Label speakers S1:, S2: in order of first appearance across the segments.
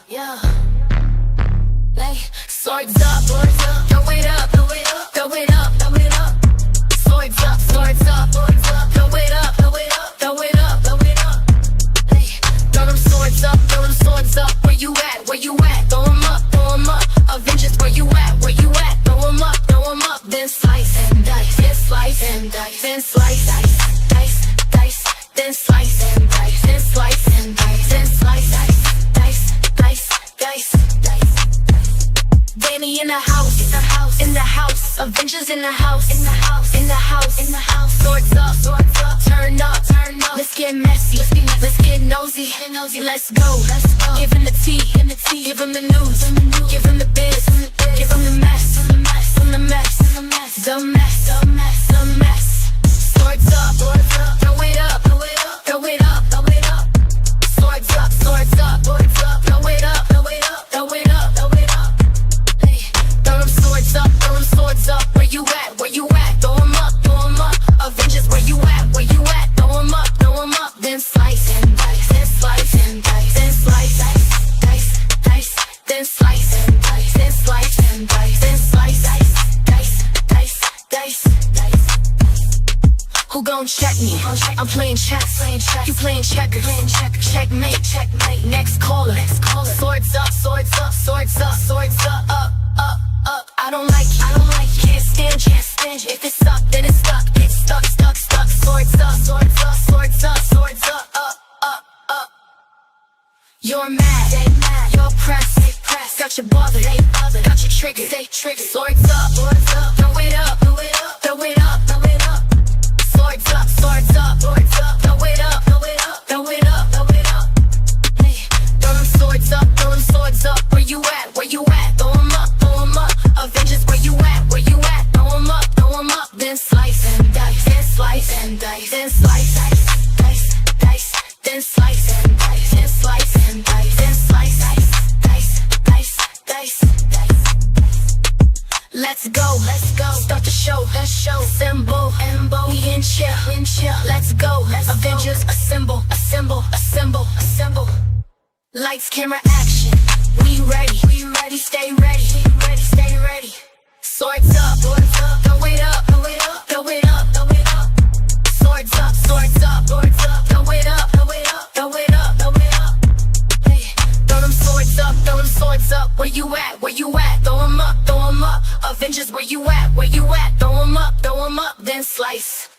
S1: yeah. Like swords up, throw it up, throw it up, throw it up, throw it up. Swords up, throw it up, throw it up, throw it up, throw it up, throw it up. Hey, throw them swords up, throw them swords up. Where you at? Where you at? Throw them up, throw them up. Avengers, where you at? Where you at? Throw them up, then slice and dice, then slice and dice, then slice, dice, dice, dice, then slice and dice, then slice and dice, then slice, dice, dice, dice, dice. Dani in the house, in the house. Avengers in the house, in the house, in the house, in the house. Swords up, turn up, turn up. Let's get messy, let's get nosy, let's go. Give him the tea, give him the news, give him the biz, give him the mess, the mess, the mess, the mess, the mess. Swords up, throw it up, throw it up, throw it up, throw it up. Swords up, throw it up, throw it up, throw it up, throw it up, throw it up. Hey, throw them swords up, throw them swords up. Where you at? Where you at? Throw them up, throw them up. Avengers, where you at? Where you at? Throw them up, then slice and dice, then slice and dice, then slice, dice, dice, dice, then slice and dice, then slice and dice, then slice, dice, dice, dice, dice, dice. Who gon' check me? I'm playing chess, you playing checkers. Checkmate, checkmate. Next caller. Swords up, swords up, swords up, swords up, up, up, up. I don't like you, can't stand you. If it's stuck, then it's stuck. It's stuck, stuck, stuck. Swords up, swords up, swords up, swords up, up, up, up. You're mad, they mad. You're pressed, they pressed. Got your bother, they bother. Got your trigger, they trigger. Swords up, throw it up, throw it up, throw it up, throw it up. Swords up, swords up, swords up. Throw it up, throw it up, throw it up, throw it up. Hey, throw them swords up, throw them swords up. Where you at? Where you at? Throw them up, throw them up. Avengers, where you at? Where you at? Throw them up, then slice and dice, then slice and dice, then slice, dice, dice, dice, then slice and dice, then slice and dice, then slice, dice, dice, dice, dice, dice. Let's go, start the show, symbol, we in chill, let's go, Avengers, assemble, lights, camera, action, we ready, stay ready, stay ready. Swords up, throw it up, throw it up, throw it up, throw it up. Swords up, throw it up, throw it up, throw it up, throw it up. Hey, throw them swords up, throw them swords up. Where you at? Where you at? Throw them up, throw them up. Avengers, where you at? Where you at? Throw them up, then slice.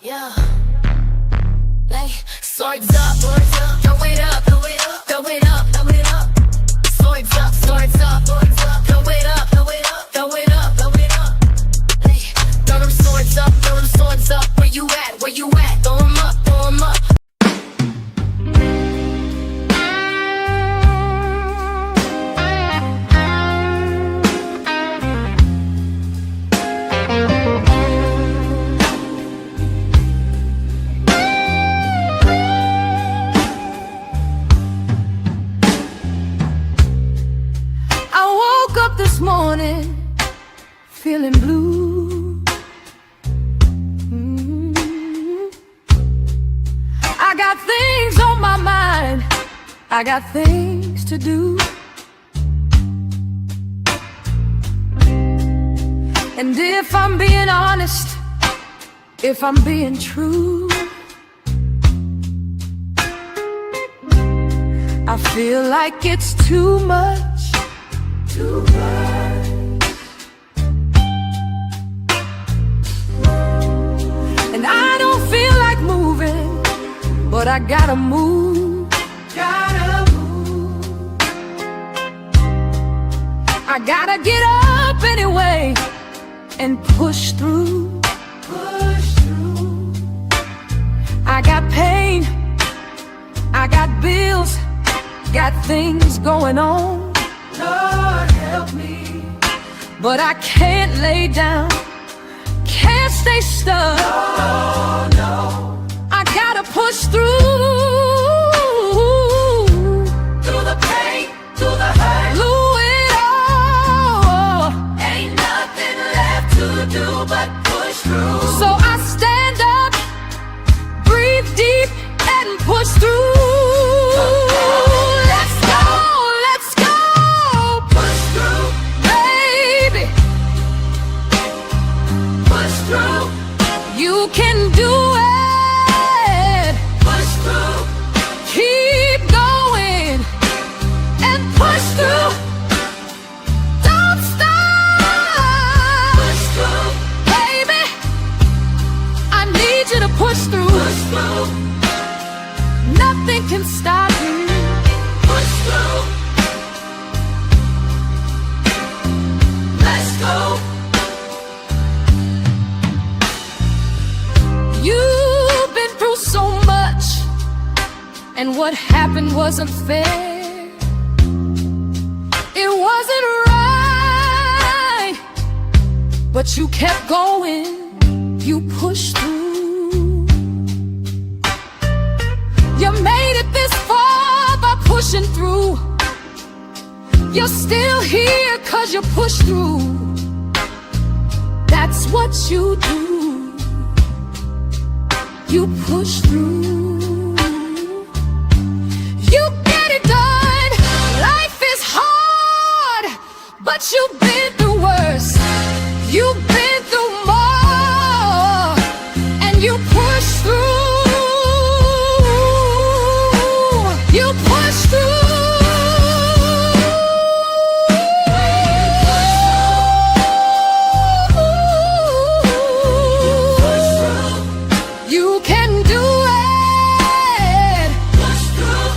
S1: Yeah. Like swords up, throw it up, throw it up, throw it up, throw it up. Swords up, throw it up, throw it up, throw it up, throw it up. Hey, throw them swords up, throw them swords up. Where you at? Where you at? Throw them up, throw them up.
S2: This morning, feeling blue. I got things on my mind, I got things to do. And if I'm being honest, if I'm being true, I feel like it's too much. And I don't feel like moving, but I gotta move. I gotta get up anyway and push through. I got pain, I got bills, got things going on. Lord help me, but I can't lay down, can't stay stuck.
S3: Oh no,
S2: I gotta push through.
S3: through the pain, through the hurt,
S2: Through it all.
S3: ain't nothing left to do but push through.
S2: So I stand up, breathe deep, and push through. Let's go, let's go.
S3: Push through,
S2: Baby,
S3: push through,
S2: you can do it.
S3: push through,
S2: Keep going and push through. Don't stop.
S3: push through,
S2: Baby, I need you to push through.
S3: push through,
S2: Nothing can stop you.
S3: push through. Let's go.
S2: You've been through so much, and what happened wasn't fair. It wasn't right, but you kept going. You pushed through. You made it this far by pushing through. You're still here 'cause you pushed through. That's what you do. You push through. You get it done. Life is hard, but you've been through worse. You've been through more, and you push through. You push through. You can do it.
S3: Push through,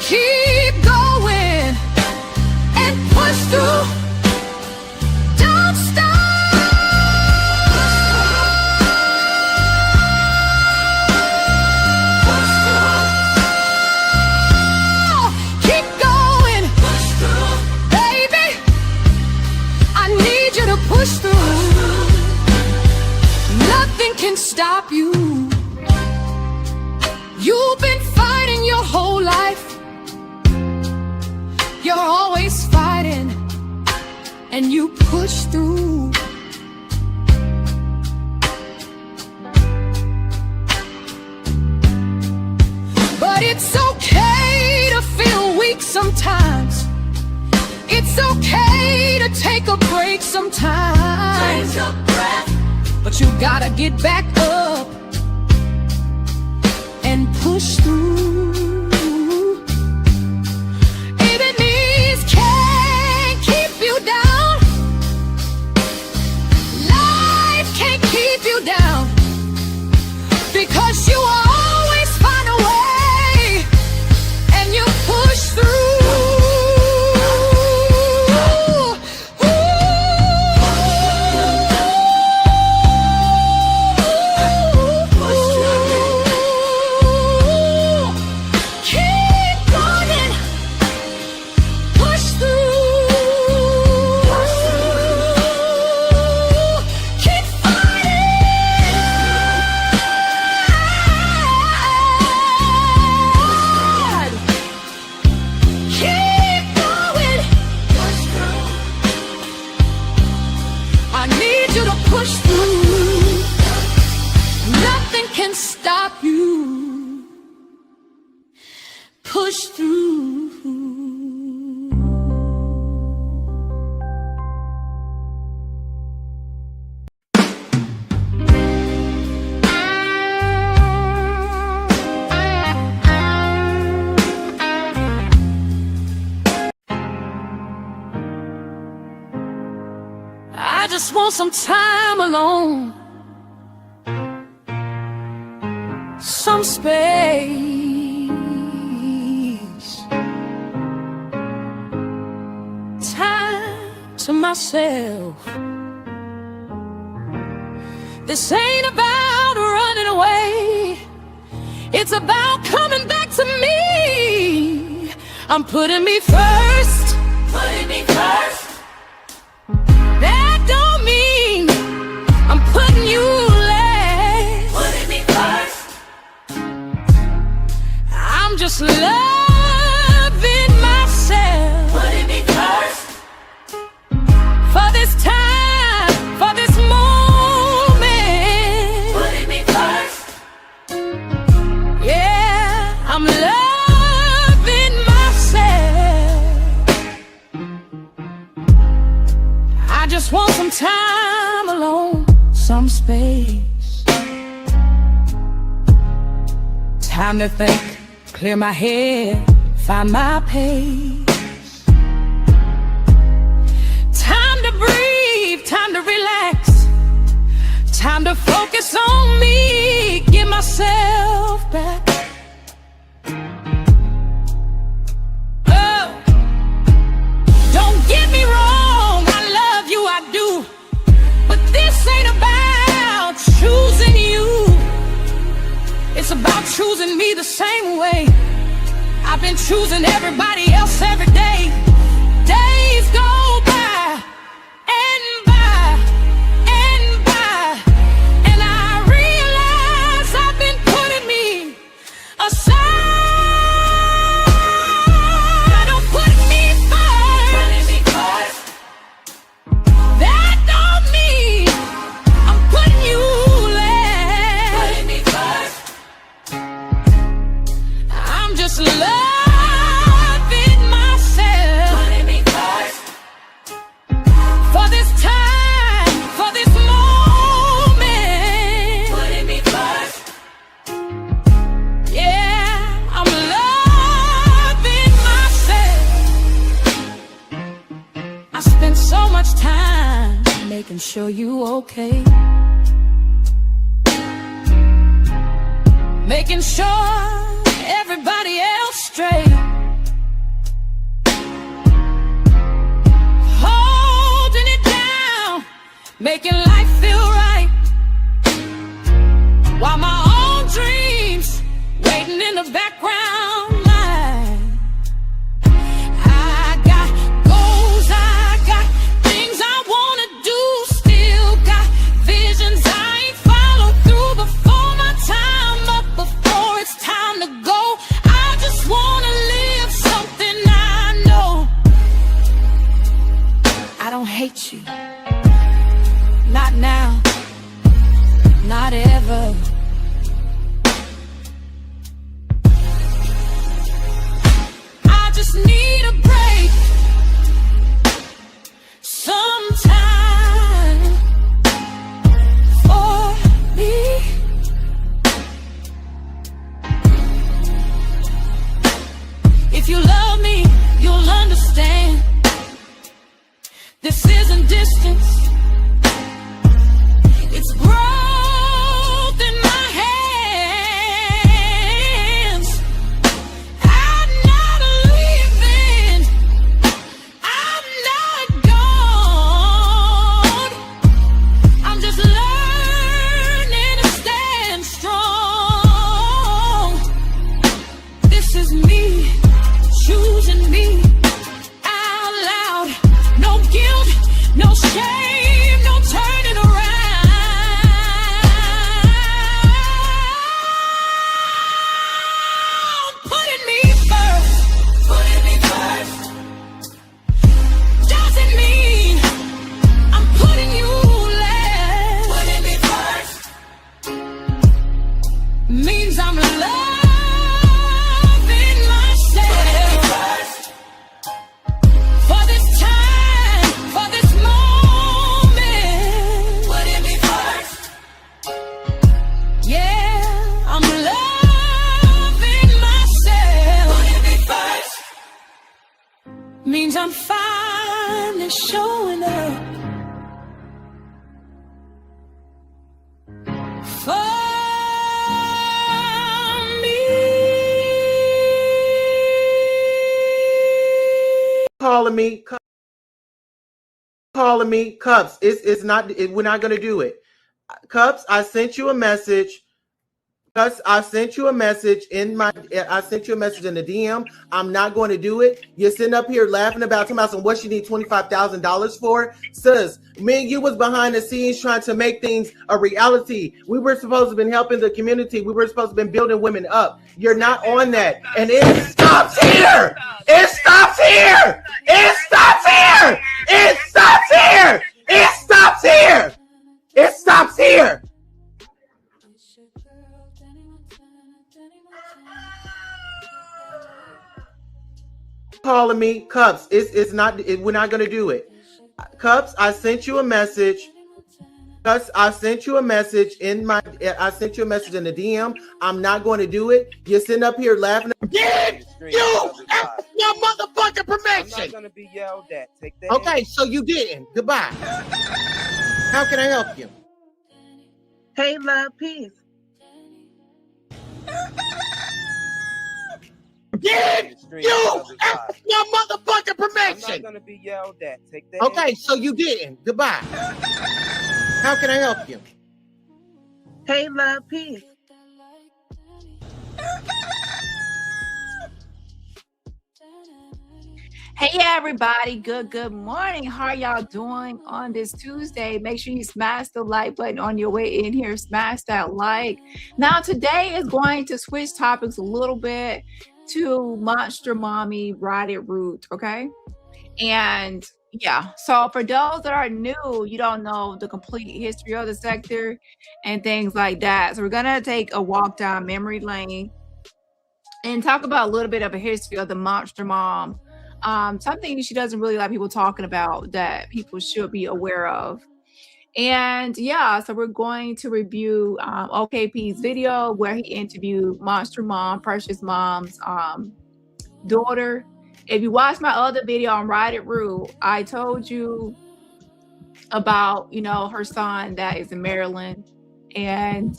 S2: Keep going and push through. Don't stop. Keep going,
S3: push through,
S2: baby. I need you to push through. Nothing can stop you. You've been fighting your whole life. You're always fighting, and you push through. But it's okay to feel weak sometimes. It's okay to take a break sometimes.
S3: take a breath,
S2: But you gotta get back up and push through. Enemies can't keep you down. Life can't keep you down, because you always find a way and you push through. Keep going, push through. Keep fighting. Keep going.
S3: push through,
S2: I need you to push through. Nothing can stop you. Push through. I just want some time alone, some space, time to myself. This ain't about running away, it's about coming back to me. I'm putting me first.
S3: putting me first.
S2: That don't mean I'm putting you just want some time alone, some space. Time to think, clear my head, find my pace. Time to breathe, time to relax. Time to focus on me, get myself back. Oh, don't get me wrong, I love you, I do. But this ain't about choosing you. It's about choosing me the same way I've been choosing everybody else every day. Days go by and by and by, and I realize I've been putting me aside. Don't put me first. That don't mean I'm putting you last. I'm just loving myself. For this time, for this moment. Yeah, I'm loving myself. I spend so much time making sure you okay. Making sure everybody else straight. Holding it down, making life feel right, while my own dreams waiting in the background line. I got goals, I got things I wanna do, still got visions I ain't followed through before my time up, before it's time to go. I just wanna live something I know. I don't hate you, not now, not ever. I just need a break, sometime for me. If you love me, you'll understand. This isn't distance, it's growth in my hands. I'm not leaving, I'm not gone. I'm just learning to stand strong. This is me, choosing me out loud. No guilt, no shame, no turning around. Putting me first doesn't mean I'm putting you last. Means I'm loving myself. For this time, for this moment. Yeah, I'm loving myself. Means I'm finally showing up for me.
S4: Calling me, Cups. It's not. We're not gonna do it. Cups, I sent you a message. Cups, I sent you a message in my. I sent you a message in the DM. I'm not going to do it. You're sitting up here laughing about talking about some what you need $25,000 for, sis. Me and you was behind the scenes trying to make things a reality. We were supposed to have been helping the community. We were supposed to have been building women up. You're not on that, and it stops here. It stops here. It stops here. It stops here. It stops here. It stops here. Calling me, Cups. It's not. We're not gonna do it. Cups, I sent you a message. Cups, I sent you a message in my. I sent you a message in the DM. I'm not going to do it. You're sitting up here laughing.
S5: Give you your motherfucking permission.
S6: I'm not gonna be yelled at. Take that.
S5: Okay, so you didn't. Goodbye. How can I help you?
S7: Hey, love, peace.
S5: Give you your motherfucking
S6: I'm
S5: permission.
S6: not gonna be yelled at. Take that.
S5: Okay, so you didn't. Goodbye. How can I help you?
S7: Hey, love, peace.
S2: Hey everybody, good morning. How are y'all doing on this Tuesday? Make sure you smash the like button on your way in here. Smash that like. Now today is going to switch topics a little bit to Monster Mommy Ride It Root, okay? And yeah, so for those that are new, you don't know the complete history of the sector and things like that. So we're gonna take a walk down memory lane and talk about a little bit of a history of the Monster Mom. Something she doesn't really like people talking about that people should be aware of. And yeah, so we're going to review OKP's video where he interviewed Monster Mom, Precious Mom's daughter. If you watch my other video on Ride It Rule, I told you about, her son that is in Maryland. And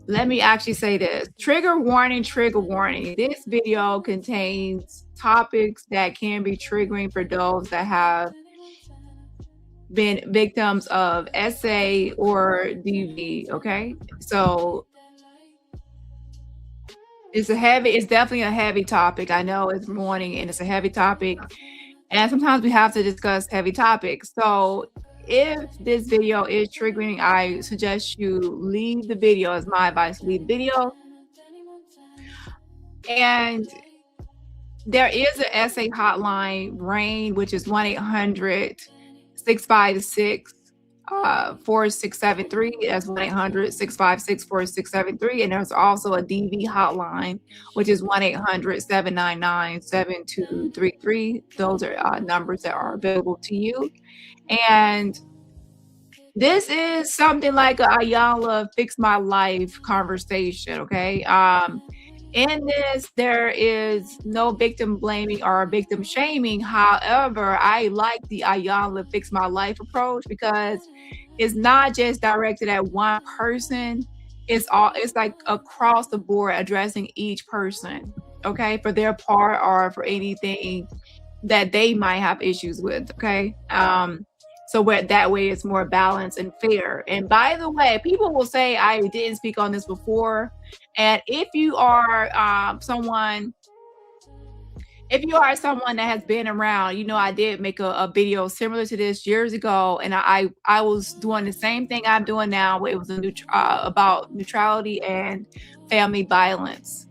S2: let me actually say this. Trigger warning, trigger warning. This video contains topics that can be triggering for those that have been victims of SA or DV, okay? So it's definitely a heavy topic. I know it's morning and it's a heavy topic. And sometimes we have to discuss heavy topics. So if this video is triggering, I suggest you leave the video. As my advice, leave the video. And there is an SA hotline, RAIN, which is 1-800-656-4673. That's 1-800-656-4673. And there's also a DV hotline, which is 1-800-799-7233. Those are numbers that are available to you. And this is something like a Ayala Fix My Life conversation, okay? In this, there is no victim blaming or victim shaming. However, I like the Ayala Fix My Life approach because it's not just directed at one person. It's like across the board addressing each person, okay, for their part or for anything that they might have issues with, okay? So that way it's more balanced and fair. And by the way, people will say I didn't speak on this before. And if you are someone that has been around, I did make a video similar to this years ago, and I was doing the same thing I'm doing now. It was about neutrality and family violence.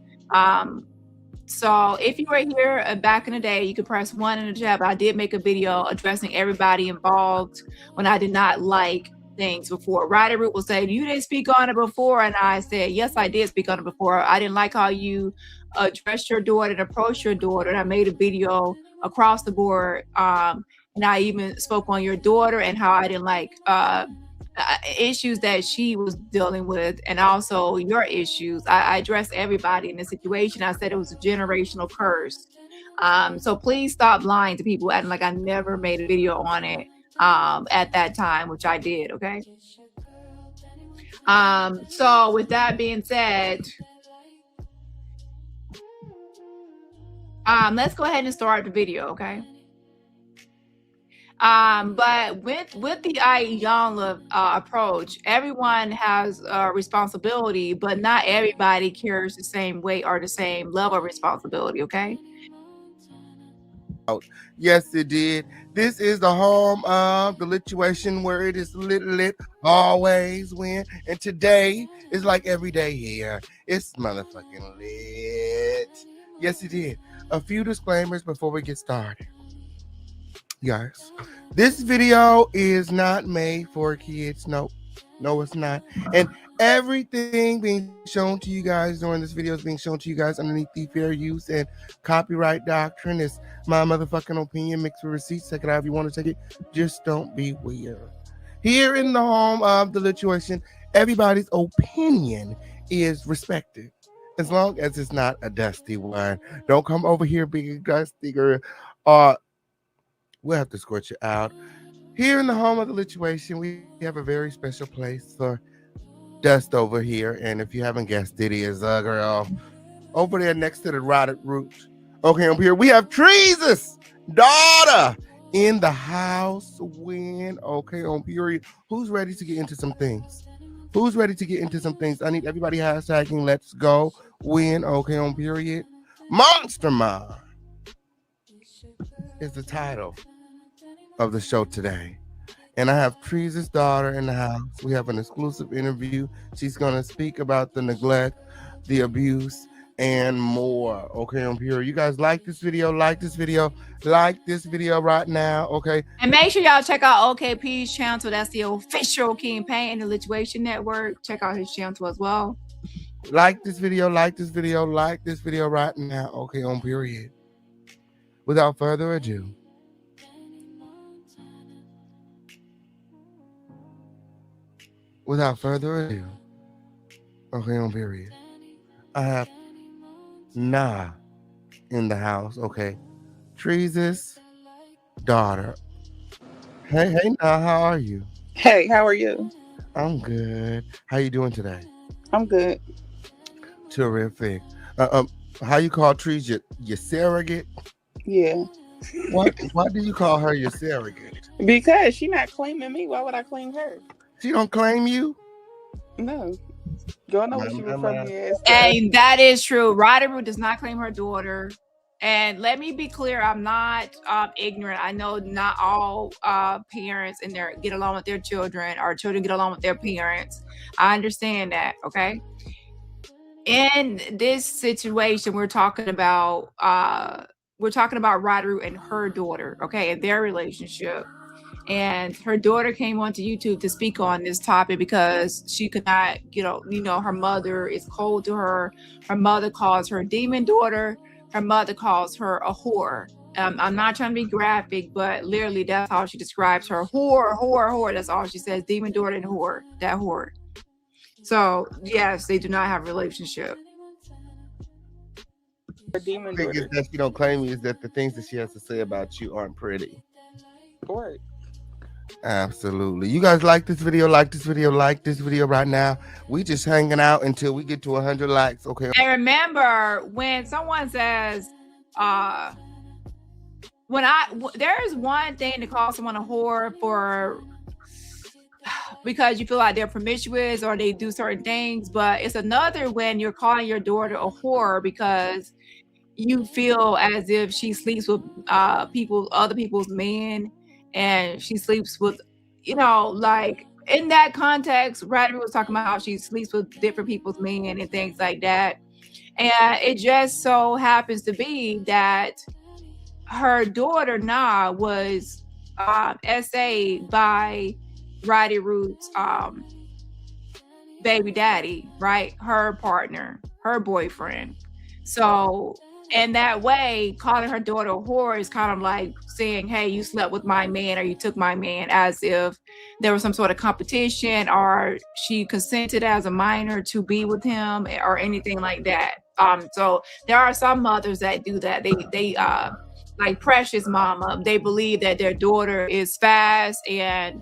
S2: So if you were here back in the day, you could press 1 in the chat. But I did make a video addressing everybody involved when I did not like things before. Ryder Root will say, you didn't speak on it before. And I said, yes, I did speak on it before. I didn't like how you addressed your daughter and approached your daughter. And I made a video across the board. And I even spoke on your daughter and how I didn't like issues that she was dealing with, and also your issues. I addressed everybody in the situation. I said it was a generational curse. So please stop lying to people acting like I never made a video on it at that time, which I did, okay? So with that being said, let's go ahead and start the video, okay? But with the Ayala approach, everyone has a responsibility, but not everybody carries the same weight or the same level of responsibility, okay?
S5: Yes, it did. This is the home of the lituation where it is lit, always win. And today is like every day here. It's motherfucking lit. Yes, it did. A few disclaimers before we get started. Yes, this video is not made for kids. Nope. No, it's not. And everything being shown to you guys during this video is being shown to you guys underneath the fair use and copyright doctrine. It's my motherfucking opinion mixed with receipts. Take it however you want to take it. Just don't be weird. Here in the home of the lituation, everybody's opinion is respected. As long as it's not a dusty one. Don't come over here being dusty, girl. Uh, we'll have to escort you out. Here in the home of the lituation, we have a very special place for dust over here. And if you haven't guessed, it is girl over there next to the rotted root. Okay, up here we have Trees' daughter in the house. When okay on period. Who's ready to get into some things? Who's ready to get into some things? I need everybody hashtagging let's go. When okay on period. Monster Mom is the title of the show today. And I have Trees' daughter in the house. We have an exclusive interview. She's going to speak about the neglect, the abuse, and more. Okay, I'm here. You guys like this video? Like this video right now. Okay.
S2: And make sure y'all check out OKP's channel. That's the official campaign in the Lituation Network. Check out his channel as well.
S5: Like this video right now. Okay, on period. Without further ado. Okay, on period. I have Nah in the house. Okay, Trees' daughter. Hey, Nah, how are you?
S8: Hey, how are you?
S5: I'm good. How you doing today?
S8: I'm good.
S5: Terrific. How you call Trees your surrogate?
S8: Yeah.
S5: Why do you call her your surrogate?
S8: Because she not claiming me. Why would I claim her?
S5: She don't claim you?
S8: No. Y'all know what she referred me as.
S2: And that is true. Roderoo does not claim her daughter. And let me be clear, I'm not ignorant. I know not all parents and their get along with their children, or children get along with their parents. I understand that, okay? In this situation, we're talking about Roderoo and her daughter, okay, and their relationship. And her daughter came onto YouTube to speak on this topic because she could not, her mother is cold to her. Her mother calls her demon daughter. Her mother calls her a whore. I'm not trying to be graphic, but literally that's how she describes her. Whore. That's all she says. Demon daughter and whore. That whore. So yes, they do not have a relationship.
S8: Her demon
S5: The thing is
S8: daughter.
S5: that she don't claim you is that the things that she has to say about you aren't pretty.
S8: Right.
S5: Absolutely. You guys like this video right now. We just hanging out until we get to 100 likes. Okay.
S2: And remember, when someone says, there's one thing to call someone a whore for because you feel like they're promiscuous or they do certain things, but it's another when you're calling your daughter a whore because you feel as if she sleeps with other people's men, and she sleeps with, like in that context, Ryder was talking about how she sleeps with different people's men and things like that. And it just so happens to be that her daughter, Nah, was SA'd by Ryder Root's baby daddy, right? Her partner, her boyfriend. So in that way, calling her daughter a whore is kind of like saying, hey, you slept with my man or you took my man, as if there was some sort of competition or she consented as a minor to be with him or anything like that. So there are some mothers that do that. They like Precious Mama, they believe that their daughter is fast and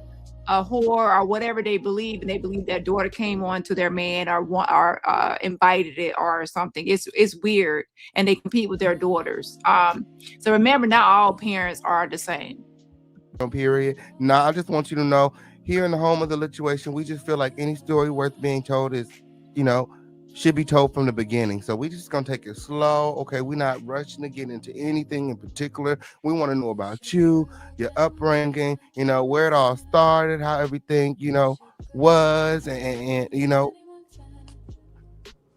S2: a whore or whatever they believe, and they believe their daughter came on to their man or invited it or something. It's weird, and they compete with their daughters. So remember, not all parents are the same.
S5: Period. Now, I just want you to know, here in the home of the lituation, we just feel like any story worth being told is, should be told from the beginning. So we just gonna take it slow. Okay, we're not rushing to get into anything in particular. We want to know about you, your upbringing, where it all started, how everything, was, and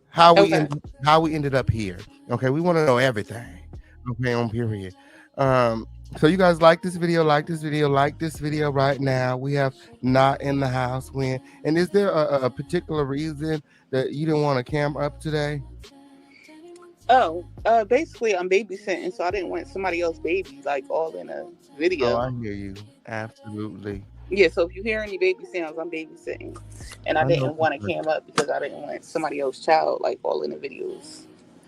S5: how we ended up here. Okay, we want to know everything. Okay, on period. So you guys like this video, like this video, like this video right now. We have not in the house when. And is there a particular reason that you didn't want a camera up today?
S8: Oh, basically I'm babysitting, so I didn't want somebody else baby like all in a
S5: Oh,
S8: video.
S5: I hear you. Absolutely.
S8: Yeah, so if you hear any baby sounds, I'm babysitting, and I
S5: I know
S8: didn't
S5: that's
S8: want to
S5: right.
S8: cam up because I didn't want somebody else's child like all in the videos.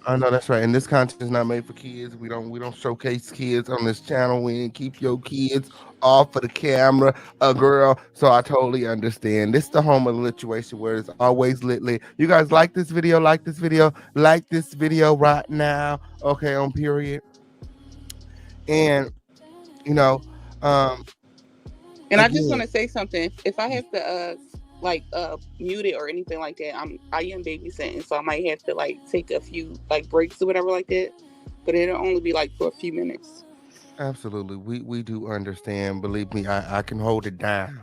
S5: I know that's right. And this content is not made for kids. We don't showcase kids on this channel. We keep your kids off of the camera, a girl. So I totally understand. This is the home of the situation where it's always lit. You guys like this video? Like this video? Like this video right now? Okay, on period. And you know, um,
S8: And I just want
S5: again,
S8: to say something. If I have to mute it or anything like that, I am babysitting, so I might have to like take a few like breaks or whatever like that. But it'll only be like for a few minutes.
S5: absolutely, we do understand. Believe me, I can hold it down.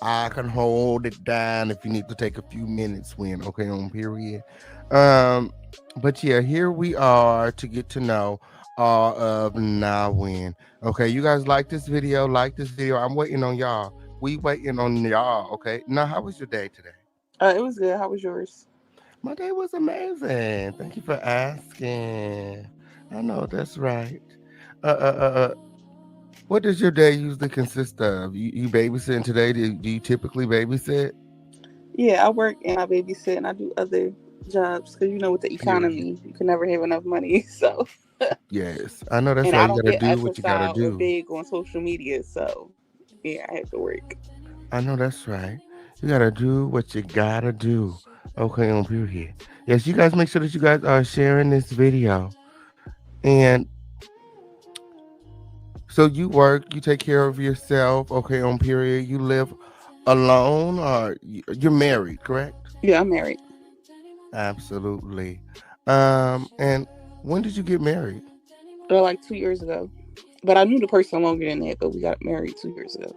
S5: I can hold it down if you need to take a few minutes when, okay, on period. Um, but yeah, here we are to get to know all of now when. Okay, you guys like this video, like this video. I'm waiting on y'all. We waiting on y'all, okay? Now, how was your day today?
S8: It was good. How was yours?
S5: My day was amazing. Thank you for asking. I know that's right. Uh, what does your day usually consist of? You babysitting today? Do you typically babysit?
S8: Yeah, I work and I babysit and I do other jobs because you know with the
S5: Period.
S8: economy, you can never have enough money. So,
S5: Yes, I know that's
S8: and
S5: right.
S8: I
S5: You
S8: don't
S5: gotta
S8: get
S5: do what you gotta
S8: exercise or
S5: do.
S8: big on social media. So, yeah, I have to work.
S5: I know that's right. You gotta do what you gotta do. Okay, on period. Yes, you guys make sure that you guys are sharing this video. And so you work, you take care of yourself. Okay, on period. You live alone, or you're married, correct?
S8: Yeah, I'm married.
S5: Absolutely. And when did you get married?
S8: Like 2 years ago. But I knew the person longer than that, but we got married 2 years ago.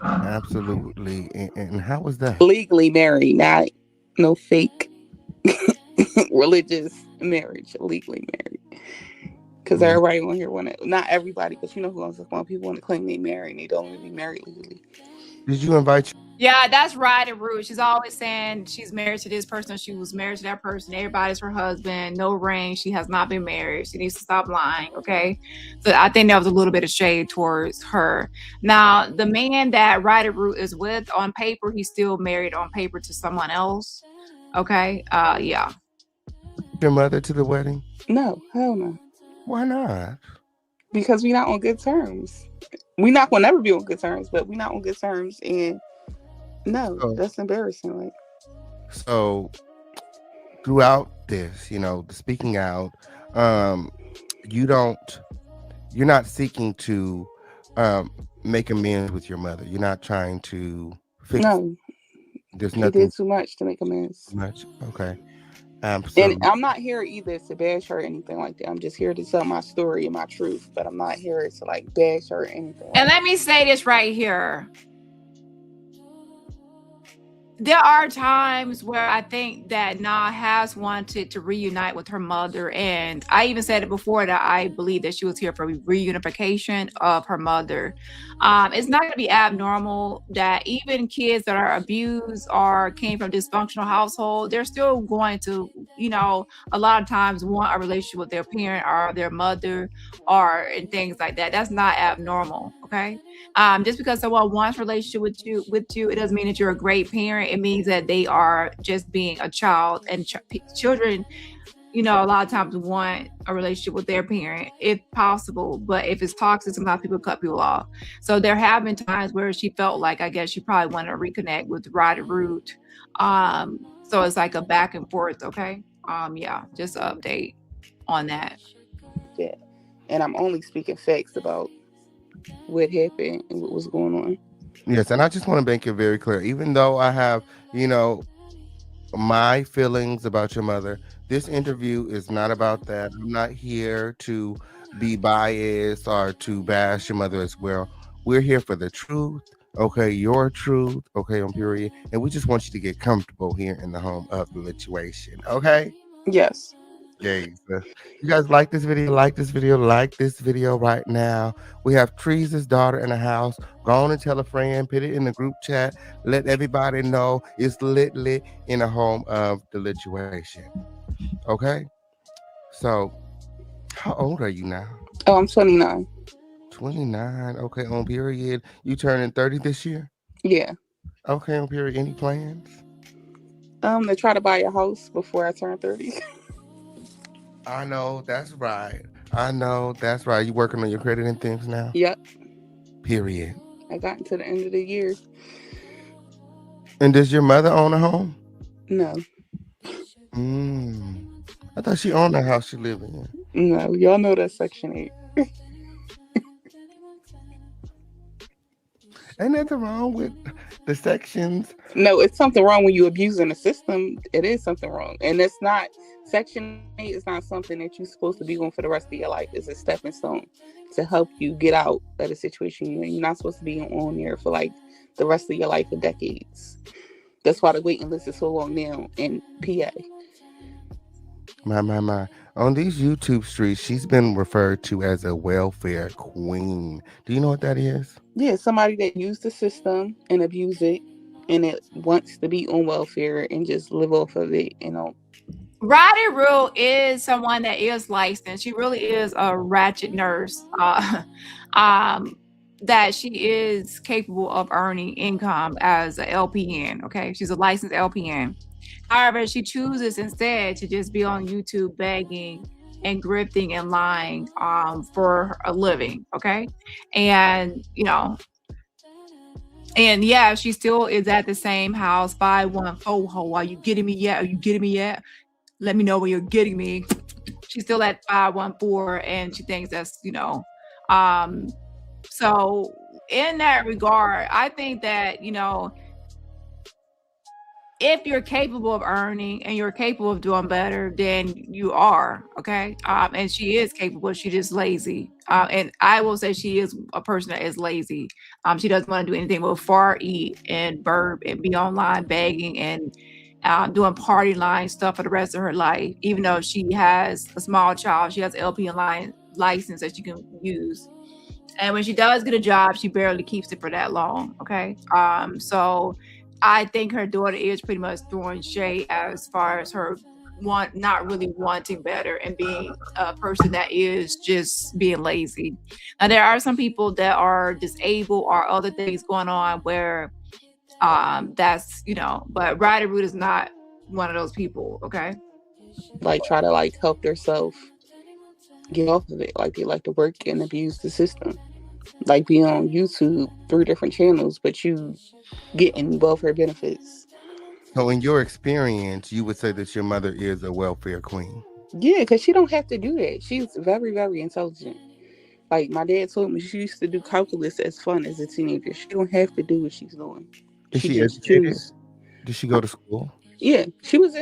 S5: Absolutely. And how was that?
S8: Legally married, not no fake religious marriage. Legally married. Because
S5: Le-
S8: everybody on here want to, not everybody, but you know who I'm talking about. People want to claim they married and they don't even be married legally.
S5: Did you invite
S2: Yeah, that's right and rude. She's always saying she's married to this person. She was married to that person. Everybody's her husband. No ring. She has not been married. She needs to stop lying. Okay. So I think that was a little bit of shade towards her. Now, the man that Ryder Root is with on paper, he's still married on paper to someone else. Okay. Yeah.
S5: your mother to the wedding?
S8: No, hell no.
S5: Why not?
S8: Because we not on good terms. We not gonna never be on good terms, but we not on good terms, and no,
S5: So,
S8: that's embarrassing. Like,
S5: so throughout this, the speaking out, um, you don't, you're not seeking to make amends with your mother. You're not trying to fix.
S8: no,
S5: There's
S8: he
S5: nothing
S8: did too much to make amends.
S5: much. Okay.
S8: And
S5: Absolutely.
S8: I'm not here either to bash her or anything like that. I'm just here to tell my story and my truth, but I'm not here to like bash her or anything like
S2: And
S8: that.
S2: let me say this right here. There are times where I think that Na has wanted to reunite with her mother. And I even said it before that I believe that she was here for reunification of her mother. It's not going to be abnormal that even kids that are abused or came from dysfunctional household, they're still going to, a lot of times want a relationship with their parent or their mother and things like that. That's not abnormal. Okay. Just because someone wants a relationship with you, it doesn't mean that you're a great parent. It means that they are just being a child, and children, a lot of times want a relationship with their parent if possible. But if it's toxic, sometimes people cut people off. So there have been times where she felt like, I guess she probably wanted to reconnect with Ryder Root. So it's like a back and forth. Okay. Yeah, just an update on that.
S8: Yeah. And I'm only speaking facts about what happened and what was going on.
S5: Yes, and I just want to make it very clear. Even though I have, my feelings about your mother, this interview is not about that. I'm not here to be biased or to bash your mother as well. We're here for the truth, okay, your truth, okay, on period. And we just want you to get comfortable here in the home of the situation, okay?
S8: Yes.
S5: Okay, so you guys like this video? Like this video? Like this video right now. We have Trees' daughter in the house. Go on and tell a friend. Put it in the group chat. Let everybody know it's lit in the home of the lituation. Okay. So, how old are you now?
S8: Oh, I'm 29.
S5: 29. Okay, on period. You turning 30 this year?
S8: Yeah.
S5: Okay, on period. Any plans?
S8: To try to buy a house before I turn 30.
S5: I know that's right. I know that's right. You working on your credit and things now?
S8: Yep.
S5: Period.
S8: I got into the end of the year.
S5: And does your mother own a home?
S8: No.
S5: I thought she owned the house she lived in.
S8: No. Y'all know that's Section 8.
S5: Ain't nothing wrong with the sections.
S8: No, it's something wrong when you abusing the system. It is something wrong. And it's not, Section 8 is not something that you're supposed to be on for the rest of your life. It's a stepping stone to help you get out of the situation you're in. You're not supposed to be on there for like the rest of your life for decades. That's why the waiting list is so long now in PA.
S5: My. On these YouTube streets, she's been referred to as a welfare queen. Do you know what that is?
S8: Yeah, somebody that used the system and abuse it and it wants to be on welfare and just live off of it, you know.
S9: Roddy Rule is someone that is licensed. She really is a ratchet nurse. That she is capable of earning income as a LPN. Okay, she's a licensed LPN. However, she chooses instead to just be on YouTube begging and grifting and lying for a living. Okay, and and yeah, she still is at the same house. 514 ho. Are you getting me yet? Are you getting me yet? Let me know when you're getting me. She's still at 514, and she thinks that's So in that regard, I think that if you're capable of earning and you're capable of doing better, then you are, okay? And she is capable. She's just lazy. And I will say she is a person that is lazy. She doesn't want to do anything but far eat and burp and be online begging and doing party line stuff for the rest of her life. Even though she has a small child, she has an LPN license that she can use. And when she does get a job, she barely keeps it for that long, okay? So I think her daughter is pretty much throwing shade as far as her not really wanting better and being a person that is just being lazy. Now, there are some people that are disabled or other things going on where that's, but Ryder Root is not one of those people, okay?
S8: Like, try to, like, help themselves get off of it. Like, they like to work and abuse the system. Like, be on YouTube, 3 different channels, but you getting welfare benefits.
S5: So in your experience, you would say that your mother is a welfare queen?
S8: Yeah, because she don't have to do that. She's very, very intelligent. Like, my dad told me she used to do calculus as fun as a teenager. She don't have to do what she's doing.
S5: Is she
S8: just
S5: educated?
S8: choose.
S5: Did she go to school?
S8: Yeah, she was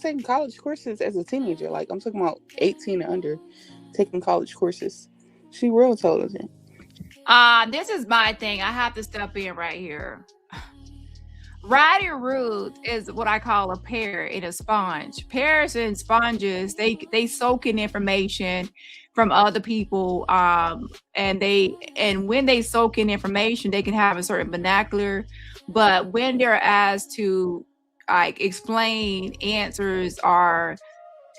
S8: taking college courses as a teenager. Like, I'm talking about 18 and under, taking college courses. She real intelligent.
S9: This is my thing. I have to step in right here. Roddy Root is what I call a pear and a sponge. Pears and sponges, they soak in information from other people, and when they soak in information, they can have a certain vernacular, but when they're asked to like explain answers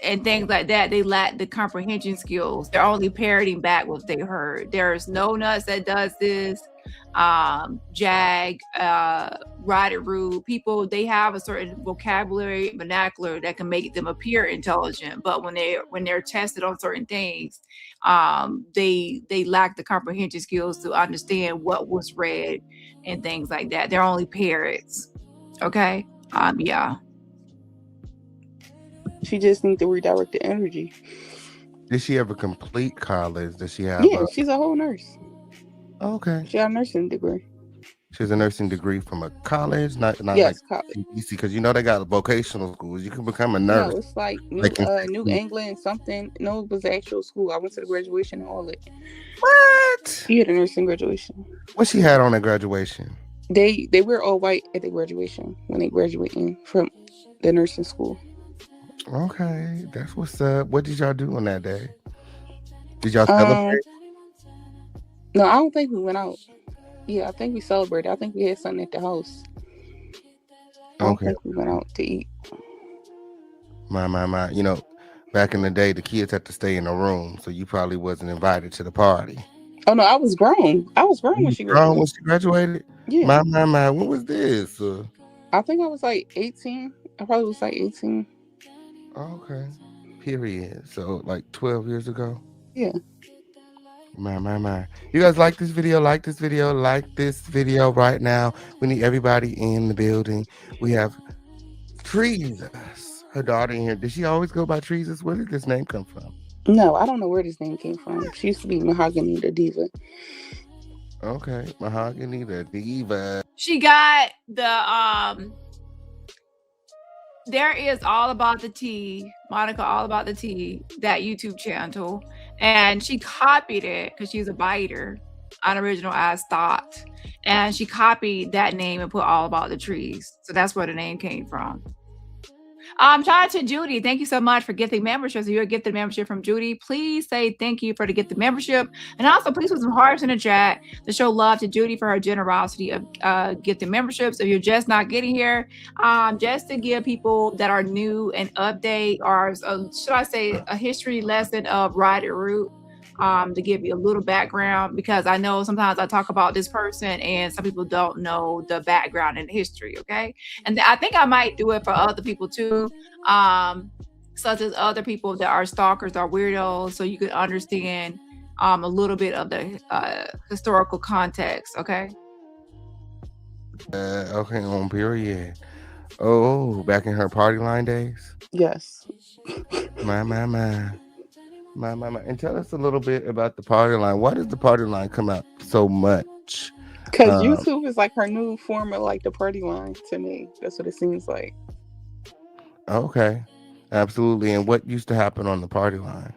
S9: and things like that, they lack the comprehension skills. They're only parroting back what they heard. There's no nuts that does this. Jag, Roddy Root, people, they have a certain vocabulary, vernacular that can make them appear intelligent, but when they're tested on certain things, they lack the comprehension skills to understand what was read and things like that. They're only parrots. Okay. Yeah.
S8: She just needs to redirect the energy.
S5: Did she ever complete college? Does she have?
S8: Yeah, she's a whole nurse.
S5: Okay.
S8: She got a nursing degree.
S5: She has a nursing degree from a college, not
S8: yes,
S5: like
S8: college.
S5: because they got vocational schools. You can become a nurse.
S8: No, it's like New England something. No, it was the actual school. I went to the graduation and all that.
S5: What?
S8: She had a nursing graduation.
S5: What she had on her graduation?
S8: They wear all white at the graduation when they graduating from the nursing school.
S5: Okay, that's what's up. What did y'all do on that day? Did y'all
S8: Um,
S5: celebrate?
S8: no, I don't think we went out. Yeah, I think we celebrated. I think we had something at the house. I don't
S5: Okay,
S8: think we went out to eat.
S5: my. Back in the day, the kids had to stay in a room, so you probably wasn't invited to the party.
S8: Oh no, I was grown. I was grown
S5: You
S8: when
S5: was
S8: she
S5: grown when
S8: graduated.
S5: she graduated.
S8: Yeah,
S5: My. When was this?
S8: I think I was like 18. I probably was like 18.
S5: Okay. Period. So like 12 years ago.
S8: Yeah.
S5: My. You guys like this video? Like this video? Like this video right now. We need everybody in the building. We have Trees, her daughter in here. Did she always go by Trees? Where did this name come from?
S8: No, I don't know where this name came from. She used to be Mahogany the Diva.
S5: Okay. Mahogany the Diva.
S9: She got the there is All About the Tea, Monica All About the Tea, that YouTube channel, and she copied it because she's a biter, unoriginal as thought, and she copied that name and put All About the Trees. So that's where the name came from. Shout out to Judy. Thank you so much for gifting membership. So you're a gifted membership from Judy. Please say thank you for the gifted membership. And also please put some hearts in the chat to show love to Judy for her generosity of gifted memberships. If you're just not getting here, just to give people that are new an update, or should I say a history lesson of Ride It Root. To give you a little background, because I know sometimes I talk about this person and some people don't know the background and history, okay? And I think I might do it for other people too, such as other people that are stalkers or weirdos, so you could understand a little bit of the historical context, okay?
S5: Okay, on period. Oh, back in her party line days?
S8: Yes.
S5: My. And tell us a little bit about the party line. Why does the party line come out so much?
S8: Because YouTube is like her new form of like the party line to me. That's what it seems like.
S5: Okay, absolutely. And what used to happen on the party line?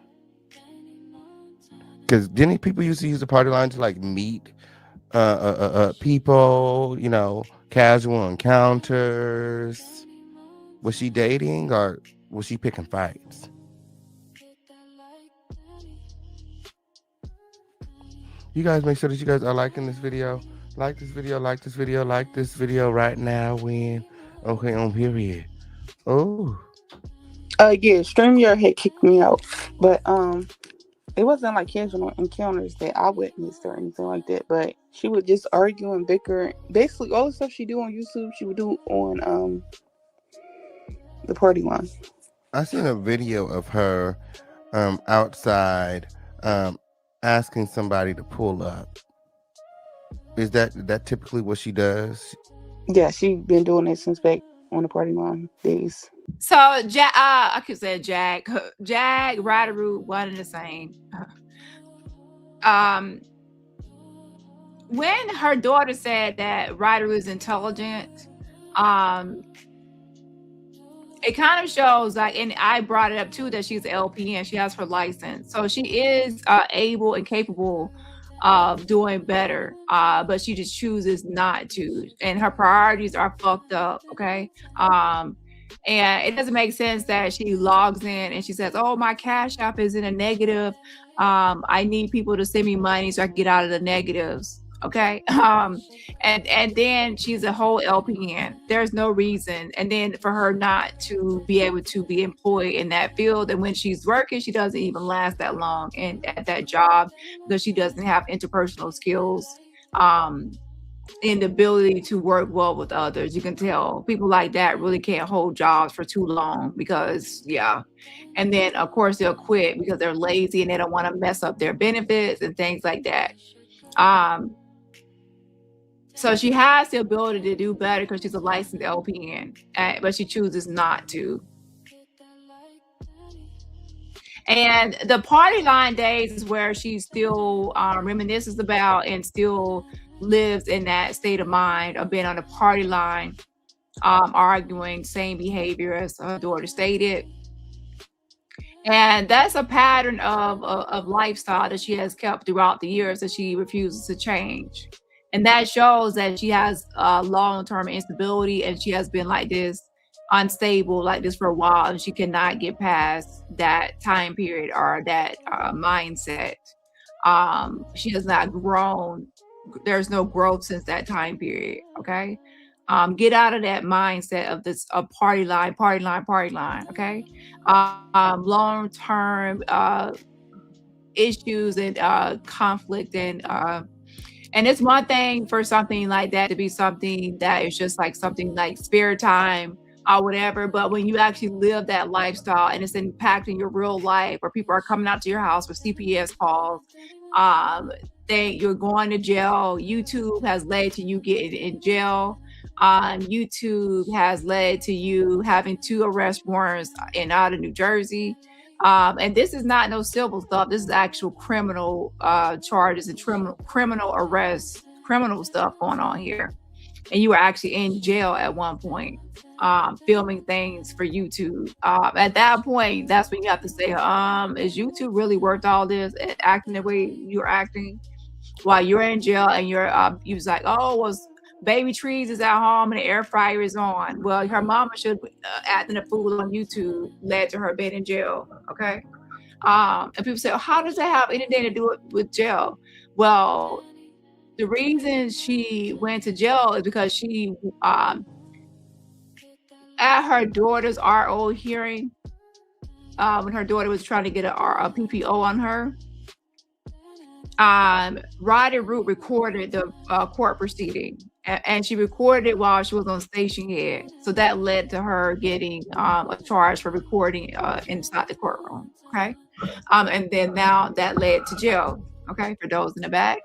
S5: Because didn't people used to use the party line to like meet people, casual encounters? Was she dating or was she picking fights? You guys make sure that you guys are liking this video. Like this video, like this video, like this video right now when okay on period. Oh.
S8: Yeah, StreamYard had kicked me out. But it wasn't like casual encounters that I witnessed or anything like that. But she would just argue and bicker. Basically all the stuff she do on YouTube, she would do on the party line.
S5: I seen a video of her outside asking somebody to pull up. Is that typically what she does?
S8: Yeah, she's been doing it since back on the party line days.
S9: So I could say Jag, Rider Root, one and the same. When her daughter said that Rider is intelligent, it kind of shows like, and I brought it up too, that she's an LPN, she has her license, so she is able and capable of doing better, but she just chooses not to, and her priorities are fucked up, okay? And it doesn't make sense that she logs in and she says, oh, my cash app is in a negative, I need people to send me money so I can get out of the negatives, okay? And then she's a whole LPN. There's no reason. And then for her not to be able to be employed in that field, and when she's working, she doesn't even last that long at that job because she doesn't have interpersonal skills, and the ability to work well with others. You can tell people like that really can't hold jobs for too long because, yeah. And then, of course, they'll quit because they're lazy and they don't want to mess up their benefits and things like that. So she has the ability to do better because she's a licensed LPN, but she chooses not to. And the party line days is where she still reminisces about and still lives in that state of mind of being on the party line, arguing, same behavior as her daughter stated. And that's a pattern of lifestyle that she has kept throughout the years that she refuses to change. And that shows that she has long-term instability, and she has been like this unstable like this for a while, and she cannot get past that time period or that mindset. She has not grown. There's no growth since that time period. Okay. Get out of that mindset of this party line, party line, party line. Okay. Long term issues and conflict and it's one thing for something like that to be something that is just like something like spare time or whatever. But when you actually live that lifestyle and it's impacting your real life, where people are coming out to your house with CPS calls, you're going to jail. YouTube has led to you getting in jail. YouTube has led to you having 2 arrest warrants out of New Jersey. And this is not no civil stuff. This is actual criminal charges and criminal arrests, criminal stuff going on here. And you were actually in jail at one point, filming things for YouTube. At that point, that's when you have to say, is YouTube really worth all this? Acting the way you're acting while you're in jail, and you was like, oh, was baby trees is at home and the air fryer is on. Well, her mama should acting a fool on YouTube led to her being in jail. Okay. And people say, how does that have anything to do with jail? Well, the reason she went to jail is because she at her daughter's RO hearing, when her daughter was trying to get a PPO on her, Roddy Root recorded the court proceeding, and she recorded it while she was on station head. So that led to her getting a charge for recording inside the courtroom. Okay. And then now that led to jail. Okay. For those in the back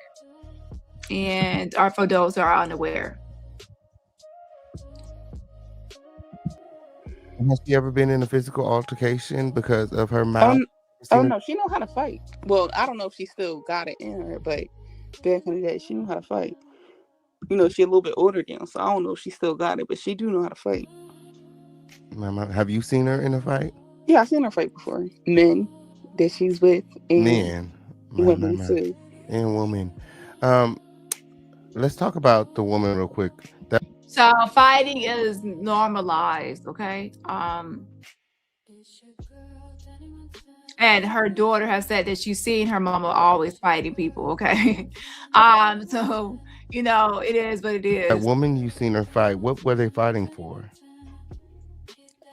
S9: or for those who are unaware.
S5: Has she ever been in a physical altercation because of her mouth?
S8: Oh no, she know how to fight. Well, I don't know if she still got it in her, but back in the day, she knew how to fight. You know, she's a little bit older now, so I don't know if she still got it, but she do know how to fight.
S5: Have you seen her in a fight?
S8: Yeah, I've seen her fight before. Men that she's with, and women too.
S5: And women. Let's talk about the woman real quick.
S9: So fighting is normalized, okay? And her daughter has said that she's seen her mama always fighting people, okay? So, you know, it is what it is.
S5: That woman you seen her fight, what were they fighting for?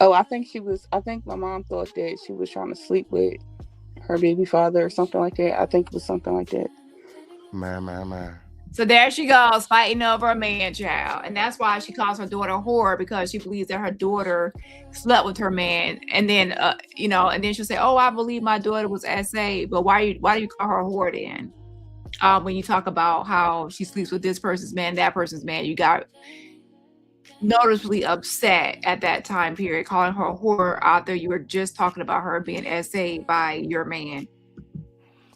S8: Oh, I think my mom thought that she was trying to sleep with her baby father or something like that. I think it was something like that.
S5: My.
S9: So there she goes, fighting over a man child. And that's why she calls her daughter a whore, because she believes that her daughter slept with her man. And then, and then she'll say, oh, I believe my daughter was SA. But why do you call her a whore then? When you talk about how she sleeps with this person's man, that person's man, you got noticeably upset at that time period, calling her a whore out there. You were just talking about her being SA by your man.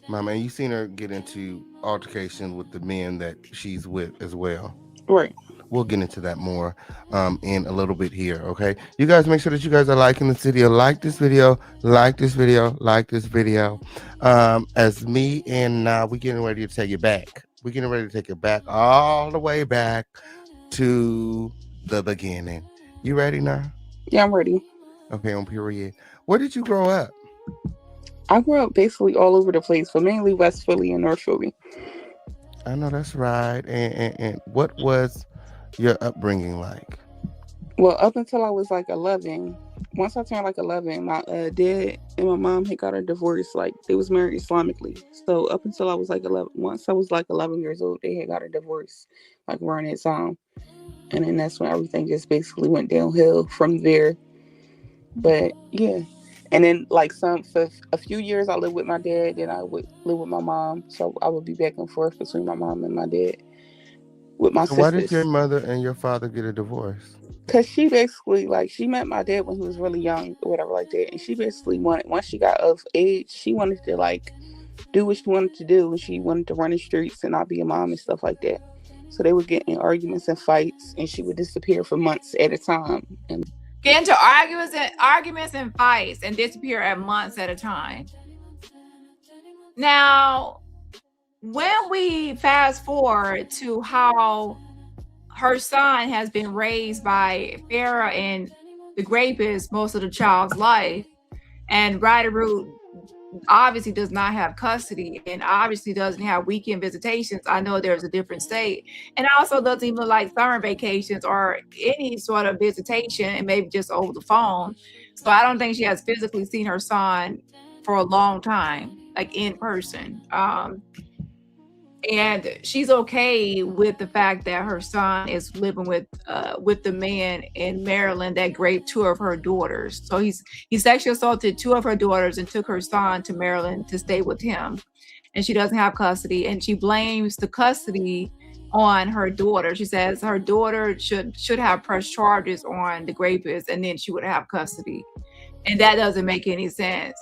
S5: Mama, you seen her get into altercation with the men that she's with as well.
S8: Right.
S5: We'll get into that more in a little bit here, okay? You guys make sure that you guys are liking this video. Like this video. As me and we're getting ready to take it back. We're getting ready to take it back all the way back to the beginning. You ready now?
S8: Yeah, I'm ready.
S5: Okay, on period. Where did you grow up?
S8: I grew up basically all over the place, but mainly West Philly and North Philly.
S5: I know that's right. And what was your upbringing like?
S8: Well, up until I was like 11. Once I turned like 11, my dad and my mom had got a divorce. Like, they was married Islamically. So up until I was like 11, once I was like 11 years old, they had got a divorce, like around that time. And then that's when everything just basically went downhill from there. But yeah. And then, like, for a few years, I lived with my dad. Then I would live with my mom. So I would be back and forth between my mom and my dad with my sisters.
S5: Why did your mother and your father get a divorce?
S8: Because she basically, like, she met my dad when he was really young or whatever like that. And she basically once she got of age, she wanted to, like, do what she wanted to do. And she wanted to run the streets and not be a mom and stuff like that. So they would get in arguments and fights. And she would disappear for months at a time. And
S9: get into arguments and fights and disappear at months at a time. Now, when we fast forward to how her son has been raised by Farrah and the rapist most of the child's life. And Ryder Root obviously does not have custody and obviously doesn't have weekend visitations. I know there's a different state, and also doesn't even look like summer vacations or any sort of visitation, and maybe just over the phone. So I don't think she has physically seen her son for a long time, like in person. And she's okay with the fact that her son is living with the man in Maryland that raped two of her daughters. So he sexually assaulted two of her daughters and took her son to Maryland to stay with him. And she doesn't have custody, and she blames the custody on her daughter. She says her daughter should have pressed charges on the rapist, and then she would have custody. And that doesn't make any sense.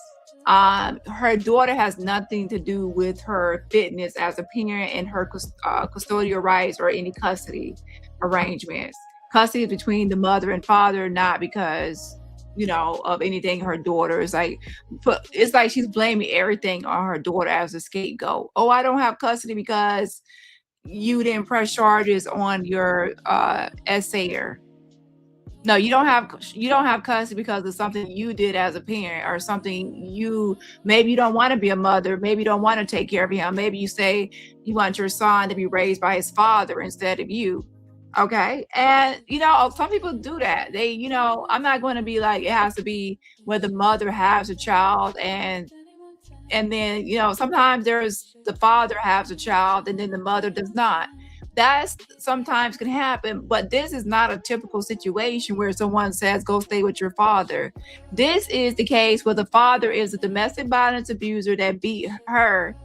S9: Her daughter has nothing to do with her fitness as a parent and her custodial rights or any custody arrangements. Custody is between the mother and father, not because, of anything her daughter is like. But it's like she's blaming everything on her daughter as a scapegoat. Oh, I don't have custody because you didn't press charges on your essayer. No, you don't have custody because of something you did as a parent, or something maybe you don't want to be a mother, maybe you don't want to take care of him, maybe you say you want your son to be raised by his father instead of you. Okay. And some people do that. They, I'm not going to be like it has to be where the mother has a child and then sometimes there's the father has a child and then the mother does not. That sometimes can happen, but this is not a typical situation where someone says, go stay with your father. This is the case where the father is a domestic violence abuser that beat her,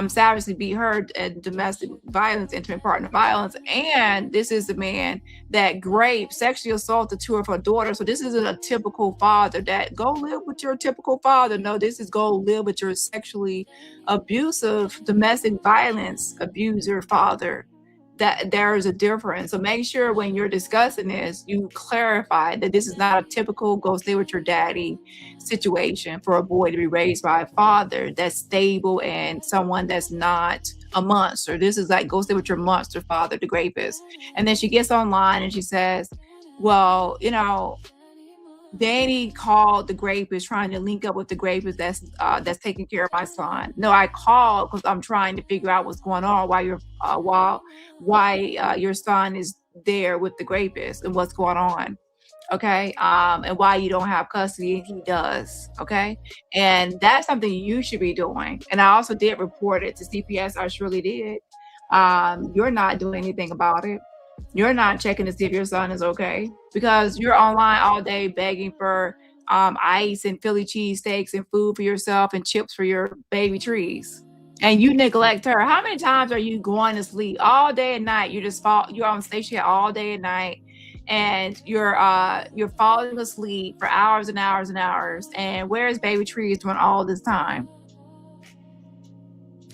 S9: savagely beat her at domestic violence, intimate partner violence. And this is the man that sexually assaulted two of her daughters. So this isn't a typical father that go live with your typical father. No, this is go live with your sexually abusive, domestic violence abuser father. That there is a difference. So make sure when you're discussing this, you clarify that this is not a typical go stay with your daddy situation for a boy to be raised by a father that's stable and someone that's not a monster. This is like go stay with your monster father, the rapist. And then she gets online and she says, well, Dani called the rapist trying to link up with the rapist that's taking care of my son. No, I called because I'm trying to figure out what's going on, why your son is there with the rapist and what's going on. Okay. And why you don't have custody and he does. Okay. And that's something you should be doing. And I also did report it to CPS. I surely did. You're not doing anything about it. You're not checking to see if your son is okay because you're online all day begging for ice and Philly cheesesteaks and food for yourself and chips for your baby trees. And you neglect her. How many times are you going to sleep all day and night? You're on station all day and night, and you're falling asleep for hours and hours and hours. And where's baby trees during all this time?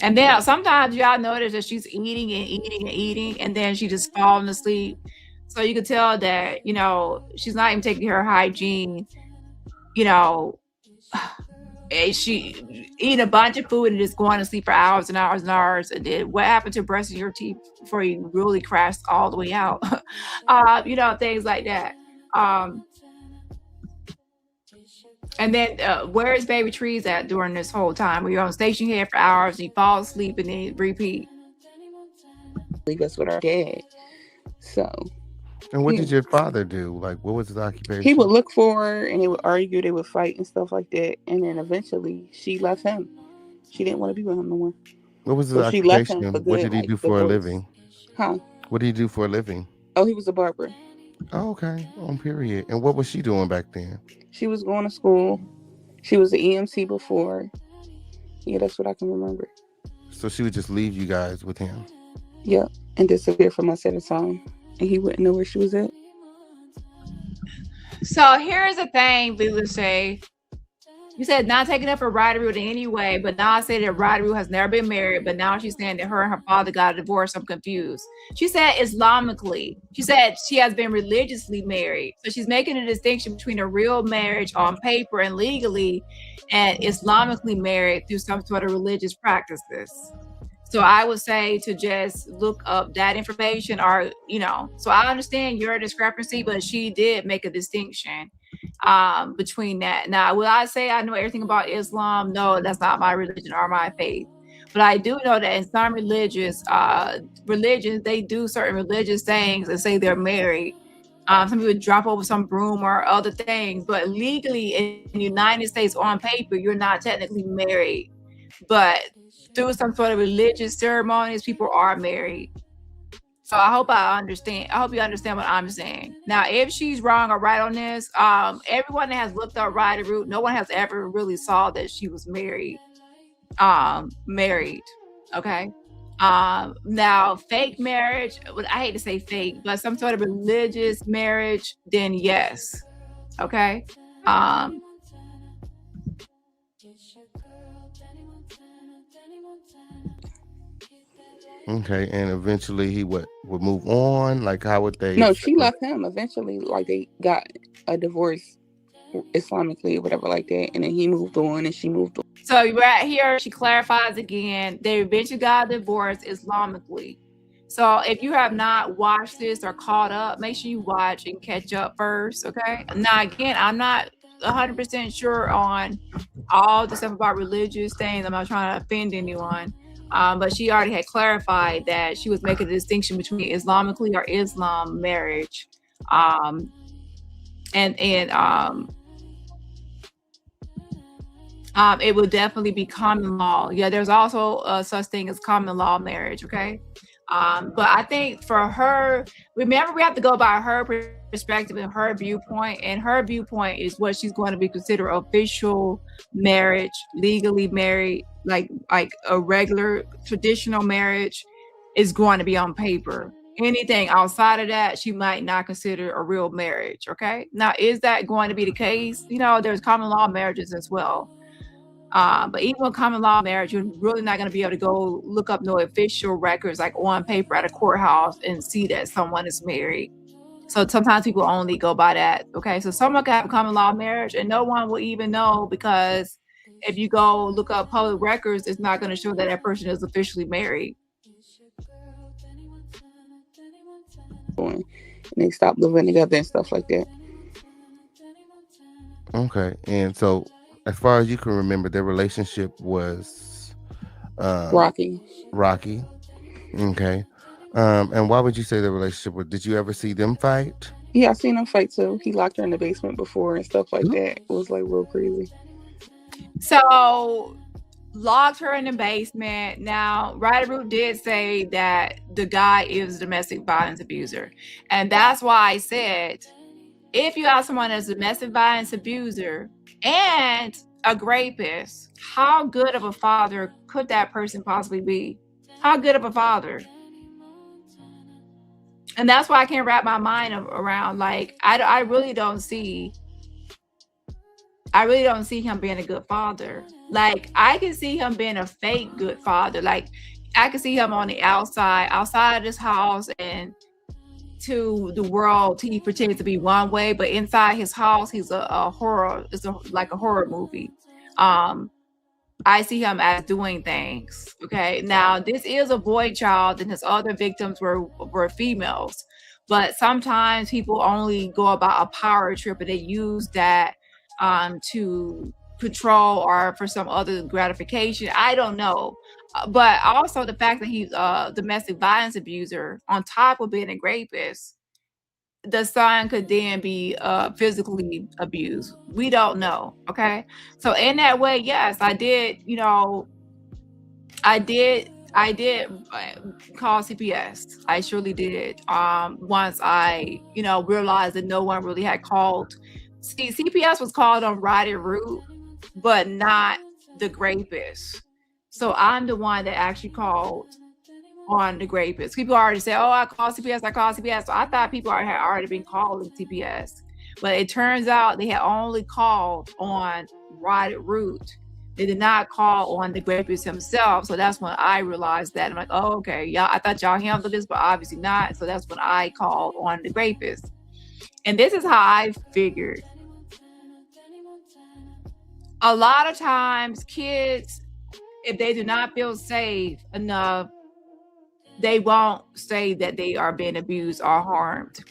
S9: And then sometimes y'all notice that she's eating and eating and eating, and then she just falling asleep. So you can tell that, she's not even taking care of hygiene. She eating a bunch of food and just going to sleep for hours and hours and hours. And then what happened to brushing your teeth before you really crashed all the way out? Things like that. And then where is baby trees at during this whole time where you're on station here for hours and you fall asleep and then repeat?
S8: That's what our dad. So.
S5: And what did your father do? Like, what was his occupation?
S8: He would look for her and they would argue, they would fight and stuff like that. And then eventually she left him. She didn't want to be with him no more.
S5: What was his occupation? What did he do for a living?
S8: Huh?
S5: What did he do for a living?
S8: Oh, he was a barber.
S5: Oh, okay. On period. And what was she doing back then?
S8: She was going to school. She was an EMT before. Yeah, that's what I can remember.
S5: So she would just leave you guys with him?
S8: Yeah, and disappear from us at a time. And he wouldn't know where she was at.
S9: So here's the thing, we would say. You said not taking up for Ryder Root in any way, but now I say that Ryder Root has never been married, but now she's saying that her and her father got a divorce. I'm confused. She said Islamically. She said she has been religiously married. So she's making a distinction between a real marriage on paper and legally and Islamically married through some sort of religious practices. So I would say to just look up that information, or so I understand your discrepancy, but she did make a distinction between that. Now, will I say I know everything about Islam? No, that's not my religion or my faith. But I do know that in some religions, they do certain religious things and say they're married. Some people drop over some broom or other things, but legally in the United States on paper, you're not technically married. But through some sort of religious ceremonies, people are married. So I hope you understand what I'm saying. Now, if she's wrong or right on this, everyone that has looked up Rider Root, no one has ever really saw that she was married. Married. Okay. Now fake marriage, I hate to say fake, but some sort of religious marriage, then yes. Okay.
S5: Okay, and eventually he would move on. Like, how would they?
S8: No, she left him eventually. Like, they got a divorce Islamically, whatever like that, and then he moved on and she moved on.
S9: So right here, she clarifies again, they eventually got divorced Islamically. So if you have not watched this or caught up, make sure you watch and catch up first, okay? Now, again, I'm not 100% sure on all the stuff about religious things. I'm not trying to offend anyone. But she already had clarified that she was making a distinction between Islamically or Islam marriage. It will definitely be common law. Yeah, there's also such thing as common law marriage, okay? But I think for her, remember, we have to go by her perspective and her viewpoint, and her viewpoint is what she's going to be considered official marriage, legally married, like a regular traditional marriage is going to be on paper. Anything outside of that, she might not consider a real marriage, okay? Now, is that going to be the case? There's common law marriages as well. But even with common law marriage, you're really not going to be able to go look up no official records like on paper at a courthouse and see that someone is married. So sometimes people only go by that. Okay, so someone can have a common law marriage and no one will even know, because if you go look up public records, it's not going to show that that person is officially married.
S8: And they stopped living together and stuff like that.
S5: Okay, and so as far as you can remember, their relationship was
S8: Rocky.
S5: Okay. And why would you say their relationship was? Did you ever see them fight?
S8: Yeah, I seen them fight too. He locked her in the basement before and stuff like that. It was like real crazy.
S9: So locked her in the basement. Now, Ryder Root did say that the guy is a domestic violence abuser. And that's why I said, if you have someone that's a domestic violence abuser and a rapist, how good of a father could that person possibly be? How good of a father? And that's why I can't wrap my mind around, like, I really don't see him being a good father. Like, I can see him being a fake good father. Like, I can see him on the outside of this house, and to the world he pretends to be one way, but inside his house he's a horror. It's like a horror movie. I see him as doing things. Okay, now this is a boy child and his other victims were females, but sometimes people only go about a power trip and they use that to control or for some other gratification. I don't know. But also the fact that he's a domestic violence abuser, on top of being a rapist, the son could then be physically abused. We don't know. Okay. So in that way, yes, I did call CPS. I surely did. Once I, realized that no one really had called. See, CPS was called on Ryder Root, but not the rapist. So I'm the one that actually called on the rapist. People already said, "Oh, I called CPS. So I thought people had already been calling CPS, but it turns out they had only called on Ryder Root. They did not call on the rapist himself. So that's when I realized that. I'm like, oh, okay, yeah, I thought y'all handled this, but obviously not. So that's when I called on the rapist. And this is how I figured. A lot of times kids if they do not feel safe enough, they won't say that they are being abused or harmed.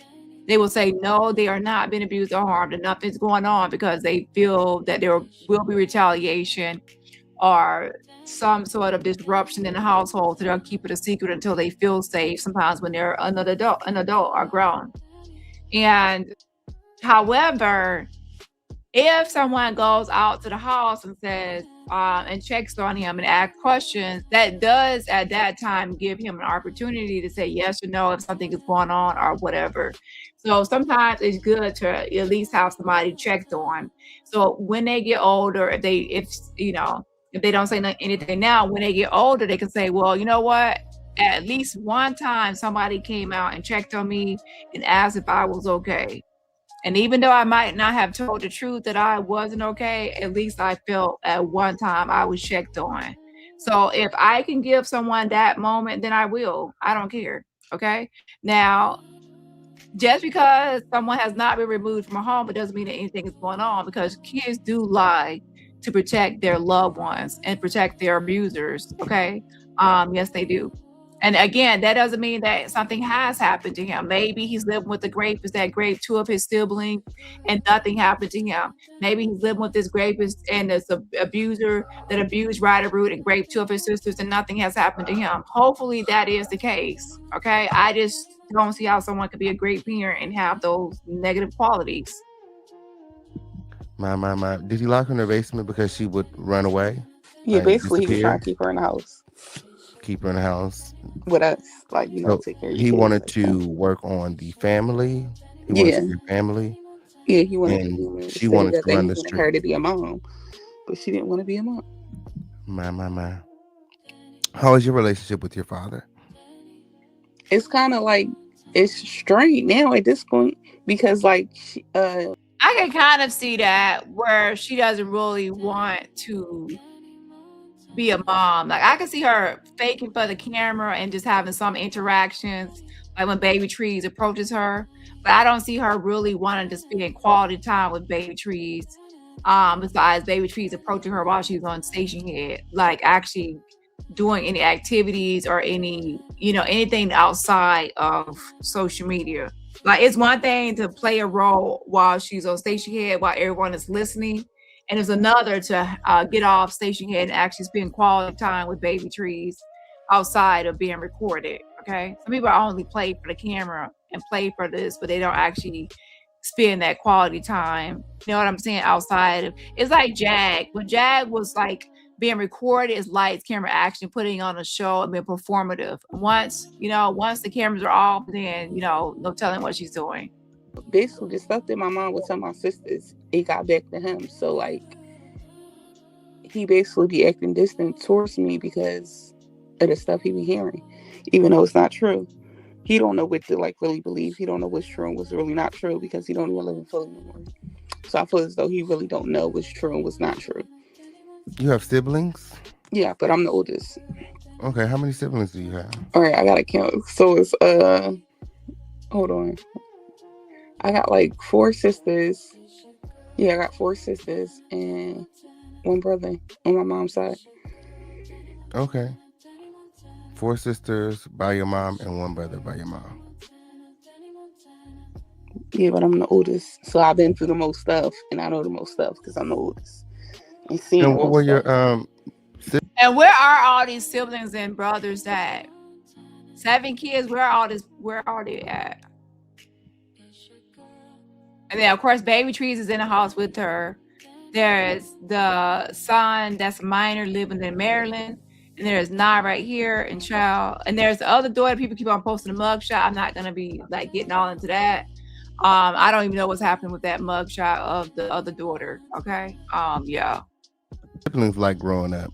S9: They will say, no, they are not being abused or harmed, and nothing's going on, because they feel that there will be retaliation or some sort of disruption in the household. So they'll keep it a secret until they feel safe, sometimes when they're an adult or grown. And however, if someone goes out to the house and says, and checks on him and asks questions, that does at that time give him an opportunity to say yes or no if something is going on or whatever. So sometimes it's good to at least have somebody checked on. So when they get older, if they don't say anything now, when they get older, they can say, well, you know what? At least one time somebody came out and checked on me and asked if I was okay. And even though I might not have told the truth that I wasn't okay, at least I felt at one time I was checked on. So if I can give someone that moment, then I will. I don't care. Okay. Now, just because someone has not been removed from a home, it doesn't mean that anything is going on, because kids do lie to protect their loved ones and protect their abusers. Okay. Yes, they do. And again, that doesn't mean that something has happened to him. Maybe he's living with the rapist that raped two of his siblings and nothing happened to him. Maybe he's living with this rapist and this abuser that abused Ryder Root and raped two of his sisters and nothing has happened to him. Hopefully that is the case. Okay. I just don't see how someone could be a great parent and have those negative qualities.
S5: My. Did he lock her in the basement because she would run away?
S8: Yeah, basically he was trying to keep her in the house.
S5: Keep her in the house
S8: with us, like,
S5: so
S8: take care of
S5: he wanted
S8: like
S5: to work on the family. He wanted to be family.
S8: Yeah, he wanted
S5: and she wanted to run the street.
S8: Her to be a mom, but she didn't want to be a mom.
S5: My. How is your relationship with your father?
S8: It's kind of like, it's strained now at this point, because like
S9: I can kind of see that, where she doesn't really want to be a mom. Like, I can see her faking for the camera and just having some interactions, like when Baby Trees approaches her, but I don't see her really wanting to spend quality time with Baby Trees, besides Baby Trees approaching her while she's on station head, like actually doing any activities or any, anything outside of social media. Like, it's one thing to play a role while she's on station head while everyone is listening, and it's another to get off station head and actually spend quality time with Baby Trees outside of being recorded. Okay. Some people only play for the camera and play for this, but they don't actually spend that quality time. You know what I'm saying? Outside of, it's like Jag. When Jag was like being recorded, it's lights, camera, action, putting on a show and being performative. Once the cameras are off, then, no telling what she's doing.
S8: Basically, the stuff that my mom would tell my sisters, it got back to him. So like, he basically be acting distant towards me because of the stuff he be hearing, even though it's not true. He don't know what to like really believe. He don't know what's true and what's really not true, because he don't even live in Philly anymore. So I feel as though he really don't know what's true and what's not true.
S5: You have siblings?
S8: Yeah, but I'm the oldest.
S5: Okay, how many siblings do you have?
S8: All right, I gotta count. So it's hold on. I got like 4 sisters. Yeah, I got 4 sisters and 1 brother on my mom's side.
S5: Okay. 4 sisters by your mom and 1 brother by your mom.
S8: Yeah, but I'm the oldest, so I've been through the most stuff, and I know the most stuff because I'm the oldest.
S5: And what were your
S9: And where are all these siblings and brothers at? 7 kids. Where are they at? And then, of course, Baby Trees is in the house with her. There's the son that's a minor living in Maryland. And there's Nye right here and Child. And there's the other daughter. People keep on posting the mugshot. I'm not going to be like getting all into that. I don't even know what's happening with that mugshot of the other daughter. Okay. Yeah.
S5: Siblings like growing up.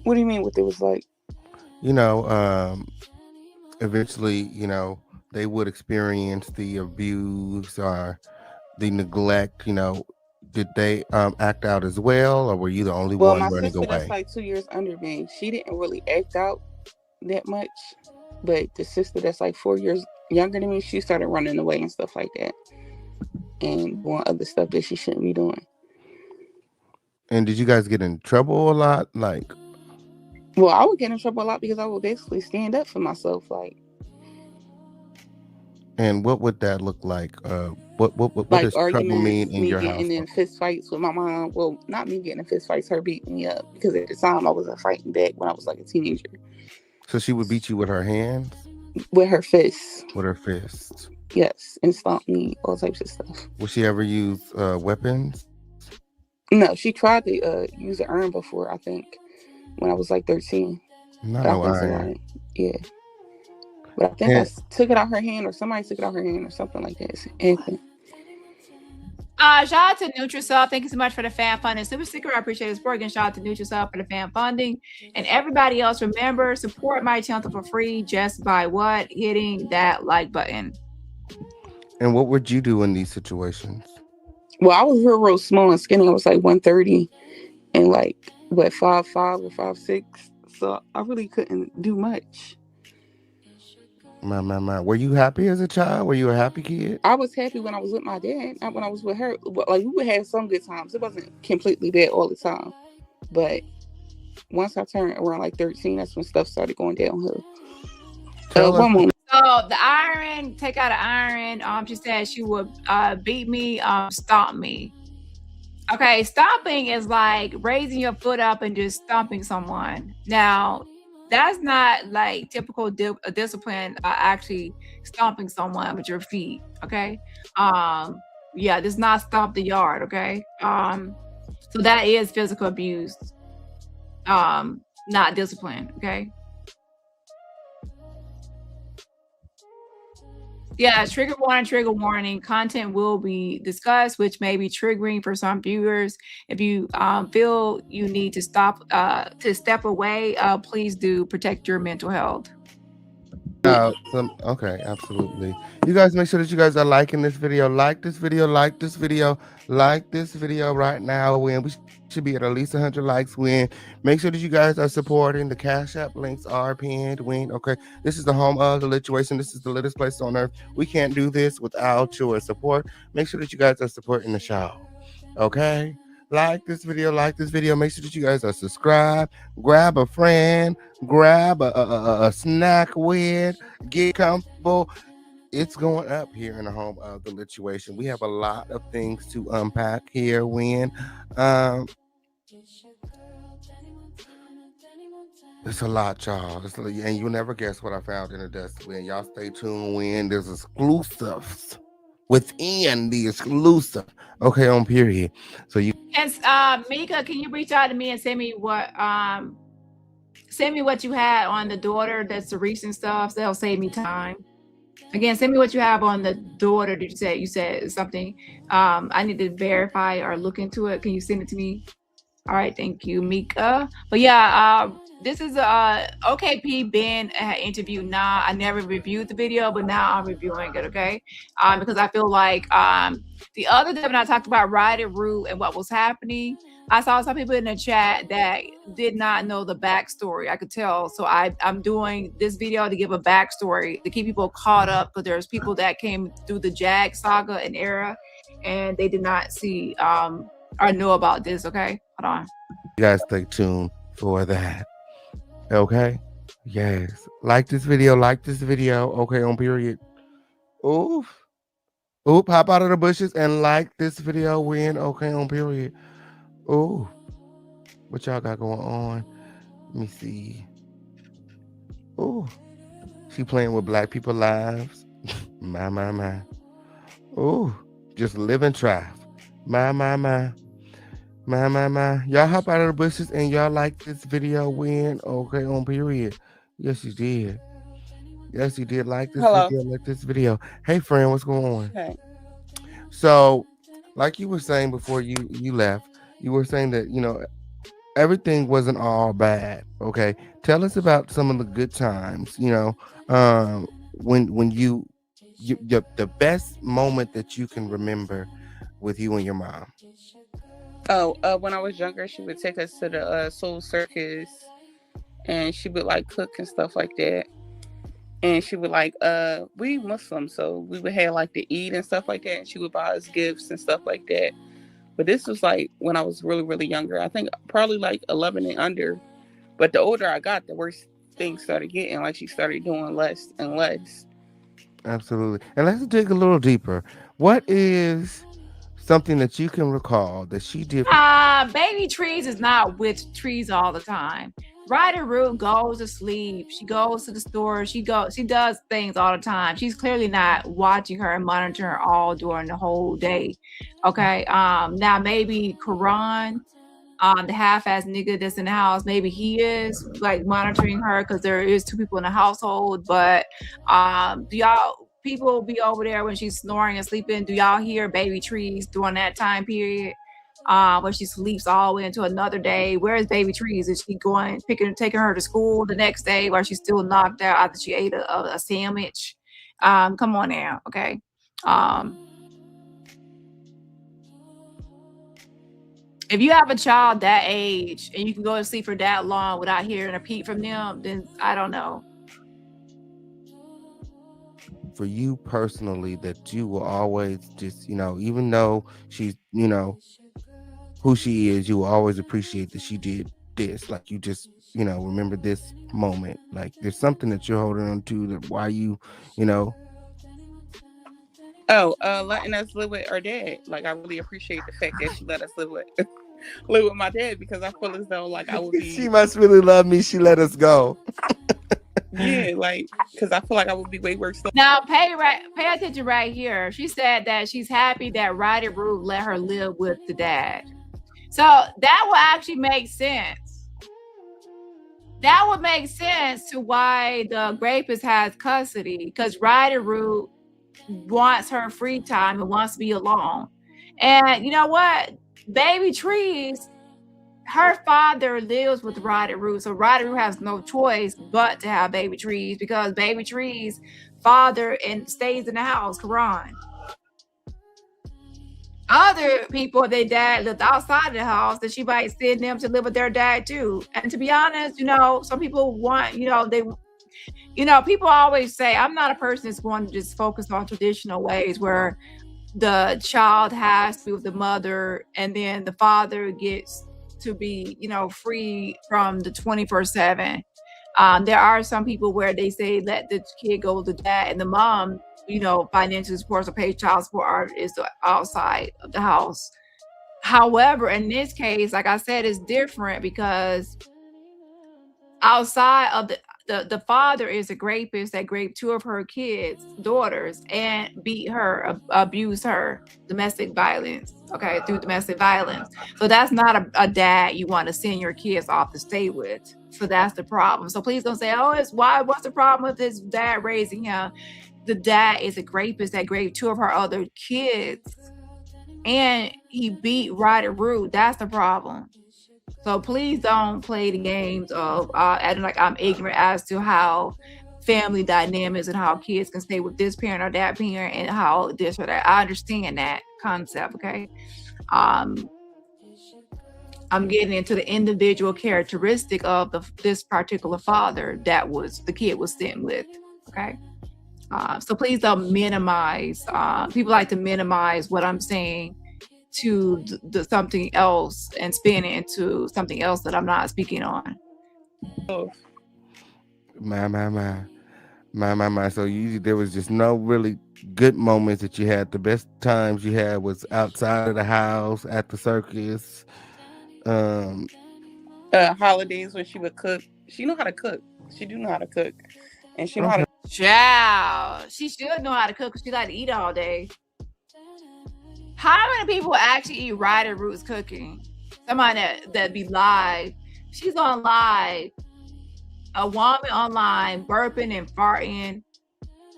S8: What do you mean what it was like?
S5: Eventually, they would experience the abuse or the neglect. Did they act out as well, or were you the only one running away? Well, my sister
S8: that's like 2 years under me, she didn't really act out that much. But the sister that's like 4 years younger than me, she started running away and stuff like that, and doing other stuff that she shouldn't be doing.
S5: And did you guys get in trouble a lot? Like,
S8: Well, I would get in trouble a lot because I would basically stand up for myself. Like
S5: and what would that look like? What does trouble mean
S8: arguments,
S5: in
S8: me
S5: your
S8: getting in
S5: household?
S8: fist fights with my mom. Well, not me getting in fist fights, her beating me up because at the time I wasn't fighting back when I was like a teenager
S5: So she would beat you with her hands,
S8: with her fists.
S5: with her fists.
S8: Yes, and stomp me, all types of stuff.
S5: Would she ever use weapons?
S8: No, she tried to use an iron before, I think, when I was like 13.
S5: Not
S8: But I
S5: no
S8: think
S5: iron.
S8: somebody, yeah. But I think I took it out her hand or somebody took it out her hand or something like that. Anything.
S9: Shout out to Nutrisoft. Thank you so much for the fan funding. Super Secret, I appreciate the support. Again, shout out to Nutrisoft for the fan funding. And everybody else, remember, support my channel for free just by what? Hitting that like button.
S5: And what would you do in these situations?
S8: Well, I was real small and skinny. I was like 130 and like, 5'5" or 5'6". So I really couldn't do much.
S5: My. Were you happy as a child? Were you a happy kid?
S8: I was happy when I was with my dad, not when I was with her. But like we would have some good times. It wasn't completely bad all the time. But once I turned around like 13, that's when stuff started going downhill. One moment.
S9: So the iron, take out an iron. She said she would beat me, stomp me. Okay, stomping is like raising your foot up and just stomping someone. Now, that's not like typical discipline, actually stomping someone with your feet. Okay. Yeah, does not stomp the yard. Okay. So that is physical abuse. Not discipline. Okay. Yeah, trigger warning. Content will be discussed, which may be triggering for some viewers. If you feel you need to step away, please do protect your mental health.
S5: Okay, absolutely. You guys make sure that you guys are liking this video. Like this video right now. We should be at least 100 likes. Make sure that you guys are supporting. The Cash App links are pinned. Okay, this is the home of the lituation. This is the littest place on earth. We can't do this without your support. Make sure that you guys are supporting the show. Okay. Like this video. Make sure that you guys are subscribed. Grab a friend. Grab a snack with. Get comfortable. It's going up here in the home of the lituation. We have a lot of things to unpack here. It's a lot, y'all. And you'll never guess what I found in the dust. Y'all stay tuned. There's exclusives within the exclusive. Okay, on period. So you
S9: and Mika, can you reach out to me and send me what you had on the daughter that's the recent stuff? So that'll save me time. Again, send me what you have on the daughter. Did you say something? I need to verify or look into it. Can you send it to me? All right, thank you, Mika. But yeah, this is OKP Ben interview. Now I never reviewed the video, but now I'm reviewing it. Okay, because I feel like the other day when I talked about Ryder Root and what was happening, I saw some people in the chat that did not know the backstory. I could tell, so I'm doing this video to give a backstory to keep people caught up, because there's people that came through the Jag saga and era, and they did not see or know about this. Okay, hold on.
S5: You guys stay tuned for that. Okay. Yes. Like this video. Okay, on period. Oop, hop out of the bushes and like this video. Okay, on period. Oh, what y'all got going on? Let me see. Oh, she playing with black people lives. my. Oh, just living tribe. My. Y'all hop out of the bushes and y'all like this video. Okay, on period. Yes, you did. Like this video. Like this video. Hey, friend, what's going on?
S8: Okay.
S5: So, like you were saying before you left, you were saying that everything wasn't all bad. Okay, tell us about some of the good times. When the best moment that you can remember with you and your mom.
S8: When I was younger, she would take us to the Soul Circus, and she would like cook and stuff like that. And she would like, we Muslim, so we would have like to eat and stuff like that. And she would buy us gifts and stuff like that. But this was like when I was really, really younger. I think probably like 11 and under. But the older I got, the worse things started getting. Like she started doing less and less.
S5: Absolutely. And let's dig a little deeper. What is something that you can recall that she did?
S9: Baby Trees is not with Trees all the time. Ryder Root goes to sleep. She goes to the store. She does things all the time. She's clearly not watching her and monitoring her all during the whole day. Okay. Now maybe Karan, the half-ass nigga that's in the house, maybe he is like monitoring her because there is two people in the household. But do y'all people be over there when she's snoring and sleeping? Do y'all hear Baby Trees during that time period? When she sleeps all the way into another day. Where is Baby Trees? Is she taking her to school the next day while she's still knocked out after she ate a sandwich? Come on now, okay. If you have a child that age and you can go to sleep for that long without hearing a peep from them, then I don't know.
S5: For you personally, that you will always just, even though she's, who she is, you will always appreciate that she did this. Like you just, remember this moment. Like there's something that you're holding on to that why you,
S8: Letting us live with our dad. Like I really appreciate the fact that she let us live with my dad, because I feel as though like I would be.
S5: She must really love me. She let us go.
S8: Yeah, like because I feel like I would be way worse.
S9: Now pay attention right here. She said that she's happy that Ryder Root let her live with the dad. So that will actually make sense. That would make sense to why the rapist has custody, because Ryder Root wants her free time and wants to be alone. And you know what? Baby Trees, her father lives with Ryder Root, so Ryder Root has no choice but to have Baby Trees, because Baby Trees' father stays in the house, Karan. Other people, if their dad lived outside of the house, then she might send them to live with their dad too. And to be honest, some people want, people always say, I'm not a person that's going to just focus on traditional ways where the child has to be with the mother and then the father gets to be, free from the 24/7. There are some people where they say let the kid go with the dad and the mom, financially supports or pays child support is outside of the house. However, in this case, like I said, it's different because outside of the father is a rapist that raped two of her daughters, and beat her, abused her, domestic violence, okay, through domestic violence. So that's not a dad you want to send your kids off to stay with. So that's the problem. So please don't say, what's the problem with this dad raising him? The dad is a rapist that raped two of her other kids, and he beat Ryder Root. That's the problem. So please don't play the games of acting like I'm ignorant as to how family dynamics and how kids can stay with this parent or that parent and how this or that. I understand that concept, okay? I'm getting into the individual characteristic of this particular father that the kid was sent with, okay? So please don't minimize. People like to minimize what I'm saying to the something else and spin it into something else that I'm not speaking on.
S5: My. So there was just no really good moments that you had. The best times you had was outside of the house, at the circus.
S8: Holidays when she would cook. She knew how to cook. She do know how to cook, and she know how to.
S9: Child, she should know how to cook because she like to eat all day. How many people actually eat Ryder Root's cooking? Somebody that be live. She's on live. A woman online burping and farting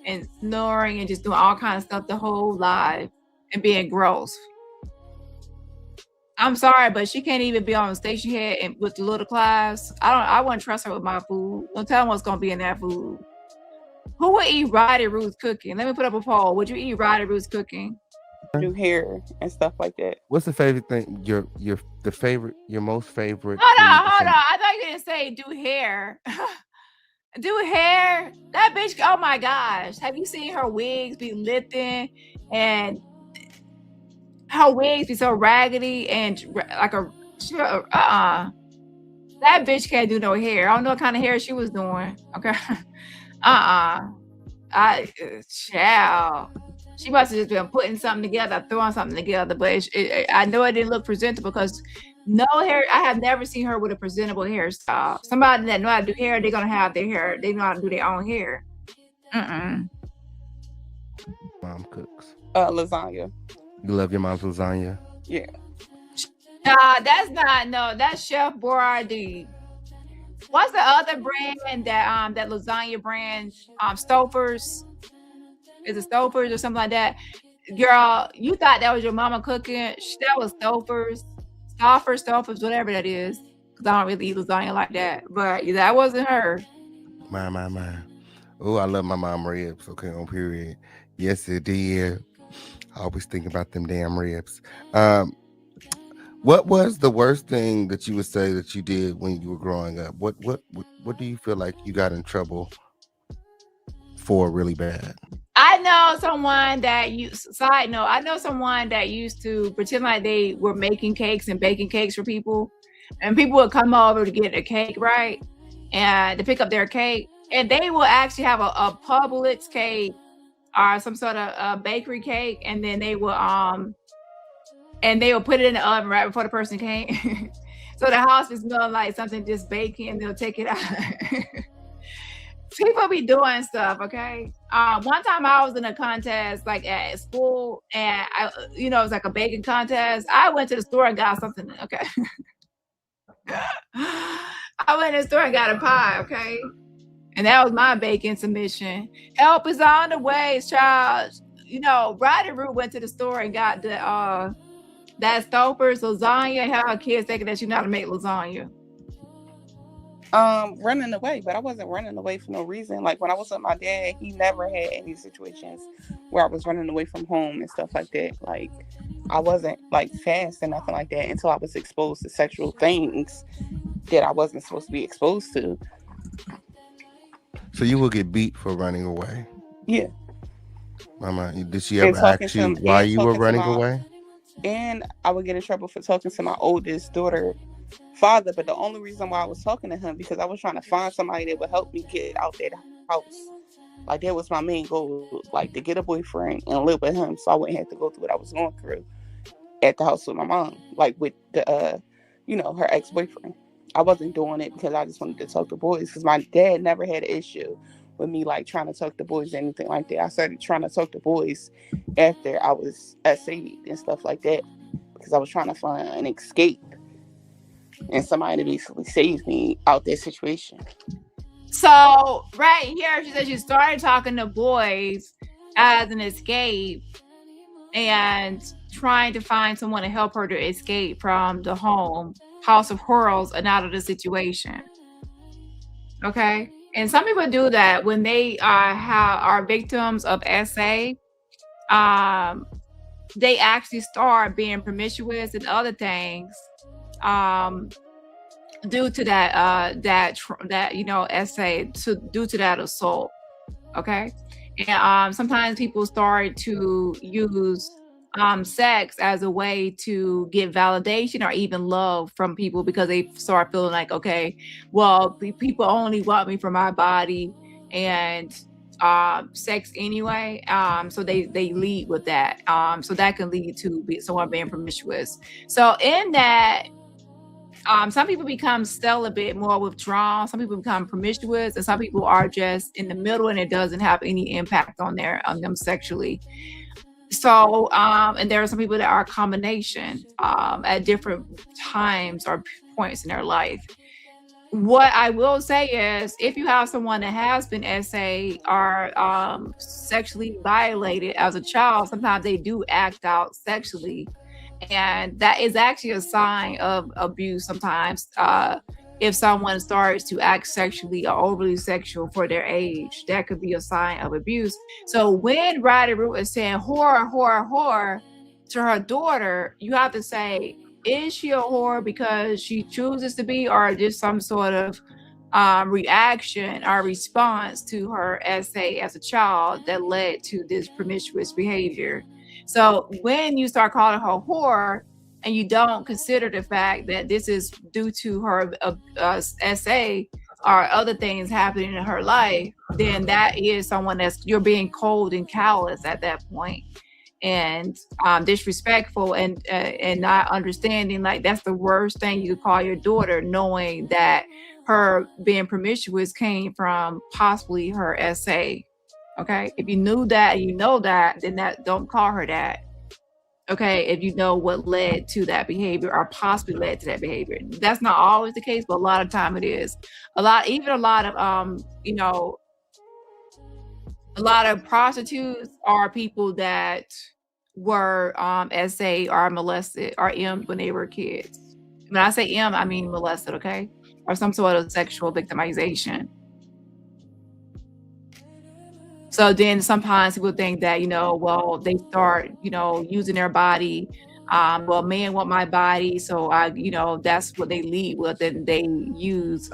S9: and snoring and just doing all kinds of stuff the whole live and being gross. I'm sorry, but she can't even be on station head and with the little class. I wouldn't trust her with my food. Don't tell me what's gonna be in that food. Who would eat Ryder Root's cooking? Let me put up a poll. Would you eat Ryder Root's cooking?
S8: Do hair and stuff like that.
S5: What's the favorite thing? Your most favorite.
S9: Hold on. I thought you didn't say do hair. Do hair? That bitch, oh my gosh. Have you seen her wigs be lifting and her wigs be so raggedy and like a that bitch can't do no hair. I don't know what kind of hair she was doing. Okay. Child. She must have just been putting something together, throwing something together, but I know it didn't look presentable because no hair. I have never seen her with a presentable hairstyle. Somebody that know how to do hair, they're gonna have their hair. They know how to do their own hair.
S5: Mom cooks.
S8: Lasagna.
S5: You love your mom's lasagna?
S8: Yeah.
S9: That's not that's Chef Boyardee. What's the other brand that lasagna brand? Stouffer's. Is it Stouffer's or something like that? Girl, you thought that was your mama cooking. That was Stouffer's, whatever that is. Because I don't really eat lasagna like that. But that wasn't her.
S5: My. Oh, I love my mom ribs. Okay, on period. Yes, it did. I always think about them damn ribs. What was the worst thing that you would say that you did when you were growing up? What do you feel like you got in trouble for really bad?
S9: I know someone that I know someone that used to pretend like they were making cakes and baking cakes for people. And people would come over to get a cake, right? And to pick up their cake. And they will actually have a Publix cake or some sort of bakery cake. And then they will put it in the oven right before the person came. So the house is smelling like something just baking and they'll take it out. People be doing stuff, okay? One time I was in a contest like at school and it was like a baking contest. I went to the store and got something, okay? I went to the store and got a pie, okay? And that was my baking submission. Help is on the way, child. Roddy Root went to the store and got the that Stouffer's lasagna and had her kids thinking that she know how to make lasagna.
S8: Running away, but I wasn't running away for no reason. Like when I was with my dad, he never had any situations where I was running away from home and stuff like that. Like I wasn't like fast and nothing like that until I was exposed to sexual things that I wasn't supposed to be exposed to.
S5: So you will get beat for running away?
S8: Yeah.
S5: Mama, did she ever ask you why you were running away?
S8: And I would get in trouble for talking to my oldest daughter father, but the only reason why I was talking to him because I was trying to find somebody that would help me get out that house. Like that was my main goal, like to get a boyfriend and live with him, so I wouldn't have to go through what I was going through at the house with my mom, like with the her ex-boyfriend. I wasn't doing it because I just wanted to talk to boys because my dad never had an issue with me like trying to talk to boys or anything like that. I started trying to talk to boys after I was saved and stuff like that because I was trying to find an escape and somebody to basically save me out that situation.
S9: So right here, she said she started talking to boys as an escape and trying to find someone to help her to escape from the house of horrors and out of the situation. Okay. And some people do that when they are victims of SA. They actually start being promiscuous and other things due to that SA, due to that assault. Okay. And sometimes people start to use sex as a way to get validation or even love from people because they start feeling like, okay, well, people only want me for my body and sex anyway. So they lead with that. So that can lead to someone being promiscuous. So in that, some people become still a bit more withdrawn. Some people become promiscuous, and some people are just in the middle, and it doesn't have any impact on them sexually. So, and there are some people that are a combination at different times or points in their life. What I will say is, if you have someone that has been SA or sexually violated as a child, sometimes they do act out sexually. And that is actually a sign of abuse sometimes. If someone starts to act sexually or overly sexual for their age, that could be a sign of abuse. So when Roddy Root is saying whore, whore, whore to her daughter, you have to say, is she a whore because she chooses to be, or just some sort of reaction or response to her SA as a child that led to this promiscuous behavior? So when you start calling her whore and you don't consider the fact that this is due to her SA or other things happening in her life, then that is someone you're being cold and callous at that point, and disrespectful, and not understanding. Like, that's the worst thing you could call your daughter, knowing that her being promiscuous came from possibly her SA. Okay, if you knew that, you know that, then don't call her that. Okay, if you know what led to that behavior or possibly led to that behavior. That's not always the case, but a lot of time it is. A lot of a lot of prostitutes are people that were SA or molested or M when they were kids. When I say M, I mean molested, okay? Or some sort of sexual victimization. So then sometimes people think that, well, they start, using their body. Well, men want my body, so that's what they lead with, and they use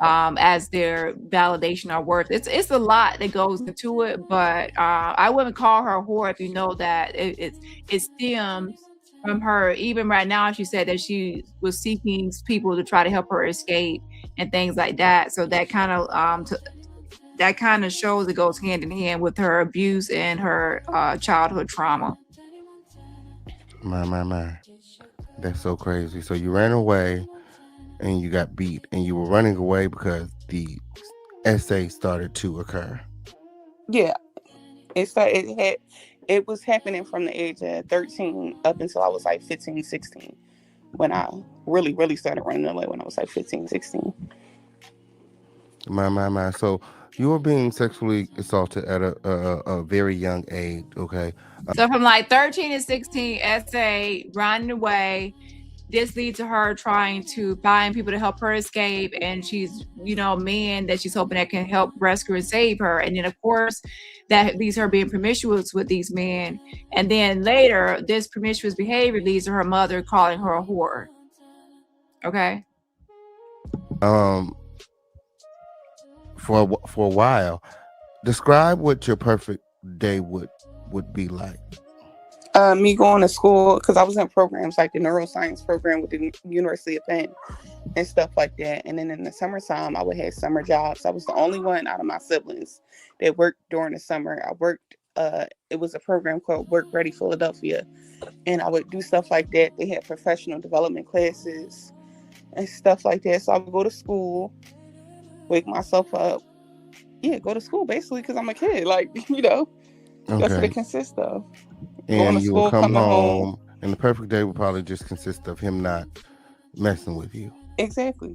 S9: as their validation or worth. It's a lot that goes into it, but I wouldn't call her a whore if you know that it stems from her. Even right now, she said that she was seeking people to try to help her escape and things like that. So that kind of shows it goes hand in hand with her abuse and her childhood trauma.
S5: My. That's so crazy. So you ran away and you got beat, and you were running away because the SA started to occur.
S8: Yeah. It was happening from the age of 13 up until I was like 15, 16, when I really, really started running away, when I was like 15, 16.
S5: My. So you were being sexually assaulted at a very young age, okay?
S9: So from like 13 to 16, SA, running away, this leads to her trying to find people to help her escape, and she's, men that she's hoping that can help rescue and save her. And then, of course, that leads to her being promiscuous with these men. And then later, this promiscuous behavior leads to her mother calling her a whore. Okay?
S5: For a while, describe what your perfect day would be like.
S8: Me going to school, because I was in programs like the neuroscience program with the University of Penn and stuff like that. And then in the summertime, I would have summer jobs. I was the only one out of my siblings that worked during the summer. I worked, it was a program called Work Ready Philadelphia. And I would do stuff like that. They had professional development classes and stuff like that. So I would go to school, wake myself up. Yeah, go to school basically, because I'm a kid. Like, that's what it consists of.
S5: And you will come home, and the perfect day would probably just consist of him not messing with you.
S8: Exactly.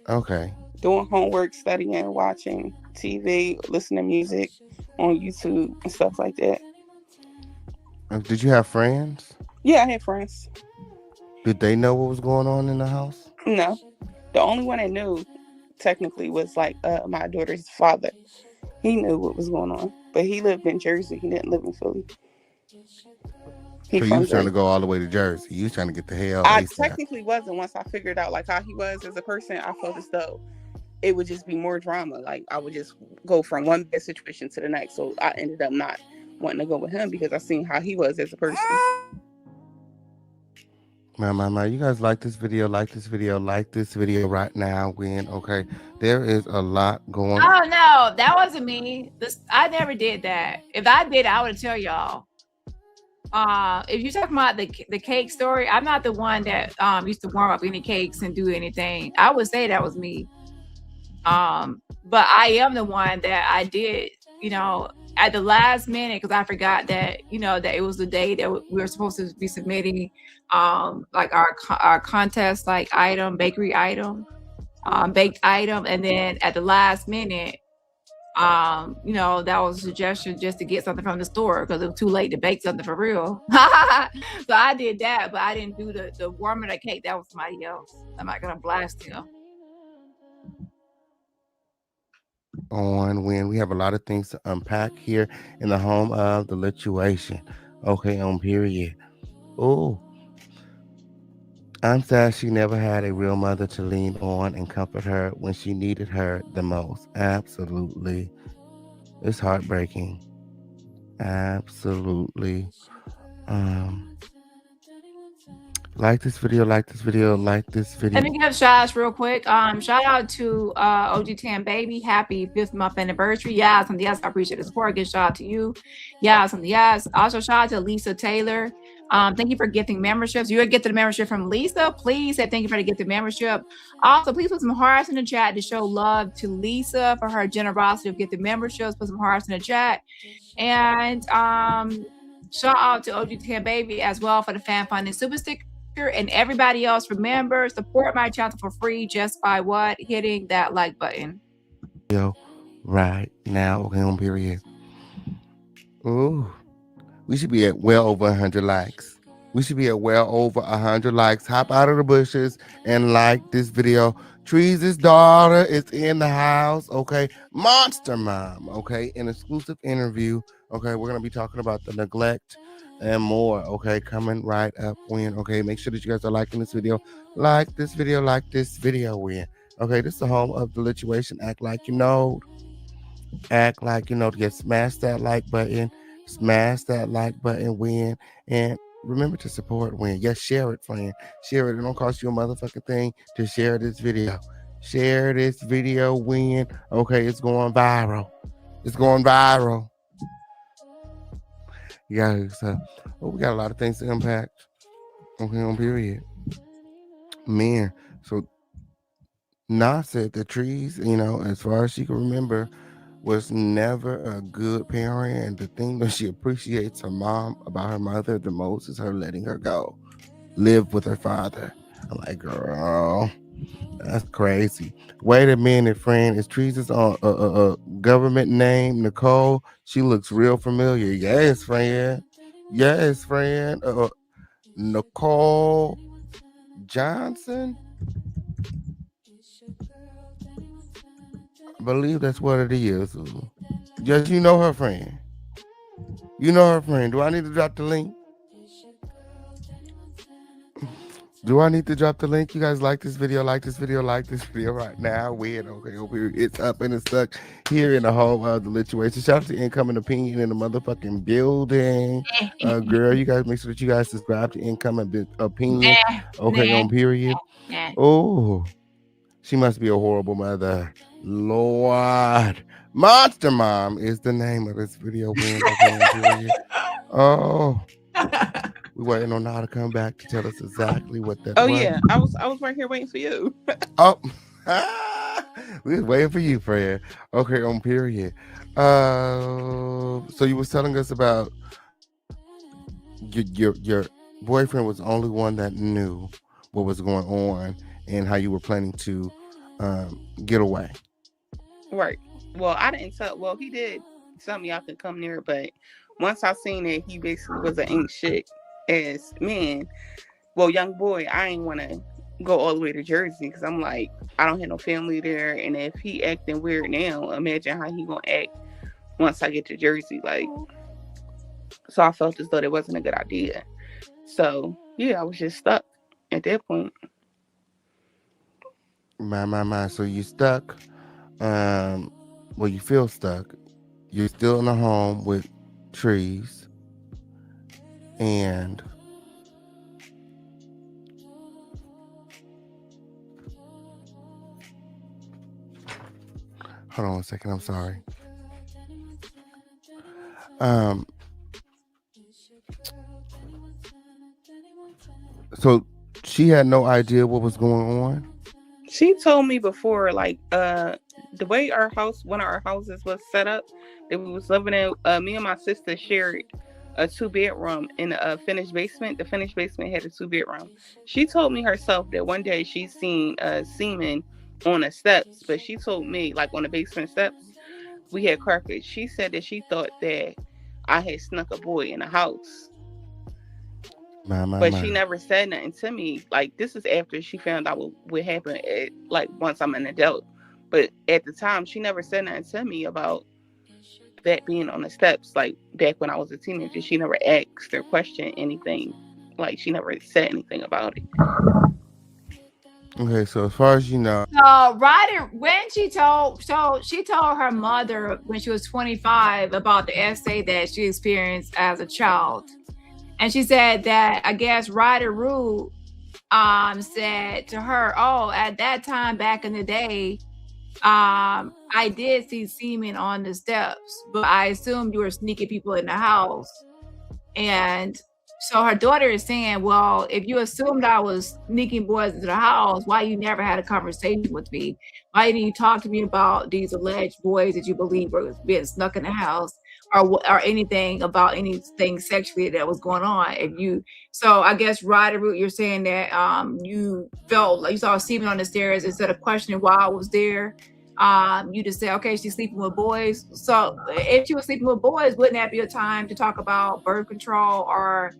S5: Okay.
S8: Doing homework, studying, watching TV, listening to music on YouTube and stuff like that.
S5: Did you have friends?
S8: Yeah, I had friends.
S5: Did they know what was going on in the house?
S8: No. The only one I knew technically was like my daughter's father. He knew what was going on, but he lived in Jersey. He didn't live in Philly.
S5: So you was trying to go all the way to Jersey. You was trying to get the hell.
S8: I technically wasn't. Once I figured out like how he was as a person, I felt as though it would just be more drama. Like I would just go from one bad situation to the next. So I ended up not wanting to go with him because I seen how he was as a person.
S5: My, you guys like this video right now. Okay, there is a lot going on.
S9: Oh no, that wasn't me. I never did that. If I did, I would tell y'all. If you're talking about the cake story, I'm not the one that used to warm up any cakes and do anything. I would say that was me. But I am the one that I did, at the last minute, because I forgot that, that it was the day that we were supposed to be submitting like our contest like bakery item, baked item, and then at the last minute, that was a suggestion just to get something from the store because it was too late to bake something for real. So I did that, but I didn't do the warming the cake. That was somebody else. I'm not gonna blast him.
S5: On when we have a lot of things to unpack here in the home of the lituation. Okay, on period. Oh, I'm sad she never had a real mother to lean on and comfort her when she needed her the most. Absolutely. It's heartbreaking. Absolutely. Um, like this video, like this video, like this video.
S9: Let me give shout outs real quick. Shout out to OG Tan Baby. Happy 5th month anniversary. Yes, and yes, I appreciate the support. Good shout out to you. Yes, and yes. Also, shout out to Lisa Taylor. Thank you for gifting memberships. You're gifted a membership from Lisa. Please say thank you for the gifted membership. Also, please put some hearts in the chat to show love to Lisa for her generosity of gifted memberships. Put some hearts in the chat. And shout out to OG Tan Baby as well for the fan funding super sticker. And everybody else, remember, support my channel for free just by what? Hitting that like button.
S5: Right now, okay, on period. Ooh, we should be at well over 100 likes. We should be at well over 100 likes. Hop out of the bushes and like this video. Trees' daughter is in the house, okay? Monster Mom, okay? An exclusive interview, okay? We're going to be talking about the neglect and more, okay? Coming right up when, okay? Make sure that you guys are liking this video. Like this video, like this video when. Okay, this is the home of the lituation. Act like you know. Act like you know to get smash that like button. Smash that like button when. And remember to support when. Yes, share it, friend. Share it. It don't cost you a motherfucking thing to share this video. Share this video when. Okay, it's going viral. It's going viral. You guys, we got a lot of things to impact. Okay, on period. Man, so Nas said the trees, you know, as far as she can remember, was never a good parent. And the thing that she appreciates her mom about her mother the most is her letting her go live with her father. I'm like, girl, that's crazy. Wait a minute, friend. Is Trees on a government name? Nicole? She looks real familiar. Yes, friend. Yes, friend. Nicole Johnson? I believe that's what it is. Just you know her friend. You know her friend. Do I need to drop the link? Do I need to drop the link? You guys like this video, like this video, like this video right now. Weird. Okay, over here. It's up and it's stuck here in the home of the lituation. Shout out to Incoming Opinion in the motherfucking building. Girl, you guys make sure that you guys subscribe to Incoming Opinion. Okay, on period. Oh, she must be a horrible mother. Lord. Monster Mom is the name of this video. Oh. We're waiting on now to come back to tell us exactly what that was.
S8: Yeah, I was right here waiting for you.
S5: Oh. We was waiting for you, Fred. Okay, on period. So you was telling us about your boyfriend was the only one that knew what was going on and how you were planning to get away.
S8: Right. Well, I didn't tell. Well, he did tell me I could come near, but once I seen that he basically was an ain't shit ass man, well, young boy, I ain't want to go all the way to Jersey because I'm like, I don't have no family there, and if he acting weird now, imagine how he gonna act once I get to Jersey. Like, so I felt as though that wasn't a good idea. So yeah, I was just stuck at that point.
S5: My. So you stuck. Well, you feel stuck. You're still in the home with Trees, and hold on a second. I'm sorry. So she had no idea what was going on.
S8: She told me before, like, the way our house, one of our houses was set up, that we was living in, me and my sister shared a 2-bedroom in a finished basement. The finished basement had a 2-bedroom. She told me herself that one day she seen semen on the steps, but she told me, like, on the basement steps, we had carpet. She said that she thought that I had snuck a boy in the house. But she never said nothing to me. Like, this is after she found out what happened, like, once I'm an adult. But at the time, she never said nothing to me about that being on the steps. Like, back when I was a teenager, she never asked or questioned anything. Like, she never said anything about it.
S5: Okay, so as far as you know,
S9: So Ryder, when she told her mother when she was 25 about the essay that she experienced as a child. And she said that I guess Ryder Rue said to her, "Oh, at that time back in the day, I did see semen on the steps, but I assumed you were sneaking people in the house." And so her daughter is saying, "Well, if you assumed I was sneaking boys into the house, why you never had a conversation with me? Why didn't you talk to me about these alleged boys that you believe were being snuck in the house, or anything about anything sexually that was going on?" If you, so I guess Ryder Root, you're saying that you felt like you saw semen on the stairs instead of questioning why I was there. You just say, okay, she's sleeping with boys. So if she was sleeping with boys, wouldn't that be a time to talk about birth control or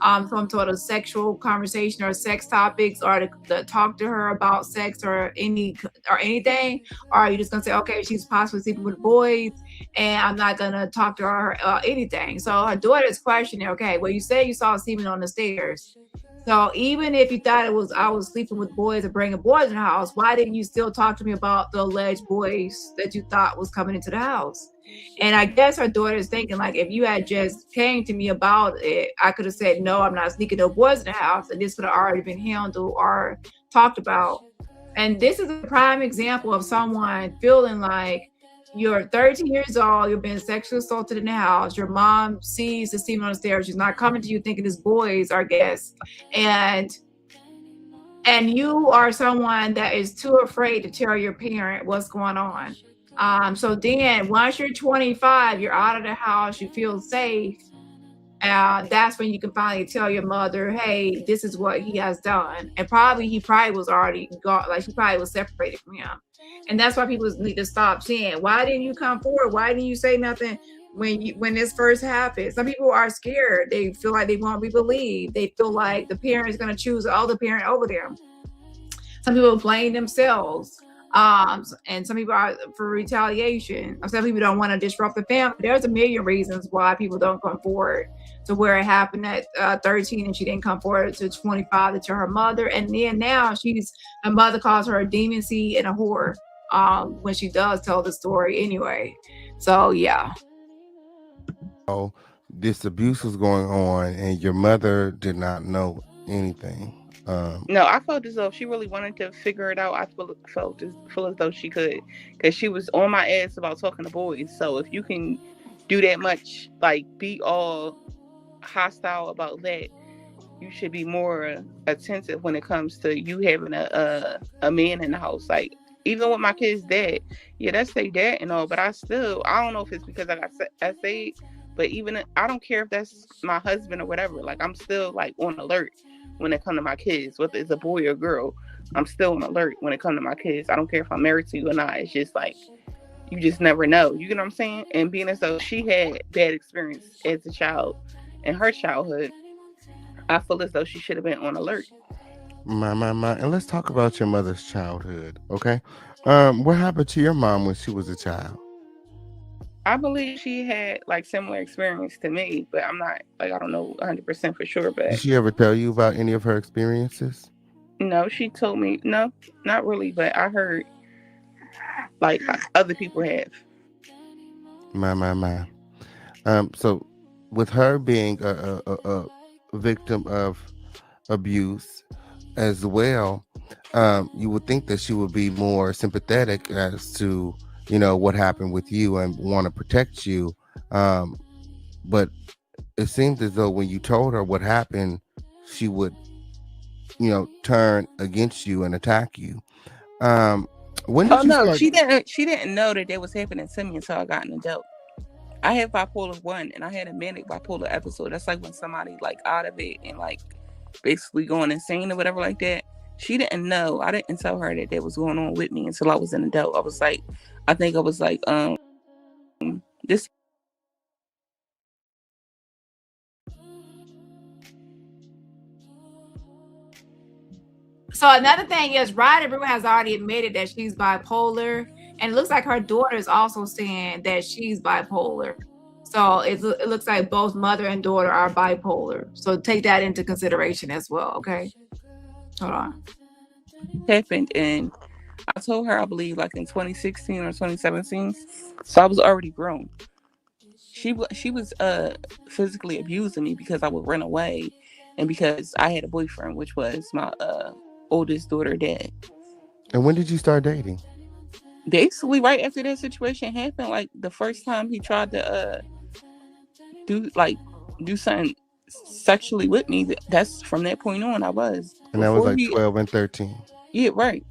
S9: some sort of sexual conversation or sex topics, or to talk to her about sex or anything? Or are you just gonna say, okay, she's possibly sleeping with boys and I'm not gonna talk to her anything? So her daughter is questioning, okay, well, you say you saw semen on the stairs. So even if you thought it was I was sleeping with boys and bringing boys in the house, why didn't you still talk to me about the alleged boys that you thought was coming into the house? And I guess her daughter is thinking, like, if you had just came to me about it, I could have said, no, I'm not sneaking no boys in the house, and this would have already been handled or talked about. And this is a prime example of someone feeling like you're 13 years old, you're being sexually assaulted in the house, your mom sees the semen on the stairs, she's not coming to you thinking it's boys or guests, and you are someone that is too afraid to tell your parent what's going on. So then once you're 25, you're out of the house, you feel safe. That's when you can finally tell your mother, hey, this is what he has done. And he probably was already gone, like she probably was separated from him. And that's why people need to stop saying, why didn't you come forward? Why didn't you say nothing when this first happened? Some people are scared. They feel like they won't be believed. They feel like the parent is going to choose the other parent over them. Some people blame themselves. And some people are for retaliation. Some people don't want to disrupt the family. There's a million reasons why people don't come forward to where it happened at 13 and she didn't come forward to 25 to tell her mother. And then now her mother calls her a demon seed and a whore when she does tell the story anyway. So yeah.
S5: oh, this abuse was going on, and your mother did not know anything.
S8: No, I felt as though if she really wanted to figure it out, I feel as though she could, because she was on my ass about talking to boys. So if you can do that much, like be all hostile about that, you should be more attentive when it comes to you having a man in the house. Like even with my kid's dad, yeah, that's their dad and all, but I don't know if it's because I got essayed, but even I don't care if that's my husband or whatever. Like I'm still like on alert when it comes to my kids, whether it's a boy or girl. I'm still on alert when it comes to my kids. I don't care if I'm married to you or not. It's just like you just never know. You get what I'm saying? And being as though she had bad experience as a child in her childhood, I feel as though she should have been on alert.
S5: My. And let's talk about your mother's childhood, okay? What happened to your mom when she was a child?
S8: I believe she had like similar experience to me, but I'm not like, I don't know 100% for sure. But
S5: Did she ever tell you about any of her experiences?
S8: no, she told me no, not really. But I heard like other people have.
S5: My. So with her being a victim of abuse as well, you would think that she would be more sympathetic as to what happened with you and want to protect you, but it seems as though when you told her what happened, she would turn against you and attack you. When did you start?
S8: She didn't know that was happening to me until I got an adult. I have bipolar 1 and I had a manic bipolar episode. That's like when somebody like out of it and like basically going insane or whatever like that. She didn't know. I didn't tell her that was going on with me until I was an adult. I think I was like, this.
S9: So another thing is, Ryder has already admitted that she's bipolar, and it looks like her daughter is also saying that she's bipolar. So it looks like both mother and daughter are bipolar. So take that into consideration as well. Okay, hold on.
S8: happened, and I told her, I believe, like in 2016 or 2017. So I was already grown. She was physically abusing me because I would run away, and because I had a boyfriend, which was my oldest daughter dad.
S5: And when did you start dating?
S8: Basically, right after that situation happened, like the first time he tried to do like do something sexually with me, that's from that point on I was.
S5: And that was
S8: Before
S5: like
S8: he
S5: 12 and 13.
S8: Yeah, right.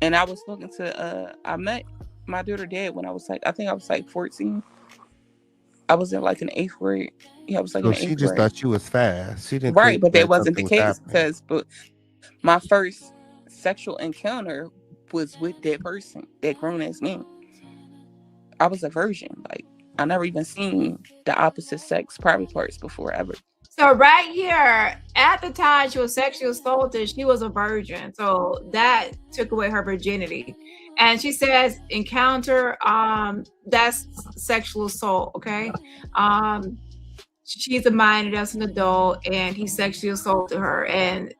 S8: And I was talking to I met my daughter dad when I was like, I think I was like 14. I was in like in eighth grade. Yeah, I was like in
S5: So
S8: the
S5: she
S8: eighth
S5: just
S8: grade.
S5: thought you was fast. She didn't
S8: Right,
S5: think
S8: but that
S5: that
S8: wasn't the
S5: something was
S8: case
S5: happening.
S8: because but my first sexual encounter was with that person, that grown ass man. I was a virgin. Like I never even seen the opposite sex private parts before ever.
S9: So right here, at the time she was sexually assaulted, she was a virgin. So that took away her virginity. And she says encounter, that's sexual assault, okay? She's a minor, that's an adult, and he sexually assaulted her and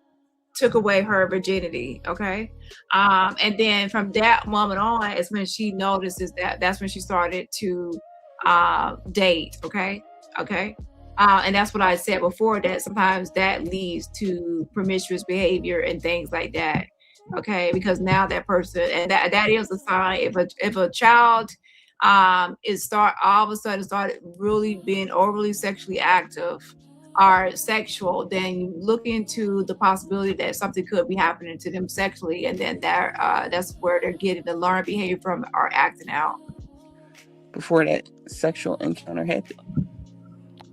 S9: took away her virginity, okay? And then from that moment on is when she notices that's when she started to date, okay? Okay. And that's what I said before, that sometimes that leads to promiscuous behavior and things like that. Okay, because now that person, and that is a sign. If a child is start all of a sudden started really being overly sexually active or sexual, then you look into the possibility that something could be happening to them sexually, and then that's where they're getting the learned behavior from or acting out.
S8: Before that sexual encounter happened.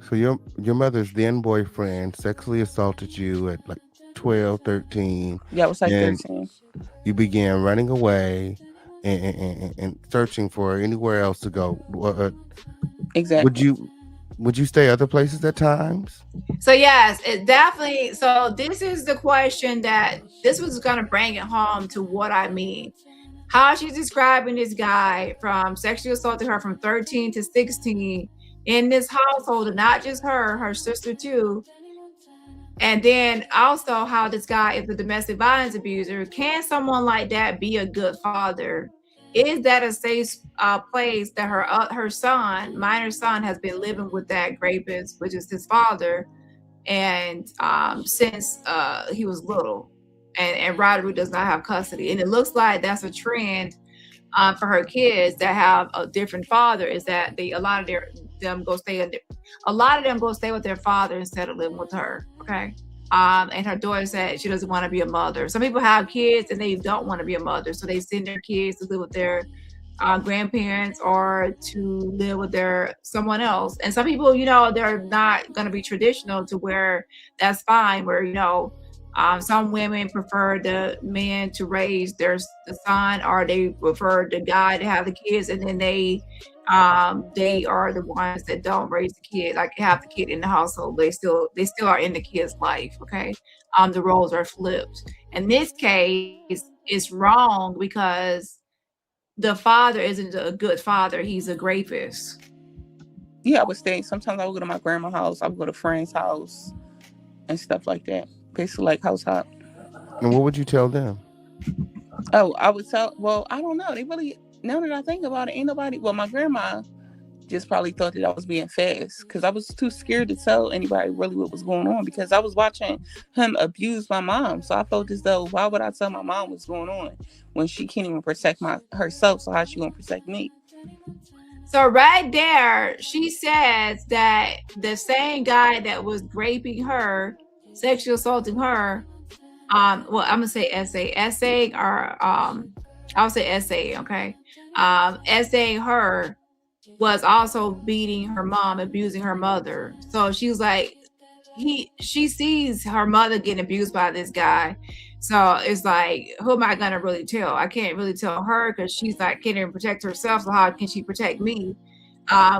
S5: So your mother's then boyfriend sexually assaulted you at like 12, 13.
S8: Yeah, I was like
S5: And
S8: 13.
S5: you began running away and searching for anywhere else to go.
S8: Exactly.
S5: Would you stay other places at times?
S9: So yes, it definitely. So this is the question that this was going to bring it home to what I mean. How she's describing this guy from sexually assaulting her from 13 to 16 in this household, and not just her sister too. And then also how this guy is a domestic violence abuser. Can someone like that be a good father? Is that a safe place that her son, minor son, has been living with that rapist, which is his father, and since he was little, and Roderick does not have custody, and it looks like that's a trend for her kids that have a different father. Is that a lot of them go stay with their father instead of living with her. Okay. And her daughter said she doesn't want to be a mother. Some people have kids and they don't want to be a mother, so they send their kids to live with their grandparents or to live with someone else. And some people, they're not going to be traditional to where that's fine. Where some women prefer the man to raise the son, or they prefer the guy to have the kids, and then they are the ones that don't raise the kid, like have the kid in the household. They still are in the kid's life. Okay, the roles are flipped. In this case, it's wrong because the father isn't a good father. He's a rapist.
S8: Yeah, I would stay. Sometimes I would go to my grandma's house. I would go to a friend's house and stuff like that. Basically like house hop.
S5: And what would you tell them?
S8: Oh, I would tell, well, I don't know. They really, now that I think about it, ain't nobody, well, my grandma just probably thought that I was being fast because I was too scared to tell anybody really what was going on because I was watching him abuse my mom. So I felt as though, why would I tell my mom what's going on when she can't even protect herself? So how's she going to protect me?
S9: So right there, she says that the same guy that was raping her, sexually assaulting her, I'm gonna say essay, or I'll say essay, okay. Essaying her was also beating her mom, abusing her mother. So she was like, she sees her mother getting abused by this guy. So it's like, who am I gonna really tell? I can't really tell her because she's like, can't even protect herself. So how can she protect me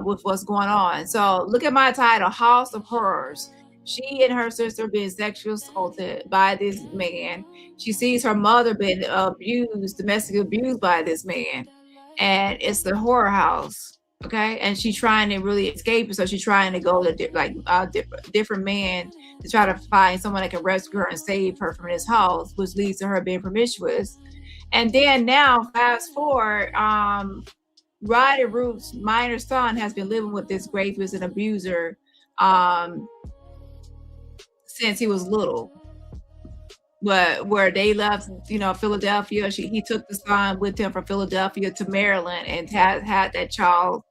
S9: with what's going on? So look at my title, House of Horrors. She and her sister being sexually assaulted by this man. She sees her mother being abused, domestically abused by this man. And it's the horror house. Okay, and she's trying to really escape it, so she's trying to go to different men to try to find someone that can rescue her and save her from this house, which leads to her being promiscuous. And then now, fast forward, Ryder Root's minor son has been living with this rapist and abuser since he was little. But where they left, Philadelphia, he took the son with him from Philadelphia to Maryland and had that child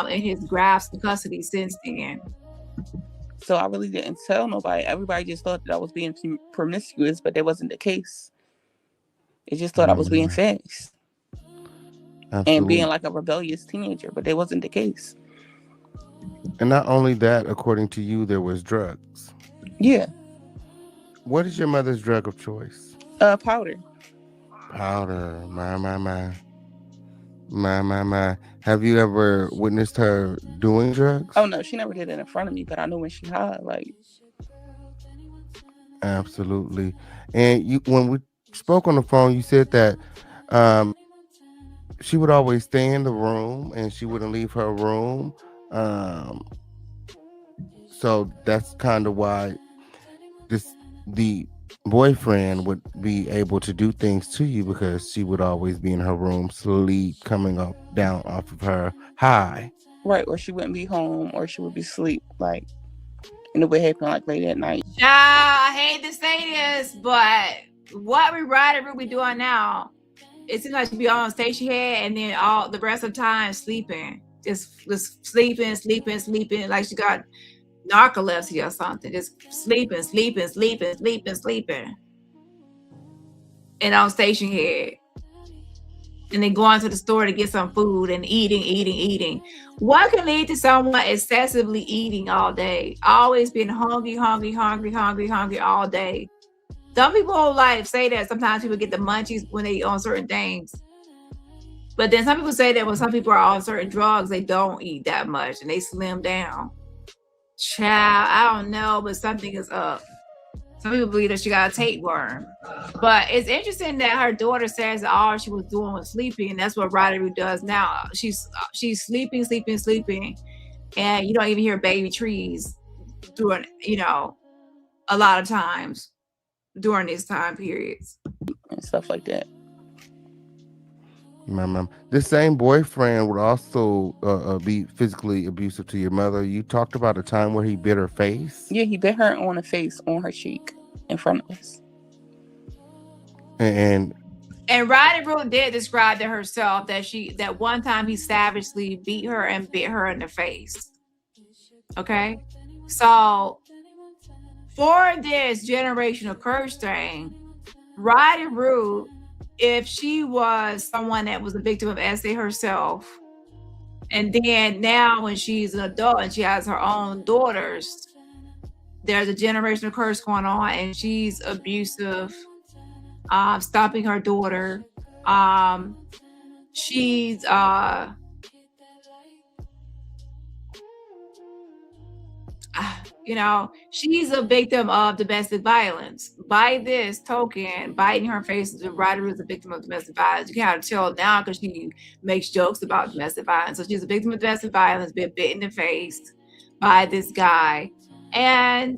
S9: in his grasp and custody since then.
S8: So I really didn't tell nobody. Everybody just thought that I was being promiscuous, but that wasn't the case. They just thought I was being fast.
S5: Absolutely.
S8: And being like a rebellious teenager, but that wasn't the case.
S5: And not only that, according to you, there was drugs.
S8: Yeah.
S5: What is your mother's drug of choice?
S8: Powder.
S5: Powder. My. Have you ever witnessed her doing drugs?
S8: Oh no, she never did it in front of me, but I know when she high, like.
S5: Absolutely. And when we spoke on the phone, you said that she would always stay in the room and she wouldn't leave her room. So that's kind of why the boyfriend would be able to do things to you, because she would always be in her room, sleep, coming up down off of her high.
S8: Right, or she wouldn't be home, or she would be asleep, like, and it would happen like late at night.
S9: I hate to say this, but what we Ryder be doing now, it seems like she be on station head and then all the rest of the time sleeping, just sleeping, like she got narcolepsy or something, just sleeping, and on station head, and then going to the store to get some food and eating. What can lead to someone excessively eating all day, always being hungry all day? Some people like say that sometimes people get the munchies when they on certain things, but then some people say that when some people are on certain drugs, they don't eat that much and they slim down. Child, I don't know, but something is up. Some people believe that she got a tapeworm. But it's interesting that her daughter says that all she was doing was sleeping, and that's what Ryder does now. She's sleeping, and you don't even hear baby trees during, a lot of times during these time periods.
S8: And stuff like that.
S5: This same boyfriend would also be physically abusive to your mother. You talked about a time where he bit her face.
S8: Yeah, he bit her on the face, on her cheek, in front of us.
S5: And
S9: Ryder Root did describe to herself that one time he savagely beat her and bit her in the face. Okay, so for this generational curse thing, Ryder Root, if she was someone that was a victim of SA herself, and then now when she's an adult and she has her own daughters, there's a generational curse going on, and she's abusive, stopping her daughter. She's she's a victim of domestic violence. By this token, biting her face, the Ryder is a victim of domestic violence. You can't tell now because she makes jokes about domestic violence. So she's a victim of domestic violence, been bit in the face by this guy. And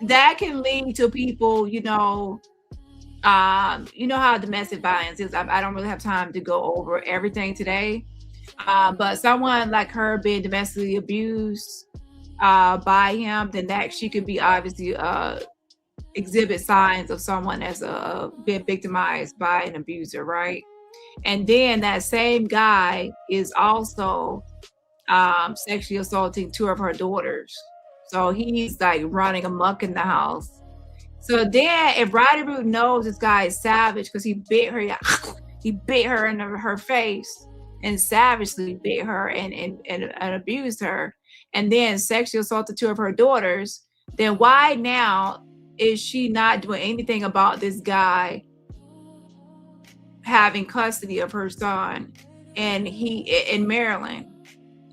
S9: that can lead to people, how domestic violence is. I don't really have time to go over everything today. But someone like her being domestically abused by him, then that she could be obviously exhibit signs of someone that's been victimized by an abuser, right? And then that same guy is also sexually assaulting two of her daughters. So he's like running amok in the house. So then if Ryder Root knows this guy is savage because he bit her in her face and savagely bit her and abused her, and then sexually assaulted two of her daughters, then why now is she not doing anything about this guy having custody of her son and he in Maryland?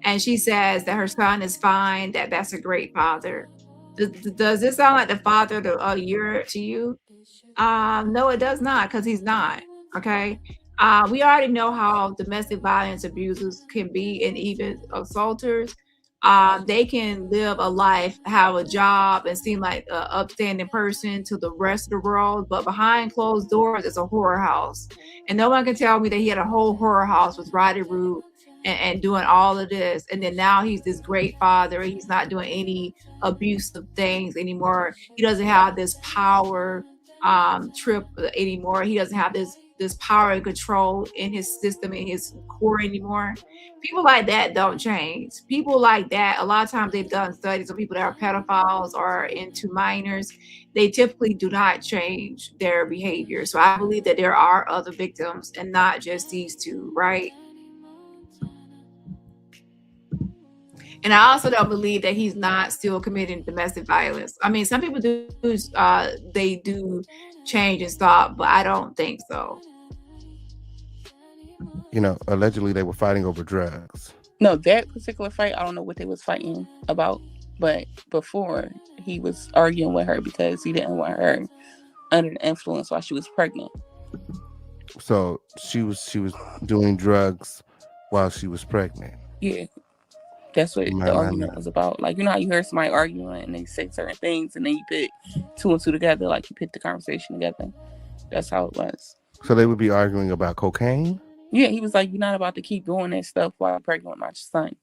S9: And she says that her son is fine, that's a great father. Does this sound like the father of a year to you? No, it does not, because he's not. Okay. We already know how domestic violence abusers can be, and even assaulters. They can live a life, have a job, and seem like an upstanding person to the rest of the world, but behind closed doors, it's a horror house. And no one can tell me that he had a whole horror house with Roddy Root and doing all of this. And then now he's this great father. He's not doing any abusive things anymore. He doesn't have this power trip anymore. He doesn't have this power and control in his system, in his core anymore. People like that don't change. People like that, a lot of times they've done studies on people that are pedophiles or into minors. They typically do not change their behavior. So I believe that there are other victims and not just these two, right? And I also don't believe that he's not still committing domestic violence. I mean, some people do, they do change and stop, but I don't think so.
S5: You know, allegedly they were fighting over drugs.
S8: No, that particular fight, I don't know what they was fighting about, but before he was arguing with her because he didn't want her under the influence while she was pregnant.
S5: So she was doing drugs while she was pregnant.
S8: Yeah. That's what the argument was about. Like, you know how you hear somebody arguing and they say certain things and then you put two and two together, like you put the conversation together. That's how it was.
S5: So they would be arguing about cocaine?
S8: Yeah, he was like, you're not about to keep doing that stuff while you're pregnant with my son.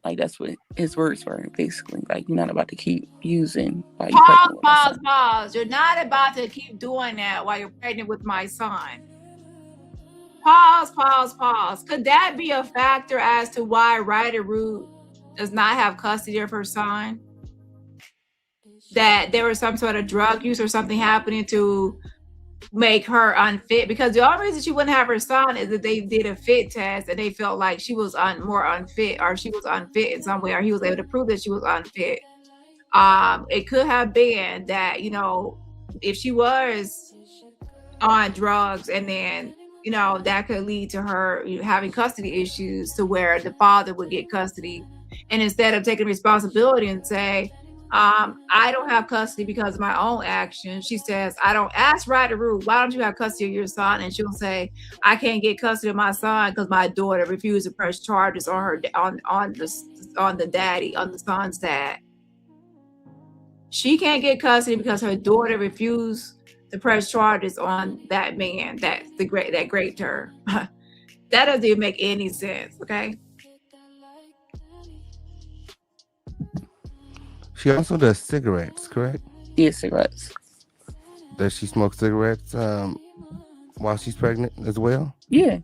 S8: Like, that's what his words were, basically. Like, you're not about to keep using while you're pregnant with my son.
S9: Pause. You're not about to keep doing that while you're pregnant with my son. Pause. Could that be a factor as to why Ryder Root does not have custody of her son? That there was some sort of drug use or something happening to make her unfit? Because the only reason she wouldn't have her son is that they did a fit test and they felt like she was more unfit, or she was unfit in some way, or he was able to prove that she was unfit. It could have been that, you know, if she was on drugs and then, you know, that could lead to her having custody issues to where the father would get custody. And instead of taking responsibility and say, I don't have custody because of my own actions, she says, I don't ask Ryder Root, why don't you have custody of your son? And she'll say, I can't get custody of my son because my daughter refused to press charges on her on the son's dad. She can't get custody because her daughter refused to press charges on that man that raped her. That doesn't even make any sense, okay?
S5: She also does cigarettes, correct?
S8: Yeah, cigarettes.
S5: Does she smoke cigarettes while she's pregnant as well?
S8: Yeah.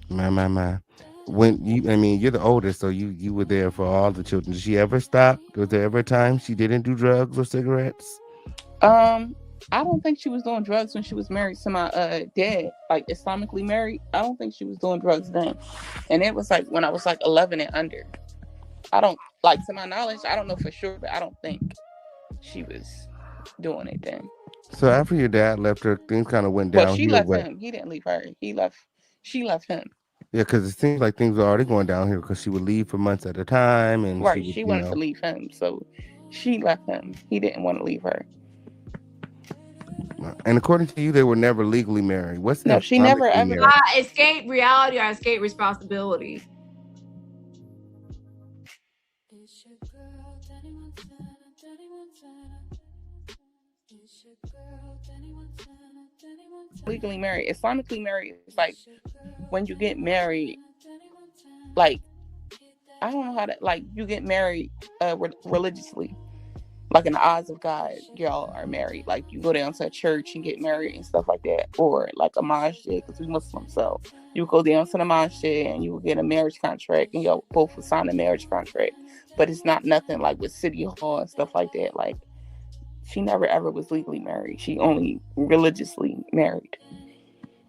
S5: My. When you're the oldest, so you were there for all the children. Did she ever stop? Was there ever a time she didn't do drugs or cigarettes?
S8: I don't think she was doing drugs when she was married to my dad, like Islamically married. I don't think she was doing drugs then. And it was like when I was like 11 and under. I don't, like, to my knowledge, I don't know for sure, but I don't think she was doing it then.
S5: So after your dad left her, things kind of went down.
S8: Well, she left him. He didn't leave her. She left him.
S5: Yeah, because it seems like things were already going down here because she would leave for months at a time. And
S8: right, she wanted to leave him. So she left him. He didn't want to leave her.
S5: And according to you, they were never legally married. What's
S8: no? She never ever
S9: escape reality or escape responsibility.
S8: Legally married. Islamically married is like when you get married, like, I don't know how to, like, you get married religiously. Like, in the eyes of God, y'all are married. Like, you go down to a church and get married and stuff like that. Or like a masjid, because we Muslim. So you go down to the masjid and you will get a marriage contract and y'all both will sign a marriage contract. But it's not nothing like with City Hall and stuff like that. Like, she never ever was legally married. She only religiously married.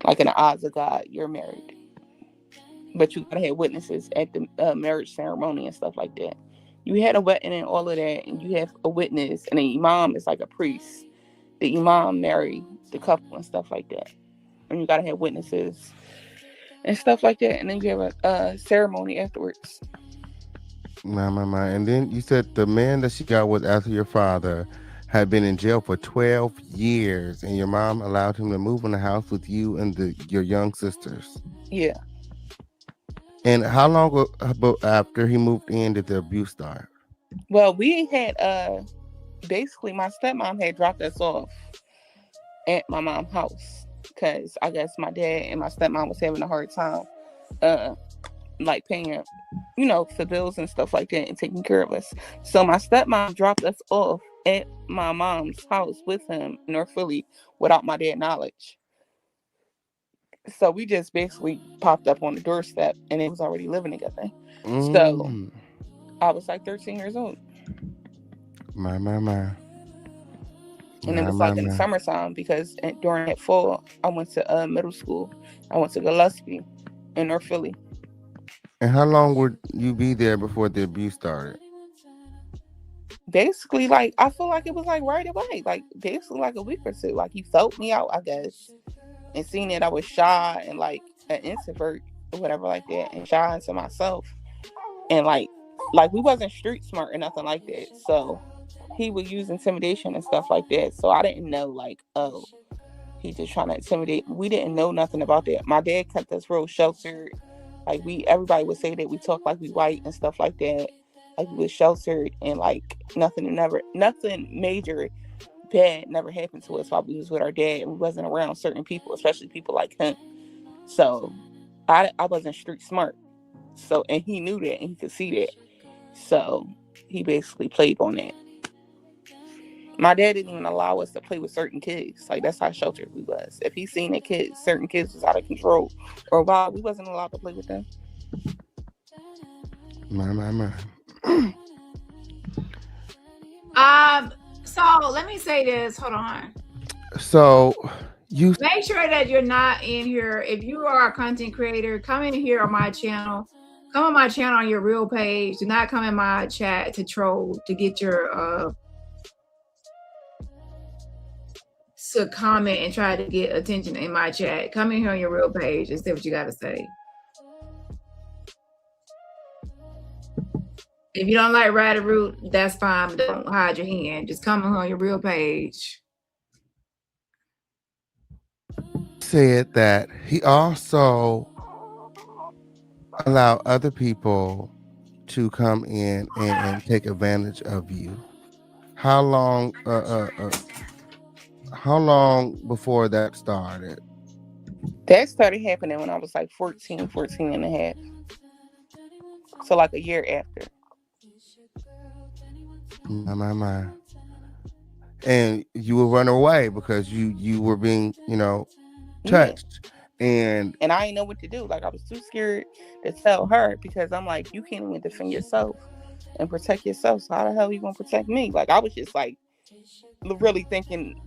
S8: Like, in the eyes of God, you're married. But you gotta have witnesses at the marriage ceremony and stuff like that. You had a wedding and all of that, and you have a witness, and the imam is like a priest. The imam married the couple and stuff like that. And you gotta have witnesses and stuff like that, and then you have a ceremony afterwards.
S5: My. And then you said the man that she got was after your father. had been in jail for 12 years, and your mom allowed him to move in the house with you and your young sisters.
S8: Yeah.
S5: And how long after he moved in did the abuse start?
S8: Well, we had basically my stepmom had dropped us off at my mom's house because I guess my dad and my stepmom was having a hard time like paying, you know, for bills and stuff like that and taking care of us. So my stepmom dropped us off at my mom's house with him in North Philly without my dad's knowledge. So we just basically popped up on the doorstep and it was already living together. So I was like 13 years old.
S5: My.
S8: And it was like in the summertime because during that fall, I went to middle school. I went to Gillespie in North Philly.
S5: And how long would you be there before the abuse started?
S8: Basically, like, I feel like it was like right away. Like, basically like a week or two. Like, he felt me out, I guess. And seeing that I was shy and like an introvert or whatever like that. And shy into myself. And like we wasn't street smart or nothing like that. So he would use intimidation and stuff like that. So I didn't know, like, oh, he's just trying to intimidate. We didn't know nothing about that. My dad kept us real sheltered. Like, everybody would say that we talk like we white and stuff like that. Like, we was sheltered and like nothing major bad never happened to us while we was with our dad. And we wasn't around certain people, especially people like him. So I wasn't street smart. So, and he knew that and he could see that. So he basically played on that. My dad didn't even allow us to play with certain kids. Like, that's how sheltered we was. If he seen that certain kids was out of control or wild, we wasn't allowed to play with them.
S5: My.
S9: So let me say this. Hold on.
S5: So you
S9: make sure that you're not in here. If you are a content creator, come in here on my channel. Come on my channel on your real page. Do not come in my chat to troll to get your to comment and try to get attention in my chat. Come in here on your real page and say what you got to say. If you don't like Rider Root, that's fine. But don't hide your hand. Just come in on your real page.
S5: Said that he also allowed other people to come in and take advantage of you. How long before that started?
S8: That started happening when I was like 14 and a half. So like a year after.
S5: My. And you would run away because you were being, touched. Yeah. And
S8: I didn't know what to do. Like, I was too scared to tell her because I'm like, you can't even defend yourself and protect yourself. So how the hell are you gonna protect me? Like, I was just like really thinking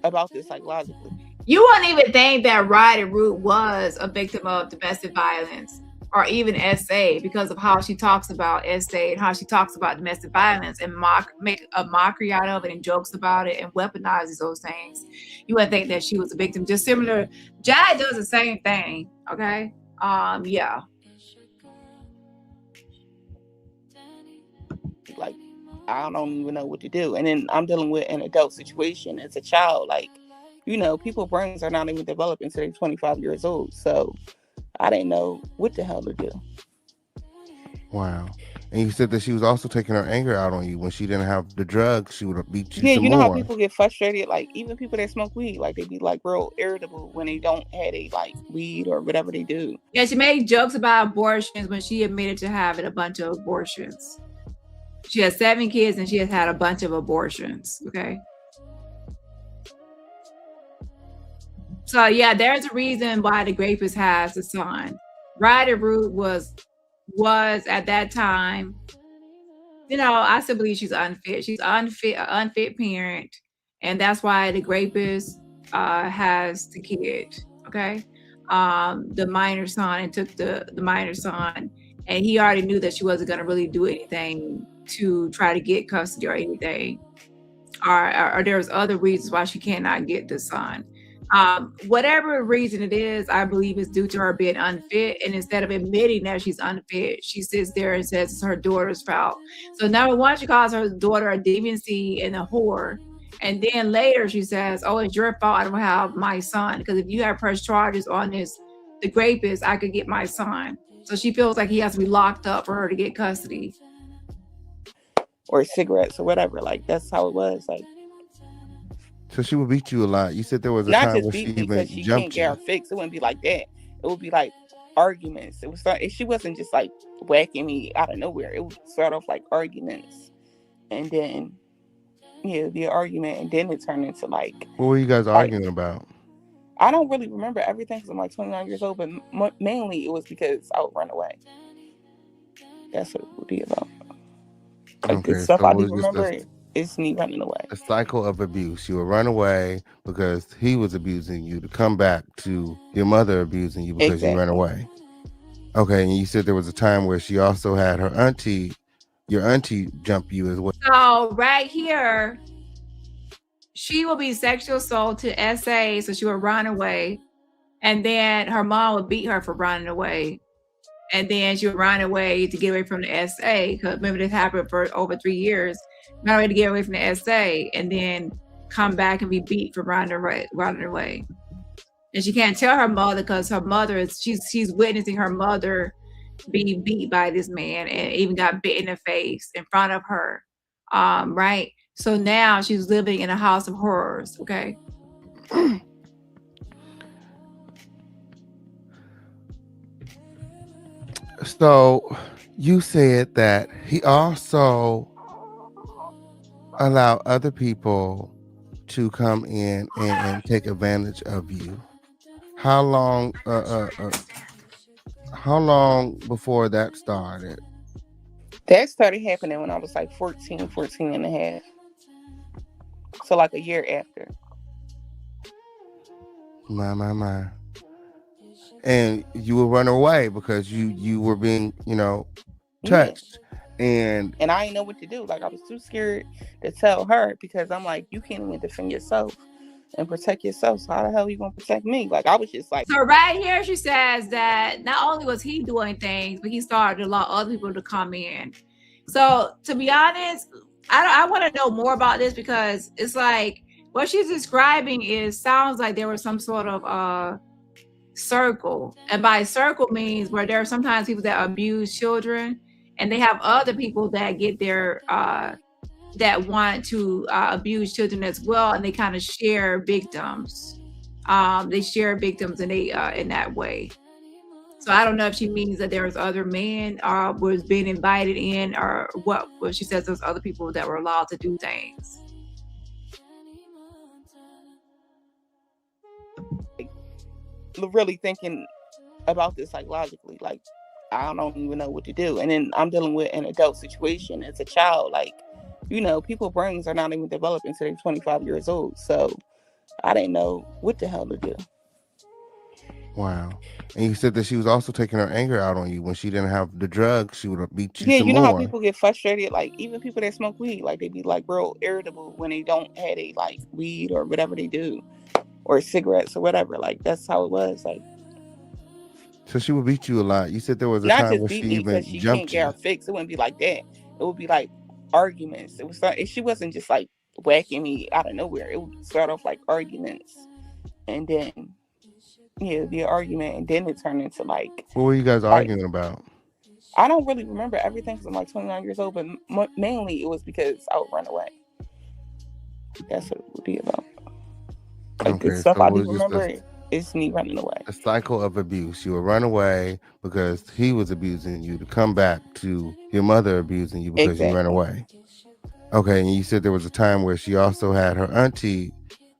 S8: about this like logically.
S9: You wouldn't even think that Rider Root was a victim of domestic violence or even SA because of how she talks about SA and how she talks about domestic violence and make a mockery out of it and jokes about it and weaponizes those things. You wouldn't think that she was a victim. Just similar, Jai does the same thing. Okay, yeah.
S8: Like, I don't even know what to do. And then I'm dealing with an adult situation as a child. Like, people's brains are not even developed until they're 25 years old. So I didn't know what the hell to do.
S5: Wow. And you said that she was also taking her anger out on you. When she didn't have the drugs, she would beat you some
S8: more.
S5: How
S8: people get frustrated? Like, even people that smoke weed, like, they be like real irritable when they don't have a like weed or whatever they do.
S9: Yeah, she made jokes about abortions when she admitted to having a bunch of abortions. She has 7 kids and she has had a bunch of abortions. Okay. So yeah, there's a reason why the rapist has a son. Rider Root was at that time, I still believe she's unfit. She's an unfit parent, and that's why the rapist has the kid. Okay, the minor son, and took the minor son, and he already knew that she wasn't going to really do anything to try to get custody or anything, or there's other reasons why she cannot get the son. Whatever reason it is, I believe is due to her being unfit. And instead of admitting that she's unfit, she sits there and says it's her daughter's fault. So number one, she calls her daughter a deviancy and a whore. And then later she says, "Oh, it's your fault I don't have my son. Because if you had pressed charges on the rapist, I could get my son." So she feels like he has to be locked up for her to get custody.
S8: Or cigarettes or whatever. Like, that's how it was. Like,
S5: So she would beat you a lot. You said there was a
S8: not
S5: time
S8: just
S5: where she
S8: beat me because
S5: even
S8: she can't
S5: jumped
S8: get
S5: you.
S8: her fix. It wouldn't be like that. It would be like arguments. It was she wasn't just like whacking me out of nowhere. It would start off like arguments, and then it'd be an argument, and then it turned into like
S5: What were you guys
S8: fight.
S5: arguing about?
S8: I don't really remember everything because I'm like 29 years old, but mainly it was because I would run away. That's what it would be about. Like, the
S5: Okay,
S8: stuff
S5: so
S8: I
S5: it
S8: do
S5: was just
S8: remember is me running away.
S5: a cycle of abuse. You would run away because he was abusing you to come back to your mother abusing you because you ran
S8: Exactly.
S5: away. Okay, and you said there was a time where she also had your auntie jump you as well.
S9: So right here, she will be sexual assault to SA, so she would run away. And then her mom would beat her for running away. And then she would run away to get away from the SA. Because remember, this happened for over 3 years. Run away to get away from the SA, and then come back and be beat for running away. And she can't tell her mother because her mother she's witnessing her mother being beat by this man and even got bit in the face in front of her. Right? So now she's living in a house of horrors, okay?
S5: So you said that he also allowed other people to come in and take advantage of you. How long before that started?
S8: That started happening when I was like 14 and a half. So like a year after.
S5: My. And you would run away because you were being, touched.
S8: Yeah. And I didn't know what to do. Like, I was too scared to tell her because I'm like, you can't even defend yourself and protect yourself. So how the hell are you gonna protect me? Like, I was just like.
S9: So right here she says that not only was he doing things, but he started to allow other people to come in. So to be honest, I want to know more about this because it's like what she's describing sounds like there was some sort of circle. And by circle means where there are sometimes people that abuse children and they have other people that get their that want to abuse children as well, and they kind of share victims. They share victims and they in that way. So I don't know if she means that there was other men was being invited in or what. Well, she says there's other people that were allowed to do things.
S8: Really thinking about this like logically, like I don't even know what to do. And then I'm dealing with an adult situation as a child. Like, people's brains are not even developed until they're 25 years old. So I didn't know what the hell to do.
S5: Wow. And you said that she was also taking her anger out on you when she didn't have the drugs. She would beat you.
S8: Yeah,
S5: some
S8: you know
S5: more.
S8: how people get frustrated. Like, even people that smoke weed, like they be like real irritable when they don't have a like weed or whatever they do, or cigarettes or whatever. Like, that's how it was. Like,
S5: so she would beat you a lot. You said there was a
S8: not
S5: time
S8: just
S5: where
S8: beat
S5: she
S8: me
S5: even
S8: because she can't
S5: jumped
S8: get her
S5: you.
S8: fix. It wouldn't be like that. It would be like arguments. It was she wasn't just like whacking me out of nowhere. It would start off like arguments, and then it'd be an argument, and then it turned into like.
S5: What were you guys arguing about?
S8: I don't really remember everything because I'm like 29 years old, but mainly it was because I would run away. That's what it would be about. Like, the stuff I do remember is me running away.
S5: A cycle of abuse. You would run away because he was abusing you to come back to your mother abusing you because you ran away. Okay, and you said there was a time where she also had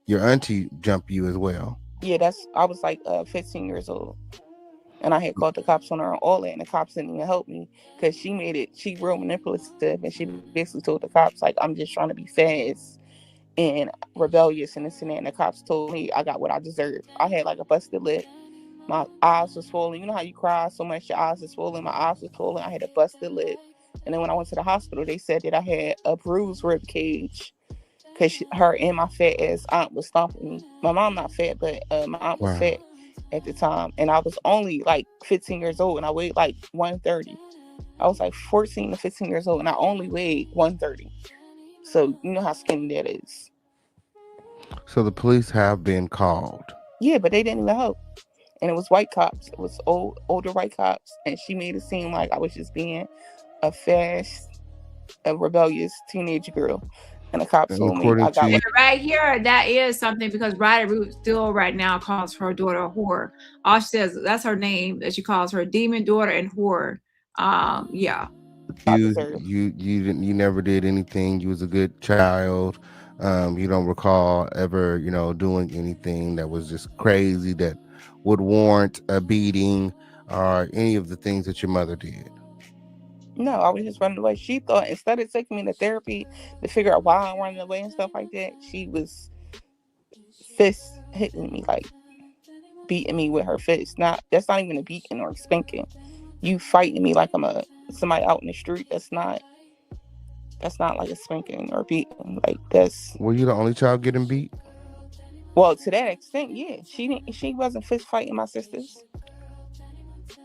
S5: your auntie jump you as well.
S8: Yeah, I was like 15 years old. And I had called the cops on her and all that, and the cops didn't even help me because she real manipulative, and she basically told the cops, like, I'm just trying to be fast and rebellious and this and that. And the cops told me I got what I deserved. I had like a busted lip. My eyes were swollen. You know how you cry so much, your eyes are swollen? My eyes were swollen. I had a busted lip. And then when I went to the hospital, they said that I had a bruised rib cage because her and my fat ass aunt was stomping me. My mom not fat, but my aunt was fat at the time, and I was only like 15 years old, and I weighed like 130. I was like 14 to 15 years old, and I only weighed 130. So you know how skinny that is.
S5: So the police have been called.
S8: Yeah, but they didn't even help. And it was white cops. It was older white cops. And she made it seem like I was just being a fast, a rebellious teenage girl. And the cops
S5: And
S8: told me
S5: according
S8: I got
S5: to
S9: Yeah,
S8: what.
S9: right here, that is something because Ryder Root still right now calls her daughter a whore. All she says that's her name that she calls her demon daughter and whore. Yeah.
S8: I
S5: you
S8: deserve.
S5: you never did anything. You was a good child. You don't recall ever, doing anything that was just crazy that would warrant a beating or any of the things that your mother did.
S8: No, I was just running away. She thought instead of taking me to therapy to figure out why I'm running away and stuff like that, she was fist hitting me, like beating me with her fist. That's not even a beating or a spanking. You fighting me like I'm somebody out in the street. That's not like a spanking or beating. Like that's,
S5: Were you the only child getting beat?
S8: well, to that extent, yeah. She wasn't fist fighting my sisters.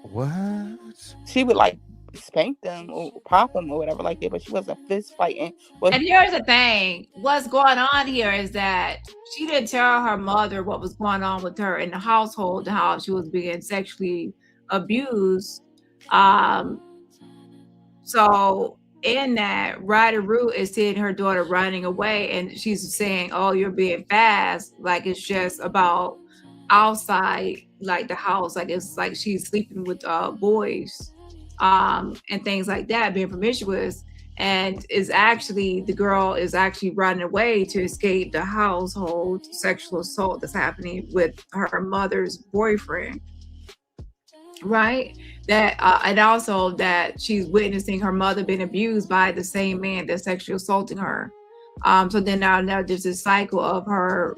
S5: What?
S8: She would like spank them or pop them or whatever like that, but she wasn't fist fighting. Well,
S9: And here's the thing: what's going on here is that she didn't tell her mother what was going on with her in the household, how she was being sexually abused. Um, so in that, Ryder Root is seeing her daughter running away, and she's saying, "Oh, you're being fast," like it's just about outside, like the house, like it's like she's sleeping with boys, and things like that, being promiscuous. And is actually the girl is actually running away to escape the household sexual assault that's happening with her mother's boyfriend, right? That and also that she's witnessing her mother being abused by the same man that's sexually assaulting her. So then now there's this cycle of her,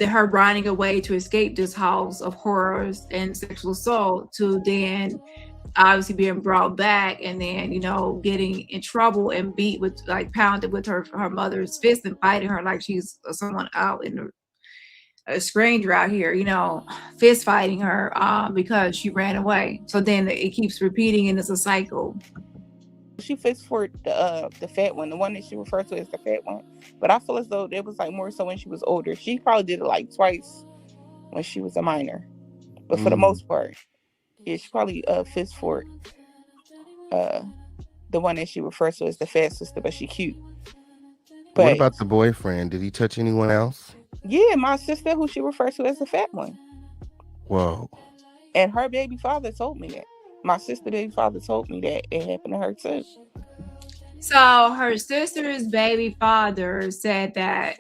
S9: her running away to escape this house of horrors and sexual assault, to then obviously being brought back and then getting in trouble and beat with, like, pounded with her mother's fist and fighting her like she's someone out in a stranger out here, fist fighting her because she ran away. So then it keeps repeating and it's a cycle.
S8: she fist for the fat one, the one that she refers to as the fat one. But I feel as though it was like more so when she was older. She probably did it like twice when she was a minor. But for the most part, yeah, she probably fist for the one that she refers to as the fat sister, but she cute.
S5: What
S8: But
S5: about the boyfriend? Did he touch anyone else?
S8: yeah, my sister, who she refers to as the fat one,
S5: Whoa.
S8: and her baby father told me that. My sister baby father told me that it happened to her too.
S9: So her sister's baby father said that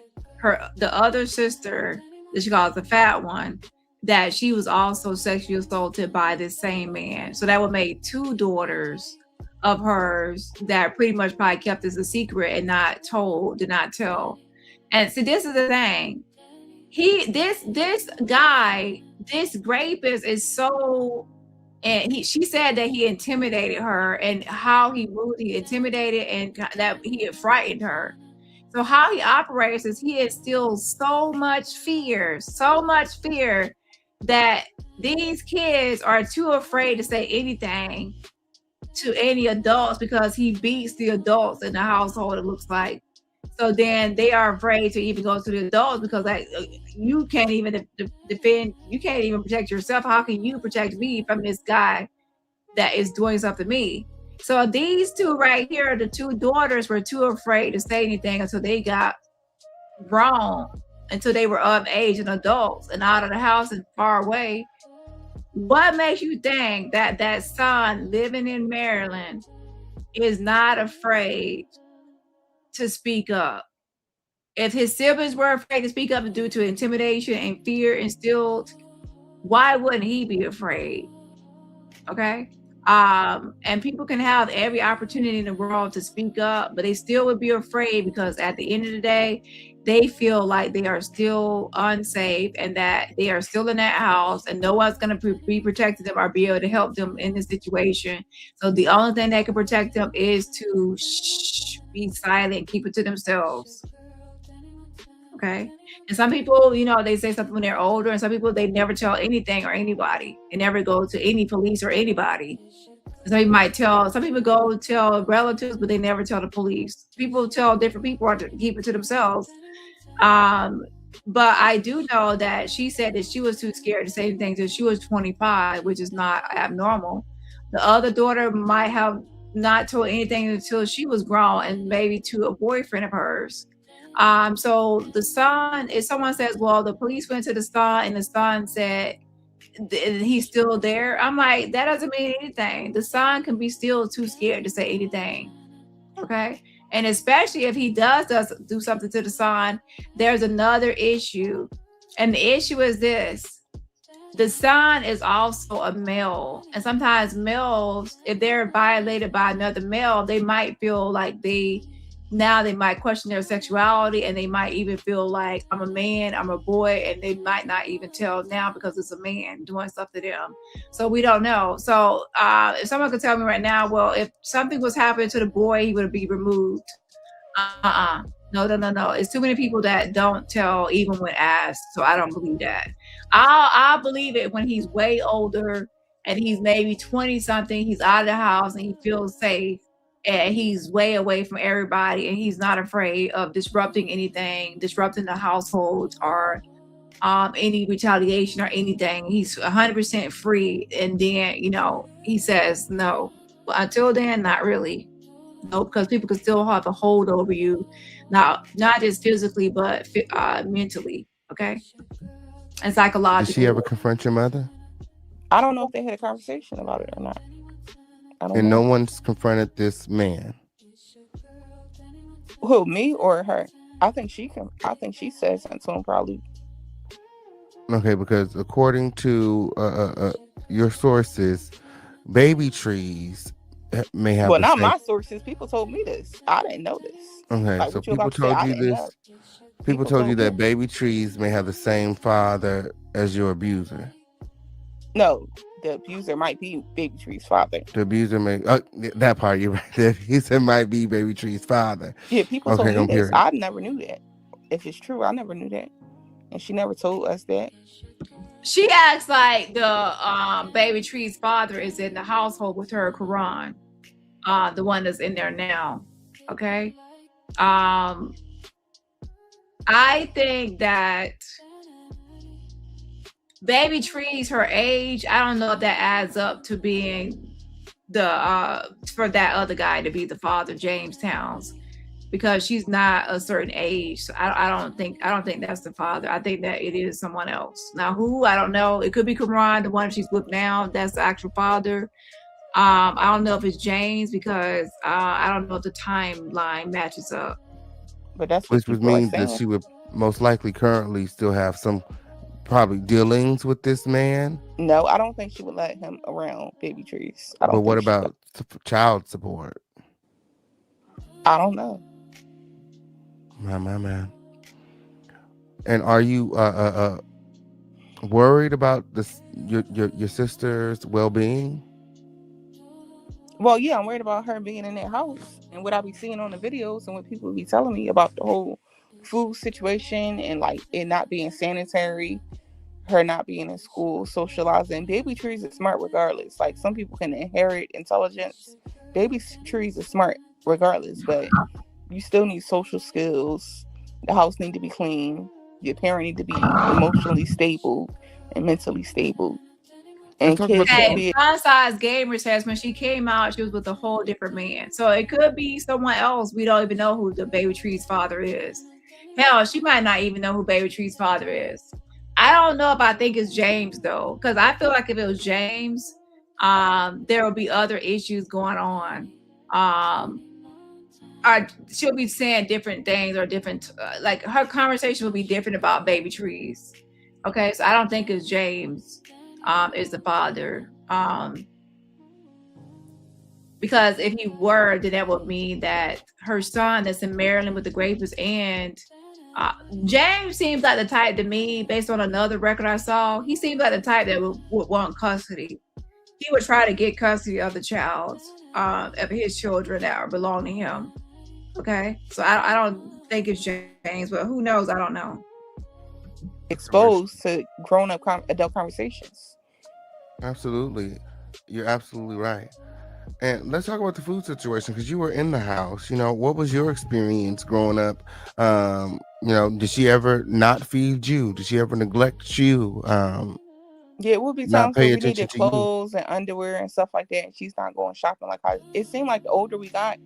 S9: the other sister that she calls the fat one, that she was also sexually assaulted by this same man. So that would make two daughters of hers that pretty much probably kept this a secret and did not tell. And see, this is the thing. This guy, this rapist is so, and she said that he intimidated her, and how he moved, he intimidated, and that he had frightened her. So how he operates is he instills so much fear that these kids are too afraid to say anything to any adults because he beats the adults in the household, it looks like. So then they are afraid to even go to the adults because you can't even defend, you can't even protect yourself. How can you protect me from this guy that is doing something to me? So these two right here, the two daughters, were too afraid to say anything until they got grown, until they were of age and adults and out of the house and far away. What makes you think that that son living in Maryland is not afraid to speak up? If his siblings were afraid to speak up due to intimidation and fear instilled, why wouldn't he be afraid? Okay. And people can have every opportunity in the world to speak up, but they still would be afraid because at the end of the day, they feel like they are still unsafe and that they are still in that house and no one's going to be protecting them or be able to help them in this situation. So the only thing that can protect them is to be silent, keep it to themselves. Okay. And some people, they say something when they're older, and some people, they never tell anything or anybody. They never go to any police or anybody. Some people might tell. Some people go tell relatives, but they never tell the police. People tell different people or to keep it to themselves. Um, but I do know that she said that she was too scared to say anything until she was 25, which is not abnormal. The other daughter might have not told anything until she was grown and maybe to a boyfriend of hers. So the son, if someone says, well, the police went to the son and the son said he's still there, I'm like, that doesn't mean anything. The son can be still too scared to say anything. Okay. And especially if he does do something to the son, there's another issue. And the issue is this: the son is also a male. And sometimes males, if they're violated by another male, they might feel like they might question their sexuality, and they might even feel like, I'm a man, I'm a boy, and they might not even tell now because it's a man doing stuff to them. So we don't know. So if someone could tell me right now, well, if something was happening to the boy, he would be removed. No. It's too many people that don't tell even when asked. So I don't believe that. I'll believe it when he's way older and he's maybe 20 something. He's out of the house and he feels safe and he's way away from everybody and he's not afraid of disrupting anything, disrupting the household or any retaliation or anything. He's 100% free. And then, he says no. But until then, not really. No, because people can still have a hold over you, not just physically, but mentally, okay, and psychologically.
S5: Did she ever confront your mother?
S8: I don't know if they had a conversation about it or not.
S5: And no one's confronted this man.
S8: Who, me or her? I think she said something to him probably.
S5: Okay, because according to your sources, baby trees may have.
S8: Well, not my sources. People told me this. I didn't know this.
S5: Okay,
S8: like,
S5: so people told you this. People told you that baby trees may have the same father as your abuser.
S8: No, the abuser might be baby tree's father.
S5: The abuser may that part. You're right. The abuser might be baby tree's father.
S8: Yeah, people told me this. I never knew that. If it's true, I never knew that, and she never told us that.
S9: She acts like the baby tree's father is in the household with her, Quran. The one that's in there now. Okay. I think that baby tree's her age. I don't know if that adds up to being for that other guy to be the father, James Towns, because she's not a certain age. So I don't think that's the father. I think that it is someone else. Now who? I don't know. It could be Quran, the one she's with now. That's the actual father. I don't know if it's James because I don't know if the timeline matches up.
S8: But that's
S5: which would mean that she would most likely currently still have some probably dealings with this man.
S8: No, I don't think she would let him around baby trees.
S5: But what about child support?
S8: I don't know.
S5: My. And are you worried about this your sister's well-being?
S8: Well, yeah, I'm worried about her being in that house and what I be seeing on the videos and what people be telling me about the whole food situation and like it not being sanitary, her not being in school, socializing. Baby trees are smart regardless. Like some people can inherit intelligence. Baby trees are smart regardless, but you still need social skills. The house need to be clean. Your parent need to be emotionally stable and mentally stable. And
S9: Fun-Size Gamer says when she came out, she was with a whole different man. So it could be someone else. We don't even know who the baby tree's father is. Hell, she might not even know who baby tree's father is. I don't know if I think it's James though, because I feel like if it was James, there would be other issues going on. Or she'll be saying different things or different, like her conversation will be different about baby trees. Okay, so I don't think it's James. Is the father. Because if he were, then that would mean that her son that's in Maryland with the Grapers and James seems like the type to me, based on another record I saw, he seems like the type that would want custody. He would try to get custody of the child, of his children that belong to him. Okay, so I don't think it's James, but who knows? I don't know.
S8: Exposed to grown-up adult conversations.
S5: Absolutely, you're absolutely right. And let's talk about the food situation because you were in the house. What was your experience growing up? Did she ever not feed you? Did she ever neglect you?
S8: Yeah, it would be
S5: Not
S8: times where
S5: pay
S8: we
S5: attention
S8: needed
S5: to you?
S8: clothes and underwear and stuff like that, and she's not going shopping like I. It seemed like the older we got,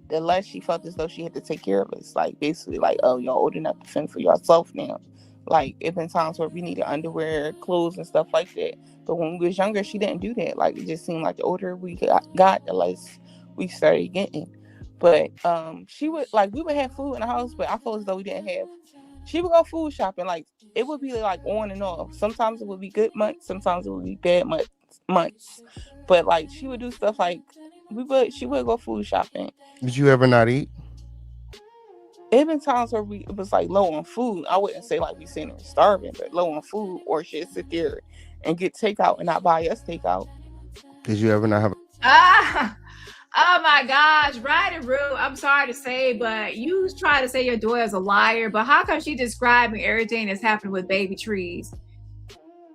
S8: the less she felt as though she had to take care of us. Like basically, like, oh, y'all old enough to fend for yourself now. Like it been times where we needed underwear, clothes, and stuff like that. But when we was younger, she didn't do that. Like it just seemed like the older we got, the less we started getting. But she would like we would have food in the house, but I felt as though we didn't have. She would go food shopping. Like it would be like on and off. Sometimes it would be good months. Sometimes it would be bad months. But like she would do stuff like she would go food shopping.
S5: Did you ever not eat?
S8: It been times where it was like low on food. I wouldn't say like we sitting there starving, but low on food, or she'd sit there and get takeout and not buy us takeout.
S5: Did you ever not have?
S9: Ah, oh my gosh, right and rude. I'm sorry to say, but you try to say your daughter's a liar, but how come she describing everything that's happening with baby trees?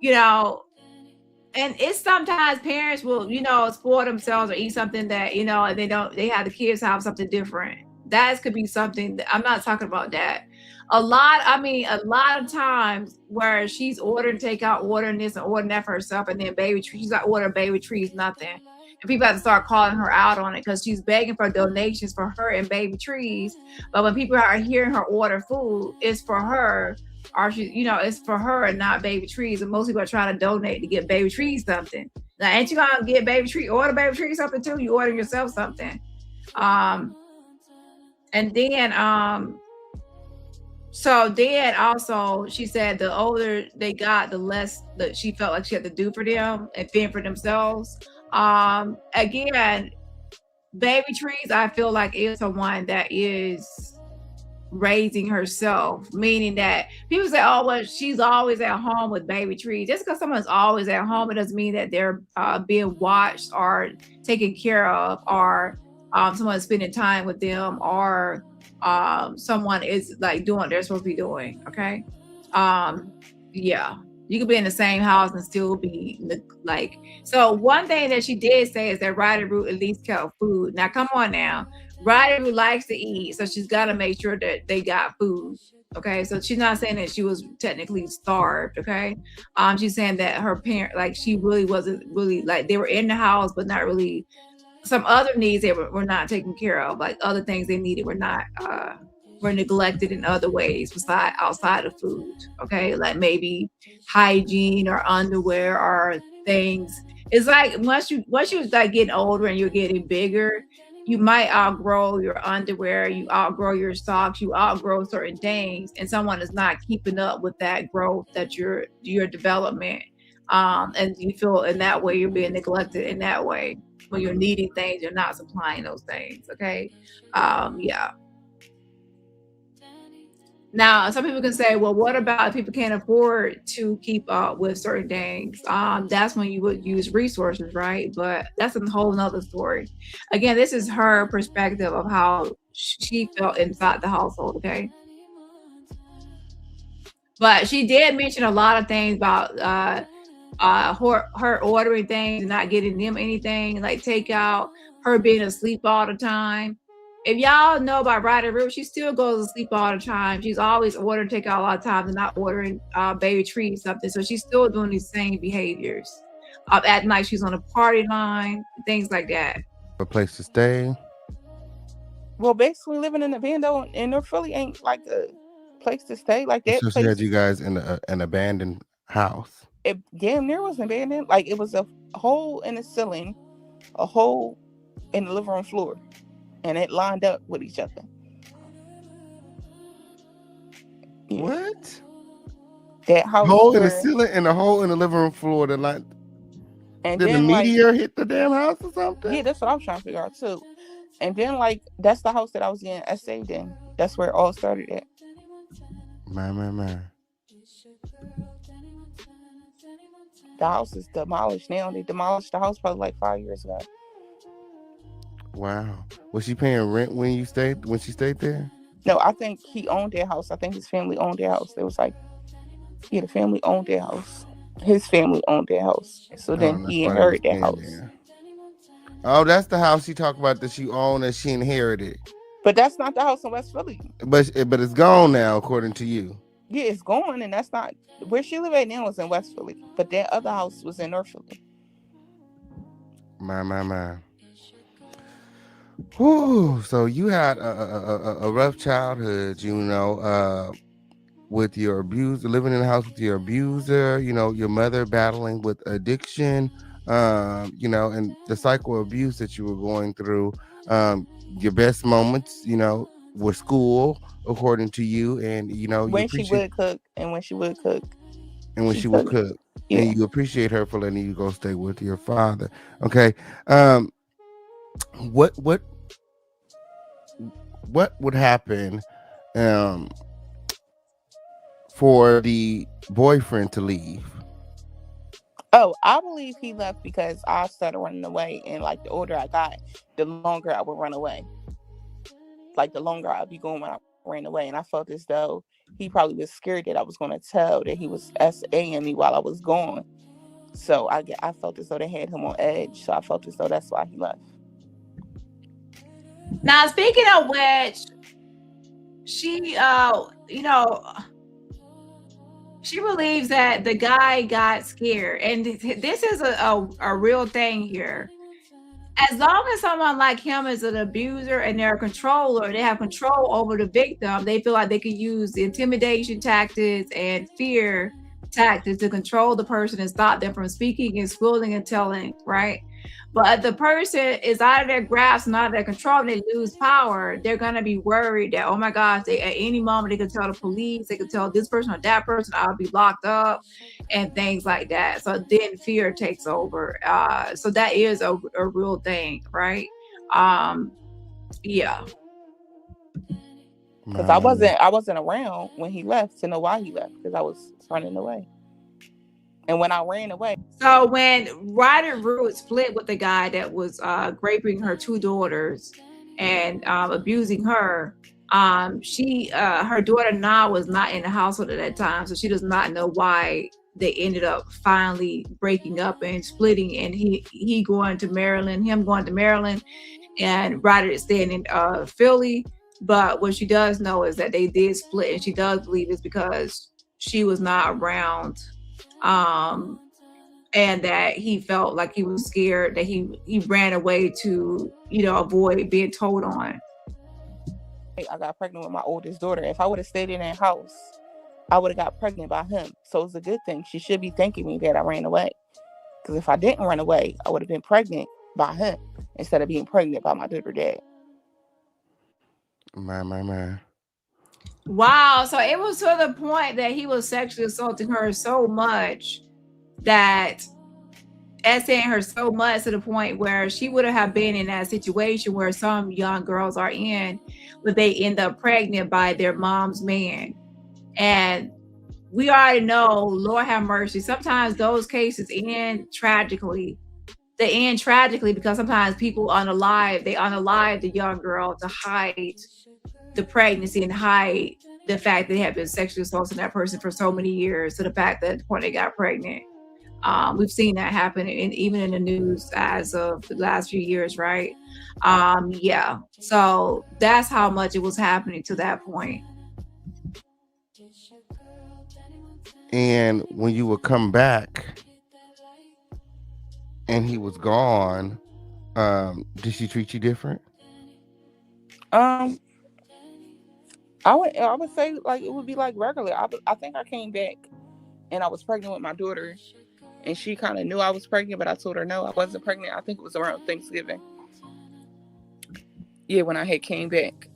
S9: And it's sometimes parents will, spoil themselves or eat something that, and they have the kids have something different. That could be something that, I'm not talking about that. A lot of times where she's ordering takeout, ordering this and ordering that for herself, and then she's not ordering baby trees, nothing. And people have to start calling her out on it because she's begging for donations for her and baby trees. But when people are hearing her order food, it's for her. Or it's for her and not baby trees. And most people are trying to donate to get baby trees something. Now, ain't you gonna get order baby tree something too? You order yourself something. And then so then also she said the older they got, the less that she felt like she had to do for them and fend for themselves. Again, baby trees, I feel like is someone that is raising herself, meaning that people say, oh, well, she's always at home with baby trees. Just because someone's always at home, it doesn't mean that they're being watched or taken care of, or someone's spending time with them, or someone is like doing what they're supposed to be doing. Okay. Yeah. You could be in the same house and still be like. So one thing that she did say is that Ryder Root at least kept food. Now, come on now. Ryder Root likes to eat, so she's got to make sure that they got food. Okay, so she's not saying that she was technically starved. Okay, she's saying that her parent, like she really wasn't really like they were in the house, but not really. Some other needs they were not taken care of, like other things they needed were not were neglected in other ways outside of food. Okay, like maybe hygiene or underwear or things. It's like once you like getting older and you're getting bigger, you might outgrow your underwear, you outgrow your socks, you outgrow certain things, and someone is not keeping up with that growth, that your development, and you feel in that way you're being neglected in that way. When you're needing things, you're not supplying those things. Okay. Yeah. Now, some people can say, well, what about if people can't afford to keep up with certain things? That's when you would use resources, right? But that's a whole nother story. Again, this is her perspective of how she felt inside the household, okay? But she did mention a lot of things about her ordering things and not getting them anything, like takeout, her being asleep all the time. If y'all know about Ryder River, she still goes to sleep all the time. She's always ordering takeout a lot of times and not ordering baby treats something. So she's still doing these same behaviors. Acting like she's on a party line, things like that.
S5: A place to stay.
S8: Well, basically living in a van though, and there really ain't like a place to stay like that.
S5: So she had you guys in an abandoned house.
S8: It damn near was abandoned. Like it was a hole in the ceiling, a hole in the living room floor, and it lined up with each other.
S5: Yeah. What?
S8: That house
S5: hole in the ceiling and a hole in the living room floor. Did the meteor hit the damn house or something?
S8: Yeah, that's what I was trying to figure out too. And then that's the house that I was in SA then. That's where it all started at.
S5: Man.
S8: The house is demolished now. They demolished the house probably like 5 years ago.
S5: Wow. Was she paying rent when she stayed there?
S8: No, I think he owned their house. I think his family owned their house. It was like, the family owned their house. His family owned their house. So then he inherited their house.
S5: Oh, that's the house she talked about that she owned and she inherited.
S8: But that's not the house in West Philly.
S5: But it's gone now, according to you.
S8: Yeah, it's gone, and that's not where she live at now. Is in West Philly, but that other house was in North Philly.
S5: My. Whew. So you had a rough childhood, with your abuser, living in the house with your abuser, your mother battling with addiction, and the cycle of abuse that you were going through. Your best moments, were school, according to you, and you
S8: When she
S5: appreciate,
S8: would cook, and when she would cook,
S5: and when she would cook,
S8: yeah.
S5: and you appreciate her for letting you go stay with your father. Okay, um, what would happen, um, for the boyfriend to leave?
S8: Oh, I believe he left because I started running away, and like the older I got, the longer I would run away. Like the longer I'd be going when I ran away, and I felt as though he probably was scared that I was going to tell that he was SAing me while I was gone. So I felt as though they had him on edge. So I felt as though that's why he left.
S9: Now, speaking of which, she, she believes that the guy got scared, and this is a real thing here. As long as someone like him is an abuser and they're a controller, they have control over the victim, they feel like they can use the intimidation tactics and fear tactics to control the person and stop them from speaking and squealing and telling, right? But if the person is out of their grasp and out of their control and they lose power, they're going to be worried that, oh my gosh, at any moment they could tell the police, they could tell this person or that person, I'll be locked up and things like that. So then fear takes over. So that is a real thing, right? Yeah.
S8: Because I wasn't around when he left to know why he left, because I was running away. And when I ran away.
S9: So when Ryder Root split with the guy that was raping her two daughters and abusing her, her daughter Na was not in the household at that time, so she does not know why they ended up finally breaking up and splitting, and he going to Maryland, him going to Maryland, and Ryder is staying in Philly. But what she does know is that they did split, and she does believe it's because she was not around, and that he felt like he was scared, that he ran away to avoid being told on.
S8: I got pregnant with my oldest daughter. If I would have stayed in that house, I would have got pregnant by him. So it's a good thing. She should be thanking me that I ran away. Because if I didn't run away, I would have been pregnant by him instead of being pregnant by my daughter dad.
S5: My.
S9: Wow. So it was to the point that he was sexually assaulting her so much that essaying her so much to the point where she would have been in that situation where some young girls are in, where they end up pregnant by their mom's man. And we already know, Lord have mercy, sometimes those cases end tragically. They end tragically because sometimes people unalive the young girl to hide the pregnancy and hide the fact that they have been sexually assaulting that person for so many years, to the fact that at the point they got pregnant. We've seen that happen even in the news as of the last few years, right? Yeah. So that's how much it was happening to that point.
S5: And when you would come back and he was gone, did she treat you different?
S8: I would say like it would be like regular. I think I came back and I was pregnant with my daughter, and she kind of knew I was pregnant, but I told her no, I wasn't pregnant. I think it was around Thanksgiving. Yeah, when I had came back,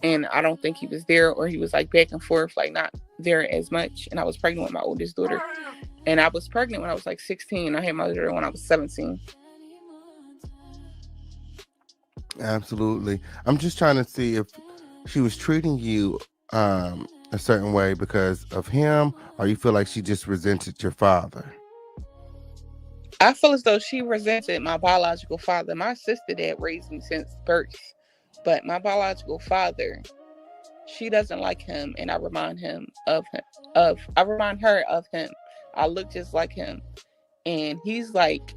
S8: and I don't think he was there, or he was like back and forth, like not there as much. And I was pregnant with my oldest daughter, and I was pregnant when I was like 16. I had my daughter when I was 17.
S5: Absolutely. I'm just trying to see if she was treating you a certain way because of him, or you feel like she just resented your father.
S8: I feel as though she resented my biological father. My sister dad raised me since birth, but my biological father, she doesn't like him, and I remind her of him. I look just like him, and he's like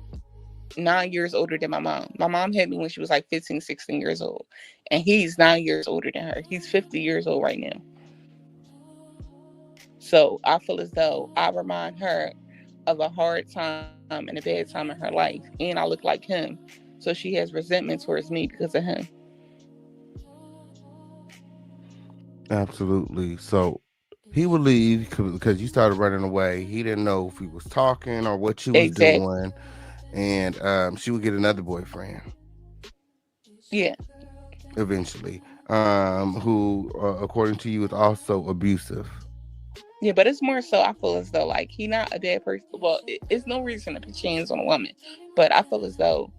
S8: 9 years older than my mom. My mom had me when she was like 15, 16 years old. And he's 9 years older than her. He's 50 years old right now. So I feel as though I remind her of a hard time and a bad time in her life. And I look like him. So she has resentment towards me because of him.
S5: Absolutely. So he would leave because you started running away. He didn't know if he was talking or what you was
S8: Exactly.
S5: doing, and she would get another boyfriend
S8: Yeah.
S5: eventually, who, according to you, is also abusive.
S8: Yeah, but it's more so I feel as though like he not a bad person. Well, it's no reason to put chains on a woman, but I feel as though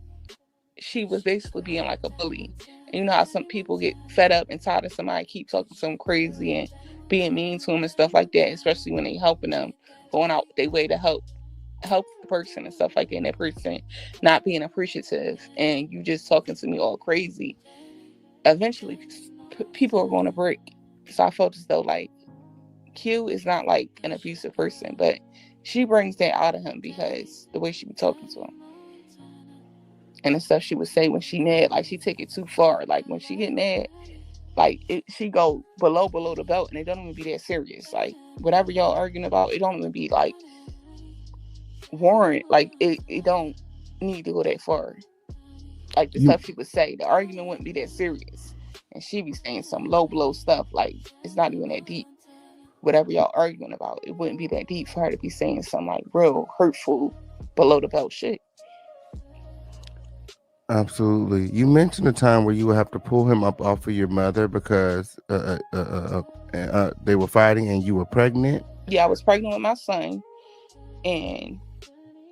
S8: she was basically being like a bully. And you know how some people get fed up and tired of somebody keep talking to them crazy and being mean to them and stuff like that, especially when they helping them, going out their way to help the person and stuff like that, and that person not being appreciative and you just talking to me all crazy. Eventually, people are going to break. So I felt as though like Q is not like an abusive person, but she brings that out of him because the way she be talking to him and the stuff she would say when she mad, like she take it too far. Like when she get mad, like she go below the belt, and it don't even be that serious. Like whatever y'all arguing about, it don't even be like warrant. Like it don't need to go that far. Like the
S5: You
S8: stuff she would say, the argument wouldn't be that serious, and she be saying some low blow stuff. Like it's not even that deep. Whatever y'all arguing about, it wouldn't be that deep for her to be saying some like real hurtful below the belt shit.
S5: absolutely. You mentioned a time where you would have to pull him up off of your mother because they were fighting and you were pregnant.
S8: Yeah, I was pregnant with my son, and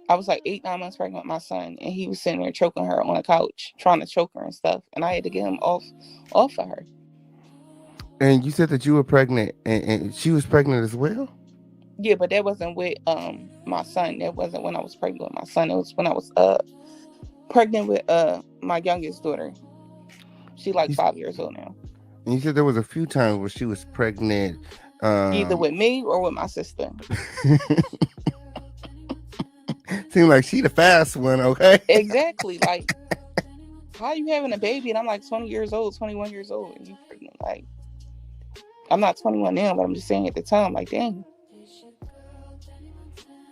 S8: I was like 8, 9 months pregnant with my son, and he was sitting there choking her on the couch, trying to choke her and stuff, and I had to get him off of her.
S5: And you said that you were pregnant, and she was pregnant as well.
S8: Yeah, but that wasn't with my son. That wasn't when I was pregnant with my son. It was when I was pregnant with my youngest daughter. She like
S5: You,
S8: 5 years old now.
S5: and you said there was a few times where she was pregnant.
S8: Either with me or with my sister.
S5: Seemed like she the fast one, okay?
S8: Exactly. Like, how you having a baby and I'm like 20 years old, 21 years old, and you pregnant? Like, I'm not 21 now, but I'm just saying at the time, like, dang.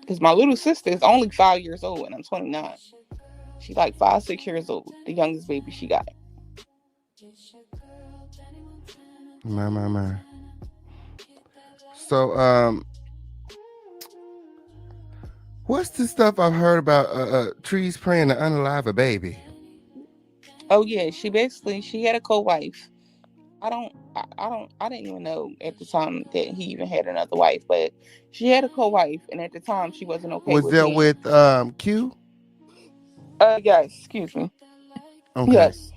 S8: Because my little sister is only 5 years old and I'm 29. She's like 5, 6 years old, the youngest baby she got.
S5: My. So, what's the stuff I've heard about trees praying to unalive a baby?
S8: Oh yeah, she had a co-wife. I didn't even know at the time that he even had another wife, but she had a co-wife, and at the time she wasn't okay
S5: Was
S8: with
S5: that
S8: being.
S5: with Q?
S8: Yes, excuse me.
S5: Okay.
S8: Yes.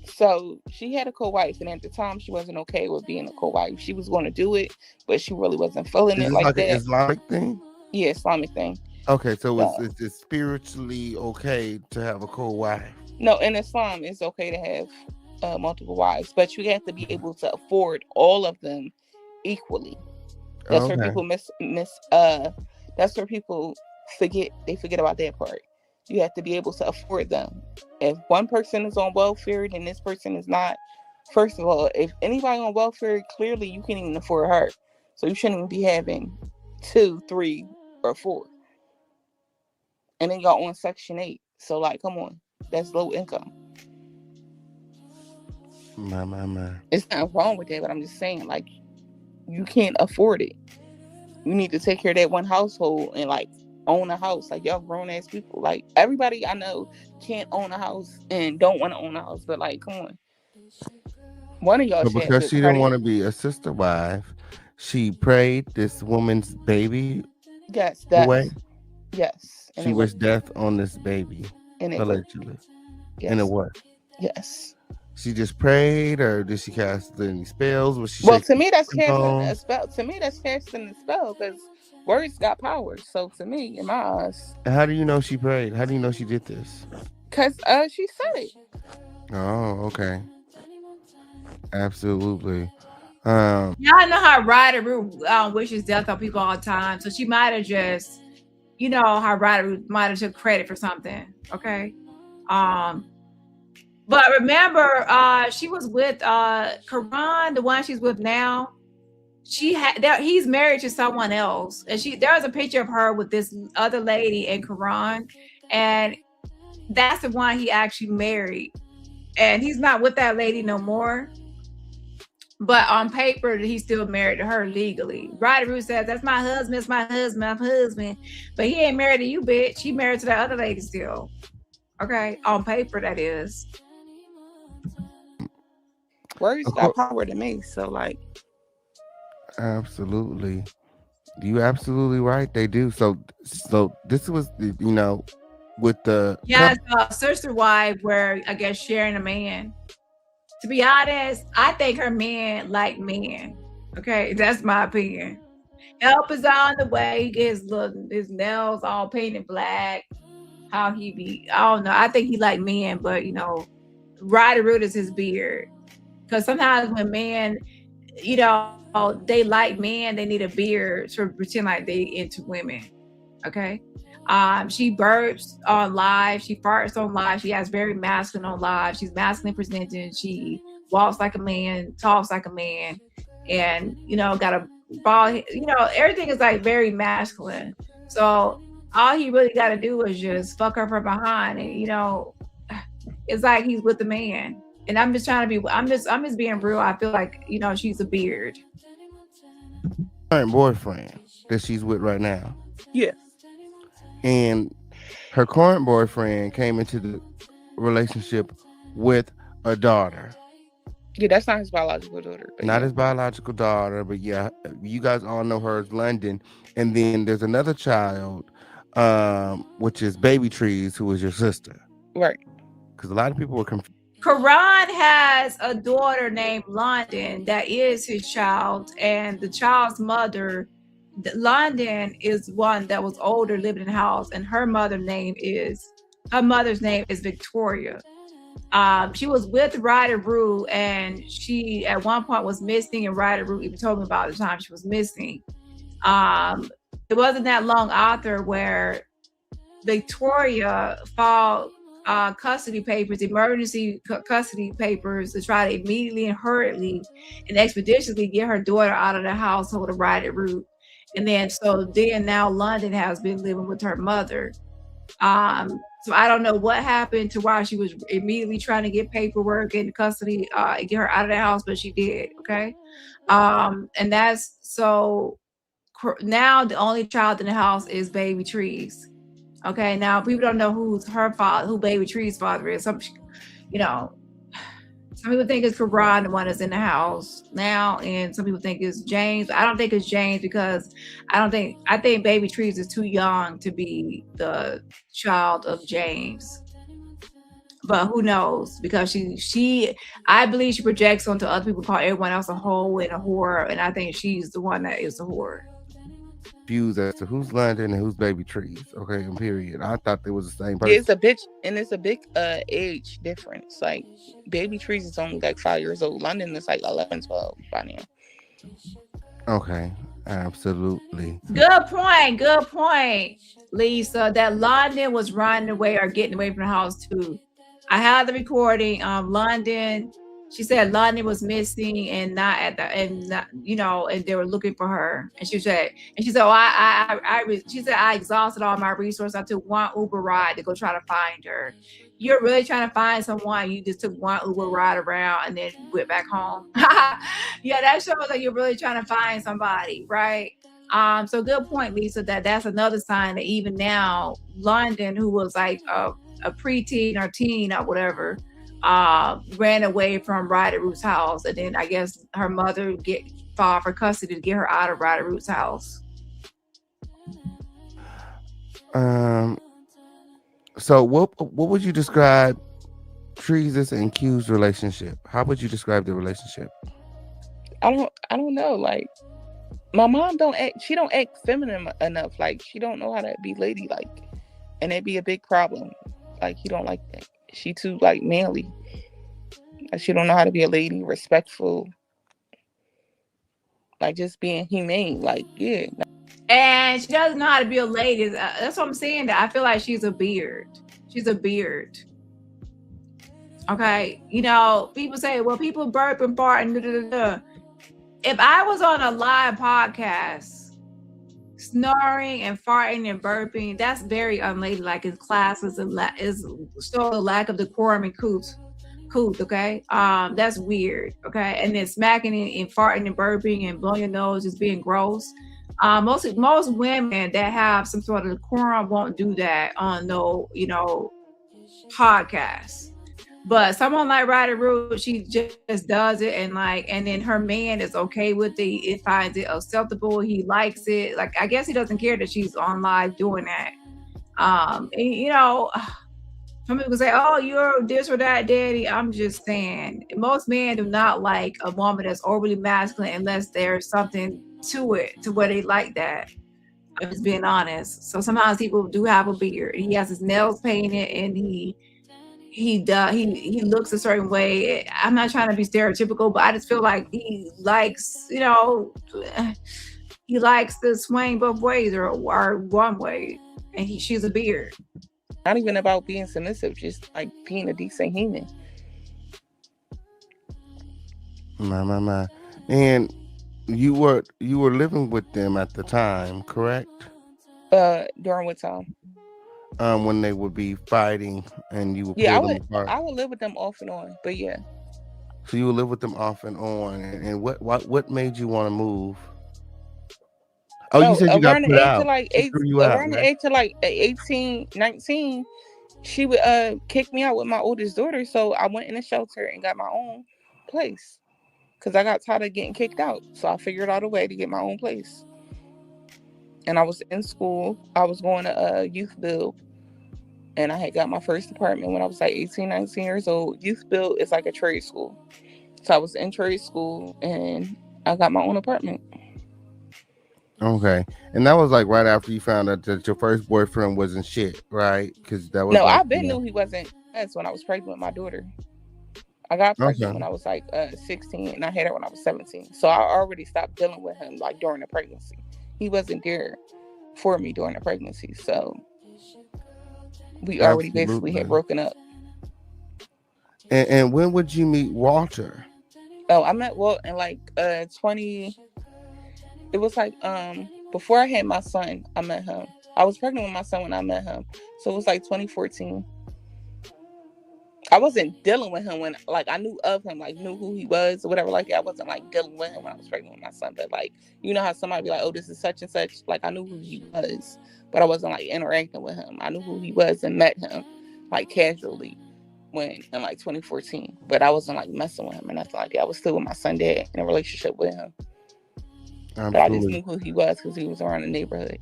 S8: So she had a co-wife, and at the time she wasn't okay with being a co-wife. She was going to do it, but she really wasn't feeling
S5: Is
S8: it
S5: this
S8: like
S5: like an
S8: that.
S5: Islamic thing?
S8: Yeah, Islamic thing.
S5: Okay, so
S8: So,
S5: it's spiritually okay to have a co-wife.
S8: no, in Islam, it's okay to have multiple wives, but you have to be able to afford all of them equally. That's where
S5: Okay.
S8: people that's where people forget about that part. You have to be able to afford them. If one person is on welfare and this person is not, first of all, if anybody on welfare, clearly you can't even afford her. So you shouldn't even be having 2, 3, or 4. And then y'all on Section 8. So like, come on. That's low income.
S5: My.
S8: It's not wrong with that, but I'm just saying, like, you can't afford it. You need to take care of that one household and like own a house. Like y'all grown ass people. Like everybody I know can't own a house and don't want to own a house. But like, come on. One of y'all
S5: But
S8: should have
S5: because
S8: good
S5: she didn't want
S8: credit.
S5: to be a sister wife, she prayed this woman's baby
S8: Yes,
S5: away.
S8: death. Yes. And
S5: She
S8: it
S5: wished
S8: worked.
S5: death on this baby,
S8: And it worked.
S5: allegedly. And it
S8: Yes.
S5: worked.
S8: Yes.
S5: She just prayed, or did she cast any spells? Was she
S8: Well,
S5: shaking
S8: to me that's
S5: the
S8: casting a
S5: bones?
S8: spell. To me that's casting a spell because words got power. So to me, in my eyes,
S5: And how do you know she prayed? How do you know she did this?
S8: because she said it.
S5: Oh, okay. Absolutely.
S9: Y'all know how Ryder wishes death on people all the time. So she might have just, you know how Ryder might have took credit for something. Okay. But remember, she was with Karan, the one she's with now. He's married to someone else, and there was a picture of her with this other lady and Karan, and that's the one he actually married. And he's not with that lady no more. But on paper, he's still married to her legally. Ryder Root says, that's my husband, it's my husband, my husband. But he ain't married to you, bitch. He married to that other lady still. Okay? On paper, that is.
S8: Words got power to me, so like.
S5: Absolutely. You absolutely right. They do. So this was, with the
S9: sister wife where I guess sharing a man. To be honest, I think her man like men. Okay, that's my opinion. Help is on the way. He gets his nails all painted black. How he be? I don't know. I think he like men, but Ryder Root is his beard. Because sometimes when men, they like men, they need a beard to pretend like they into women. Okay. She burps on live, she farts on live, she has very masculine on live, she's masculine presenting, she walks like a man, talks like a man, and got a ball, everything is like very masculine. So all he really got to do is just fuck her from behind, and it's like he's with the man. And I'm just being real. I feel like she's a beard.
S5: Current boyfriend that she's with right now.
S8: Yes.
S5: And her current boyfriend came into the relationship with a daughter.
S8: Yeah, that's not his biological daughter.
S5: Not his biological daughter, but yeah, you guys all know her as London. And then there's another child, which is Baby Trees, who is your sister.
S8: Right.
S5: Because a lot of people were confused.
S9: Karan has a daughter named London that is his child, and the child's mother, London, is one that was older, living in the house, and her mother's name is Victoria. She was with Ryder Root, and she at one point was missing, and Ryder Root even told me about the time she was missing. It wasn't that long after where Victoria filed emergency custody papers to try to immediately and hurriedly and expeditiously get her daughter out of the household of Ryder Root. And then now London has been living with her mother. So I don't know what happened to why she was immediately trying to get paperwork and custody and get her out of the house, but she did. Okay. And that's so now the only child in the house is Baby Trees. Okay. Now people don't know who's her father, who Baby Trees' father is. Some people think it's Karan, the one that's in the house now, and some people think it's James. I don't think it's James because I think Baby Trees is too young to be the child of James. But who knows? Because I believe she projects onto other people, call everyone else a hoe and a whore, and I think she's the one that is the whore.
S5: Confused as to who's London and who's Baby Trees. Okay, period. I thought they was the same person.
S8: Yeah, it's a big age difference. Like Baby Trees is only like 5 years old. London is like 11, 12 by now.
S5: Okay, absolutely.
S9: Good point, Lisa. That London was running away or getting away from the house too. I have the recording. London. She said London was missing and and they were looking for her. And she said, I exhausted all my resources. I took one Uber ride to go try to find her. You're really trying to find someone. You just took one Uber ride around and then went back home. Yeah, that shows that you're really trying to find somebody, right? So good point, Lisa, that's another sign that even now, London, who was like a preteen or teen or whatever, ran away from Ryder Root's house, and then I guess her mother filed for custody to get her out of Ryder Root's house.
S5: So what would you describe Trees' and Q's relationship? How would you describe the relationship?
S8: I don't know. Like my mom don't act feminine enough. Like she don't know how to be ladylike, and it'd be a big problem. Like he don't like that. She too like manly. She don't know how to be a lady, respectful, like just being humane. Like yeah.
S9: And she doesn't know how to be a lady. That's what I'm saying. That I feel like she's a beard. She's a beard. Okay. You know, people say, well, people burp and fart and da, da, da, da. If I was on a live podcast, snoring and farting and burping, that's very unladylike in classes and is still a lack of decorum and couth, okay? That's weird, okay? And then smacking and farting and burping and blowing your nose is being gross. Most women that have some sort of decorum won't do that on no, podcast. But someone like Ryder Root, she just does it, and then her man is okay with it. It finds it acceptable. He likes it. Like, I guess he doesn't care that she's on live doing that. Some people say, "Oh, you're this or that, daddy." I'm just saying, most men do not like a woman that's overly masculine unless there's something to it, to where they like that. I'm just being honest. So sometimes people do have a beard. He has his nails painted, and he looks a certain way. I'm not trying to be stereotypical, but I just feel like he likes, he likes to swing both ways or one way, and she's a beard.
S8: Not even about being submissive, just like being a decent human.
S5: My. And you were living with them at the time, correct?
S8: During what time?
S5: When they would be fighting and you would
S8: Yeah,
S5: pull them apart.
S8: I would live with them off and on, but yeah.
S5: So you would live with them off and on, and what made you want to move? Oh, you said you got put out.
S8: Around the age of like 18, 19, she would kick me out with my oldest daughter. So I went in a shelter and got my own place because I got tired of getting kicked out. So I figured out a way to get my own place. And I was in school. I was going to youth build. And I had got my first apartment when I was like 18, 19 years old. Youth build is like a trade school. So I was in trade school and I got my own apartment.
S5: Okay. And that was like right after you found out that your first boyfriend wasn't shit, right? Because that was
S8: I knew he wasn't. That's when I was pregnant with my daughter. I got pregnant when I was like 16 and I had her when I was 17. So I already stopped dealing with him like during the pregnancy. He wasn't there for me during the pregnancy. So we already basically had broken up.
S5: And when would you meet Walter?
S8: Oh, I met Walt in like 20. It was like before I had my son, I met him. I was pregnant with my son when I met him. So it was like 2014. I wasn't dealing with him when, like, I knew of him, like, knew who he was or whatever, like that. I wasn't, like, dealing with him when I was pregnant with my son. But, like, you know how somebody be like, oh, this is such and such. Like, I knew who he was, but I wasn't, like, interacting with him. I knew who he was and met him, like, casually in, like, 2014. But I wasn't, like, messing with him and nothing like that. I was still with my son dad in a relationship with him. Absolutely. But I just knew who he was because he was around the neighborhood.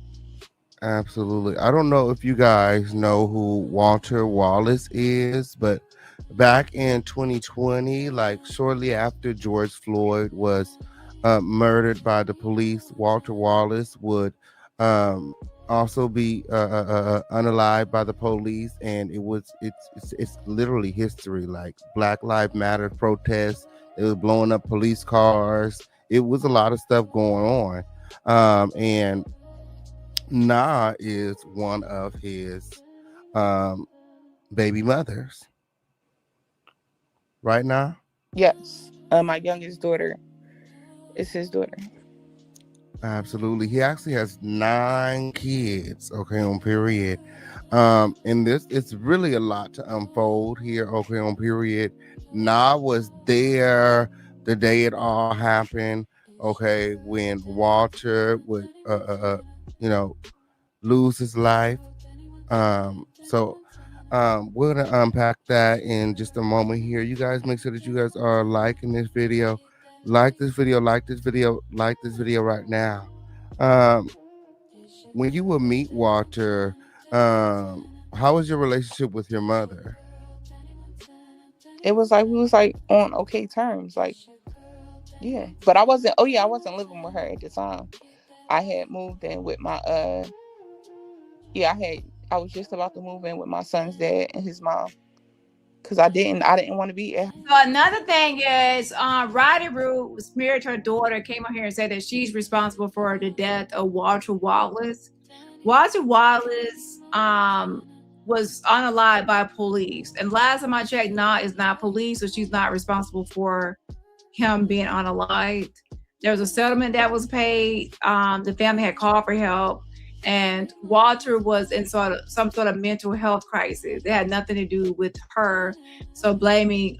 S5: Absolutely. I don't know if you guys know who Walter Wallace is, but back in 2020, like shortly after George Floyd was murdered by the police, Walter Wallace would also be unalived by the police, and it's literally history. Like Black Lives Matter protests, it was blowing up police cars. It was a lot of stuff going on, and Na is one of his baby mothers. Right now?
S8: Yes. My youngest daughter is his daughter.
S5: Absolutely. He actually has 9 kids, okay, on period. And it's really a lot to unfold here, okay, on period. Na was there the day it all happened, okay, when Walter would lose his life. So we're gonna unpack that in just a moment here. You guys make sure that you guys are liking this video. Like this video right now. When you would meet Walter, how was your relationship with your mother?
S8: It was like we was like on okay terms, like yeah. But I wasn't living with her at the time. I had moved in with my I was just about to move in with my son's dad and his mom. because I didn't want to be at.
S9: So another thing is, Roddy Root smeared her daughter, came on here and said that she's responsible for the death of Walter Wallace. Walter Wallace was unalived by police, and last time I checked, is not police, so she's not responsible for him being unalived. There was a settlement that was paid. The family had called for help, and Walter was in some sort of mental health crisis. It had nothing to do with her. So blaming,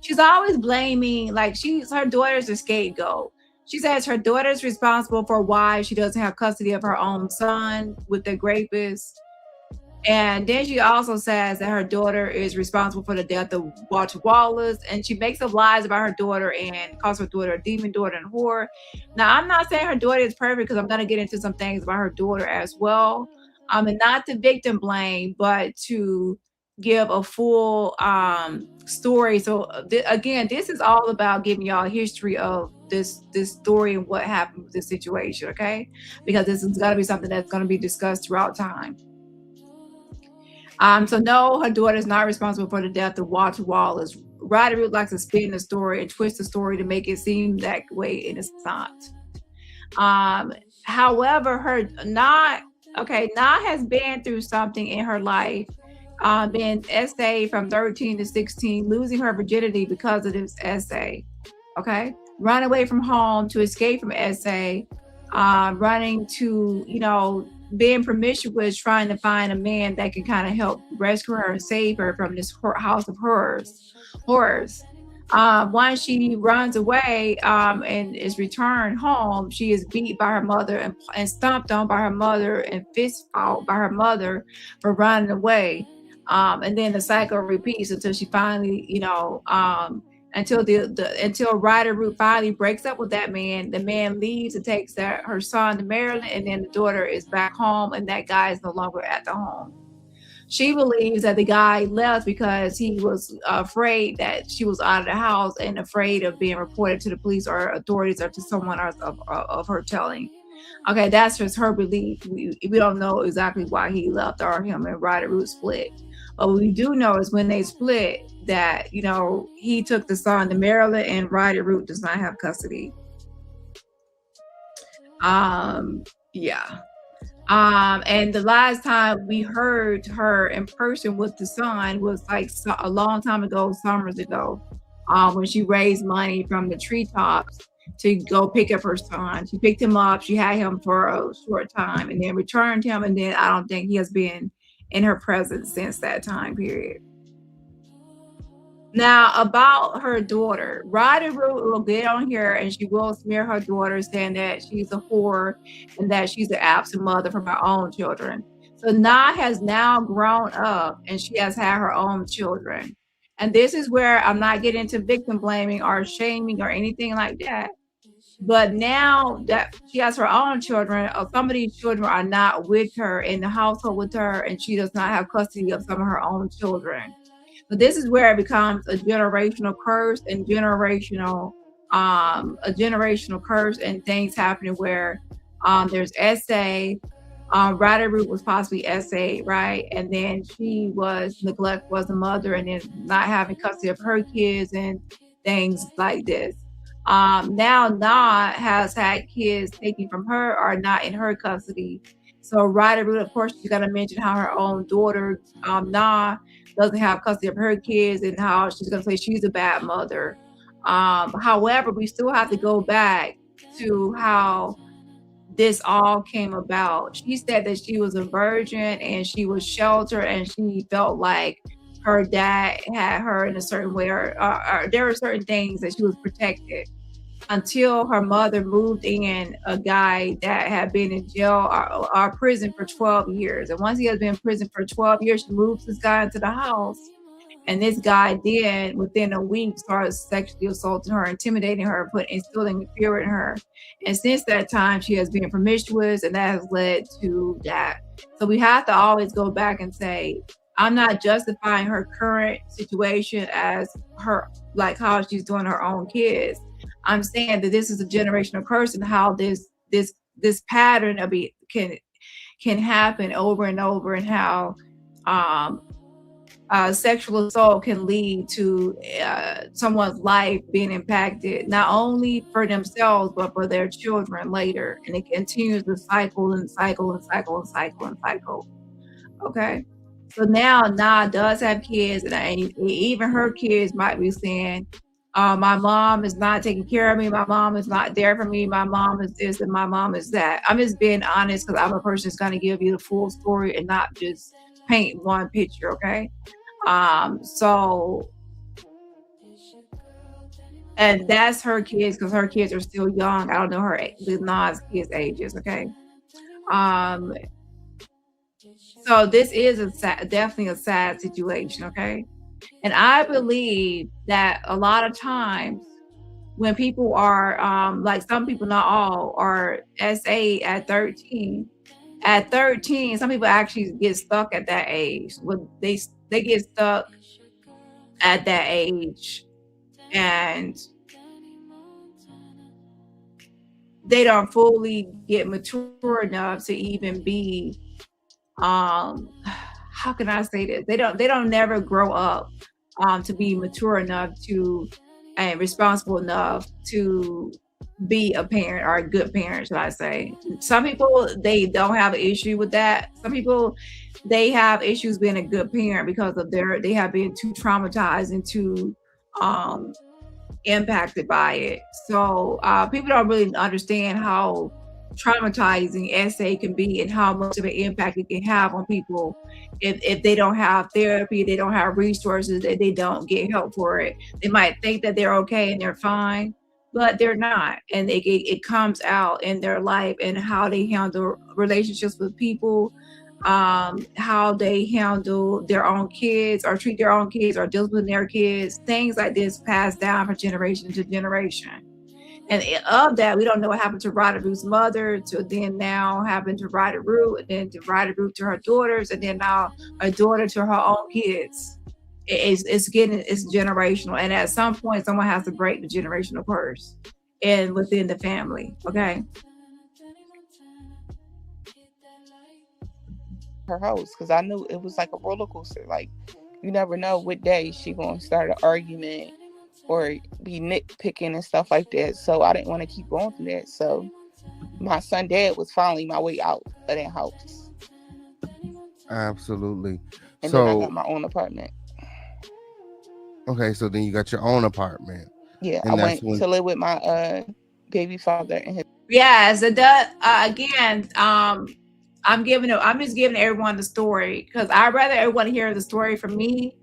S9: she's always blaming, like her daughter's a scapegoat. She says her daughter's responsible for why she doesn't have custody of her own son with the rapist. And then she also says that her daughter is responsible for the death of Walter Wallace, and she makes up lies about her daughter and calls her daughter a demon daughter and whore. Now, I'm not saying her daughter is perfect, because I'm going to get into some things about her daughter as well. And not to victim blame, but to give a full story. So again, this is all about giving y'all a history of this story and what happened with this situation, okay? Because this is going to be something that's going to be discussed throughout time. So no, her daughter is not responsible for the death of Walter Wallace. Roddy Root likes to spin the story and twist the story to make it seem that way, and it's not. However, Na has been through something in her life, been essayed from 13 to 16, losing her virginity because of this essay. Okay, run away from home to escape from essay, running to, being promiscuous, trying to find a man that can kind of help rescue her and save her from this house of horrors. Once she runs away and is returned home, she is beat by her mother and stomped on by her mother and fist fought by her mother for running away. And then the cycle repeats until she finally, until Roddy Root finally breaks up with that man. The man leaves and takes her son to Maryland, and then the daughter is back home, and that guy is no longer at the home. She believes that the guy left because he was afraid that she was out of the house and afraid of being reported to the police or authorities or to someone else of her telling. Okay, that's just her belief. We don't know exactly why he left or him and Roddy Root split. But what we do know is when they split that, he took the son to Maryland and Roddy Root does not have custody. Yeah. And the last time we heard her in person with the son was like a long time ago, summers ago, when she raised money from the treetops to go pick up her son. She picked him up. She had him for a short time and then returned him. And then I don't think he has been in her presence since that time period. Now, about her daughter, Roddy Root will get on here and she will smear her daughter, saying that she's a whore and that she's an absent mother from her own children. So Na has now grown up and she has had her own children. And this is where I'm not getting into victim blaming or shaming or anything like that. But now that she has her own children, some of these children are not with her in the household with her, and she does not have custody of some of her own children. But this is where it becomes a generational curse and a generational curse and things happening where there's SA. Roddy Root was possibly SA, right? And then she was a mother, and then not having custody of her kids and things like this. Now Na has had kids taken from her or not in her custody. So Roddy Root, of course, you got to mention how her own daughter, Na, doesn't have custody of her kids and how she's going to say she's a bad mother. However, we still have to go back to how this all came about. She said that she was a virgin and she was sheltered and she felt like her dad had her in a certain way, or there were certain things that she was protected until her mother moved in a guy that had been in jail or prison for 12 years. And once he has been in prison for 12 years, she moves this guy into the house. And this guy then, within a week, started sexually assaulting her, intimidating her, instilling fear in her. And since that time, she has been promiscuous, and that has led to that. So we have to always go back and say, I'm not justifying her current situation as her, like how she's doing her own kids. I'm saying that this is a generational curse and how this pattern of it can happen over and over, and how sexual assault can lead to someone's life being impacted, not only for themselves, but for their children later. And it continues to cycle and cycle and cycle and cycle and cycle. Okay. So now Na does have kids, and even her kids might be saying, my mom is not taking care of me. My mom is not there for me. My mom is this and my mom is that. I'm just being honest because I'm a person that's going to give you the full story and not just paint one picture. Okay. So, and that's her kids because her kids are still young. I don't know the Nas kids' ages. Okay. Um, so this is definitely a sad situation. Okay. And I believe that a lot of times when people are, like some people, not all, are SA at 13. At 13, some people actually get stuck at that age. When they get stuck at that age, and they don't fully get mature enough to even be, how can I say this? They don't never grow up to be mature enough to and responsible enough to be a parent or a good parent, should I say. Some people, they don't have an issue with that. Some people, they have issues being a good parent because of they have been too traumatized and too um impacted by it. So people don't really understand how traumatizing SA can be and how much of an impact it can have on people if they don't have therapy, they don't have resources, that they don't get help for it. They might think that they're okay and they're fine, but they're not. And it comes out in their life and how they handle relationships with people, how they handle their own kids or treat their own kids or discipline their kids. Things like this pass down from generation to generation. And of that, we don't know what happened to Ryder Root's mother, to then now happened to Ryder Root, and then to Ryder Root to her daughters, and then now a daughter to her own kids. It's generational, and at some point, someone has to break the generational curse, and within the family. Okay.
S8: Her house, because I knew it was like a roller coaster. Like, you never know what day she gonna start an argument or be nitpicking and stuff like that. So I didn't want to keep going through that. So my son dad was finally my way out of that house.
S5: Absolutely.
S8: And then I got my own apartment.
S5: Okay, so then you got your own apartment.
S8: Yeah, and I went to live with my baby father and his.
S9: Yes, it does. Again, I'm just giving everyone the story because I'd rather everyone hear the story from me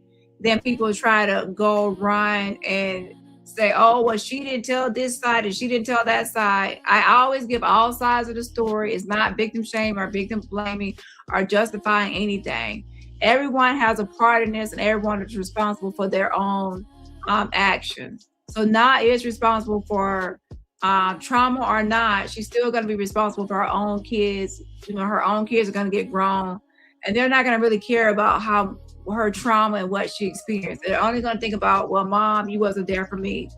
S9: than people try to go run and say, oh, well, she didn't tell this side and she didn't tell that side. I always give all sides of the story. It's not victim shame or victim blaming or justifying anything. Everyone has a part in this and everyone is responsible for their own actions. So Na is responsible for trauma or not. She's still going to be responsible for her own kids. You know, her own kids are going to get grown and they're not going to really care about how her trauma and what she experienced. They're only going to think about, well, mom, you wasn't there for me.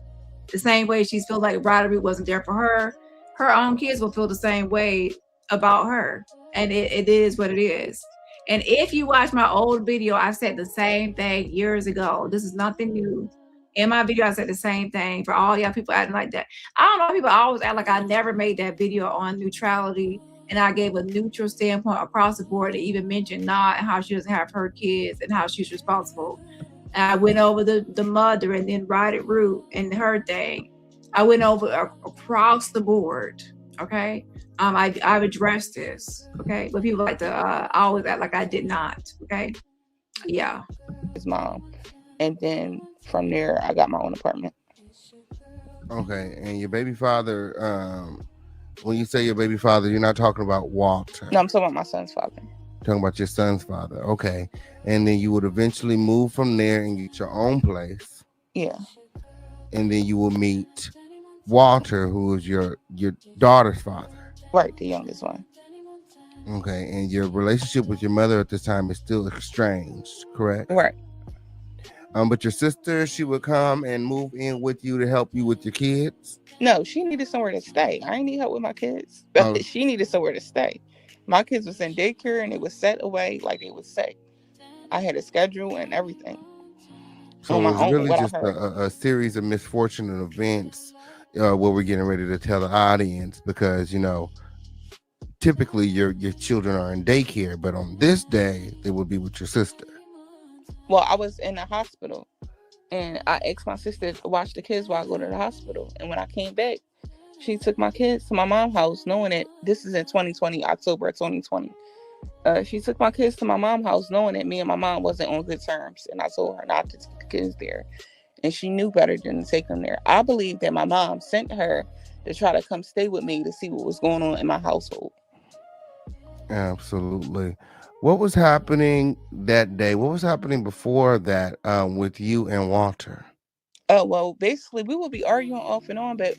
S9: The same way she's feel like Roderick wasn't there for her. Her own kids will feel the same way about her. And it is what it is. And if you watch my old video, I said the same thing years ago. This is nothing new. In my video, I said the same thing for all y'all people acting like that. I don't know, people always act like I never made that video on neutrality and I gave a neutral standpoint across the board to even mention Na and how she doesn't have her kids and how she's responsible. And I went over the mother and then Ryder Root and her thing. I went over across the board, okay? I've addressed this, okay? But people like to always act like I did not, okay? Yeah.
S8: His mom. And then from there, I got my own apartment.
S5: Okay, and your baby father, when you say your baby father, you're not talking about Walter.
S8: No, I'm talking about my son's father.
S5: Talking about your son's father. Okay. And then you would eventually move from there and get your own place.
S8: Yeah.
S5: And then you will meet Walter, who is your daughter's father.
S8: Right, the youngest one.
S5: Okay. And your relationship with your mother at this time is still estranged, correct?
S8: Right.
S5: But your sister, she would come and move in with you to help you with your kids?
S8: No, she needed somewhere to stay. I didn't need help with my kids.
S5: Oh.
S8: She needed somewhere to stay. My kids was in daycare and it was set away like it was safe. I had a schedule and everything
S5: So
S8: on
S5: it
S8: my
S5: was
S8: own,
S5: really
S8: what I
S5: just
S8: heard.
S5: a series of misfortunate events what we're getting ready to tell the audience, because typically your children are in daycare, but on this day they will be with your sister.
S8: Well, I was in the hospital and I asked my sister to watch the kids while I go to the hospital. And when I came back, she took my kids to my mom's house, knowing that this is in 2020, October 2020. She took my kids to my mom's house, knowing that me and my mom wasn't on good terms. And I told her not to take the kids there. And she knew better than to take them there. I believe that my mom sent her to try to come stay with me to see what was going on in my household.
S5: Absolutely. What was happening that day? What was happening before that with you and Walter?
S8: Oh, well, basically, we would be arguing off and on, but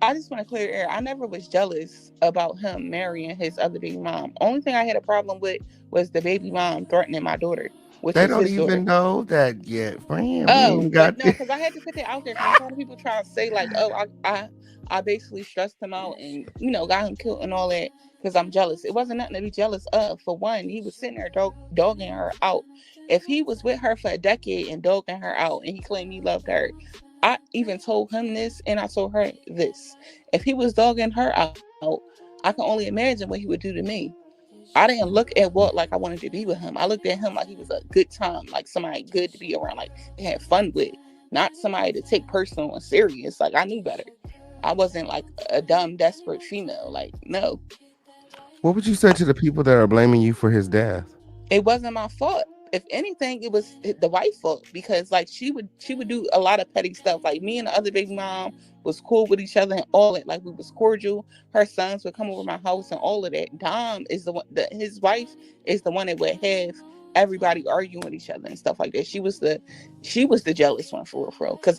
S8: I just want to clear the air. I never was jealous about him marrying his other baby mom. Only thing I had a problem with was the baby mom threatening my daughter, which
S5: They
S8: is
S5: don't
S8: his daughter.
S5: even know that yet, friend. We
S8: Oh,
S5: ain't
S8: but
S5: got
S8: no,
S5: this.
S8: because I had to put that out there because a lot of people try to say like, oh, I basically stressed him out and got him killed and all that because I'm jealous. It wasn't nothing to be jealous of. For one, he was sitting there dogging her out. If he was with her for a decade and dogging her out, and he claimed he loved her, I even told him this and I told her this. If he was dogging her out, I can only imagine what he would do to me. I didn't look at Walt like I wanted to be with him. I looked at him like he was a good time, like somebody good to be around, like to have fun with, not somebody to take personal and serious. Like I knew better. I wasn't like a dumb, desperate female. Like, no,
S5: What would you say to the people that are blaming you for his death?
S8: it wasn't my fault. If anything, it was the wife's fault because like she would do a lot of petty stuff. Like me and the other baby mom was cool with each other and all that. Like we was cordial. Her sons would come over my house and all of that. Dom is the one. His wife is the one that would have everybody arguing with each other and stuff like that. She was the jealous one for real. Because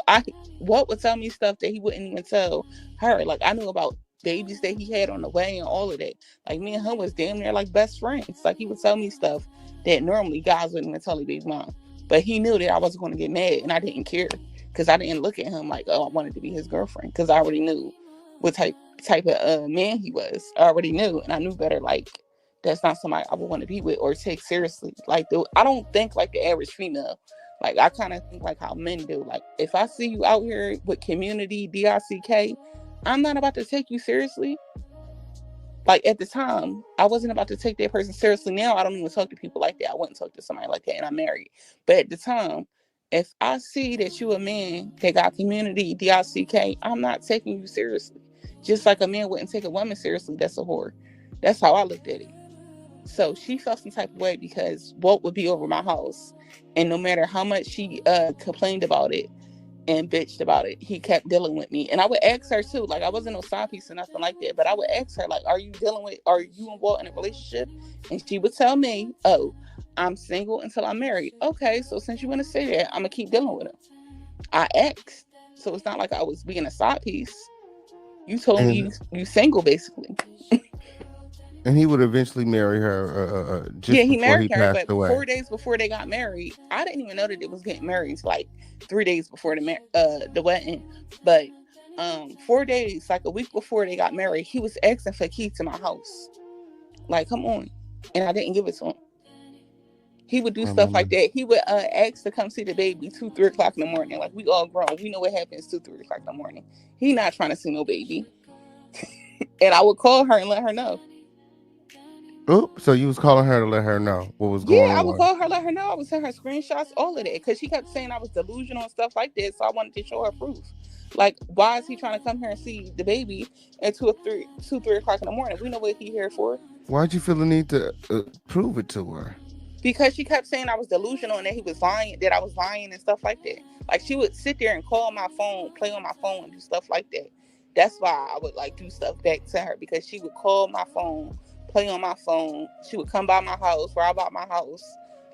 S8: Walt would tell me stuff that he wouldn't even tell her. Like I knew about babies that he had on the way and all of that. Like me and him was damn near like best friends. Like he would tell me stuff that normally guys wouldn't even tell their baby mom. But he knew that I wasn't going to get mad and I didn't care because I didn't look at him like, oh, I wanted to be his girlfriend because I already knew what type of man he was. I already knew and I knew better. Like that's not somebody I would want to be with or take seriously. Like I don't think like the average female. Like I kind of think like how men do. Like if I see you out here with community DICK, I'm not about to take you seriously. Like at the time, I wasn't about to take that person seriously. Now I don't even talk to people like that. I wouldn't talk to somebody like that, and I'm married. But at the time, if I see that you a man that got community DICK, I'm not taking you seriously. Just like a man wouldn't take a woman seriously, that's a whore. That's how I looked at it. So she felt some type of way because Walt would be over my house, and no matter how much she complained about it and bitched about it, he kept dealing with me. And I would ask her too, like I wasn't no side piece or nothing like that, but I would ask her like, are you and Walt in a relationship? And she would tell me, oh, I'm single until I'm married. Okay, so since you want to say that, I'm gonna keep dealing with him. I asked, so it's not like I was being a side piece. You told me
S5: And
S8: you single basically.
S5: and he would eventually marry her
S8: Yeah,
S5: just
S8: he
S5: before he
S8: married her,
S5: passed
S8: but
S5: away.
S8: 4 days before they got married, I didn't even know that it was getting married until like 3 days before the wedding. But 4 days, like a week before they got married, he was asking for a key to my house. Like, come on, and I didn't give it to him. He would do stuff like
S5: Remember.
S8: that. He would ask to come see the baby 2-3 o'clock in the morning. Like we all grown, we know what happens 2-3 o'clock in the morning. He not trying to see no baby, and I would call her and let her know.
S5: Oop, so you was calling her to let her know what was
S8: Yeah,
S5: going
S8: I would
S5: on.
S8: call her, let her know. I would send her screenshots, all of that, because she kept saying I was delusional and stuff like that. So I wanted to show her proof. Like, why is he trying to come here and see the baby at 2-3 o'clock in the morning? We know what he here for.
S5: Why'd you feel the need to prove it to her?
S8: Because she kept saying I was delusional and that he was lying, that I was lying and stuff like that. Like she would sit there and call my phone, play on my phone, and do stuff like that. That's why I would like do stuff back to her, because she would call my phone, play on my phone. She would come by my house, rob out my house,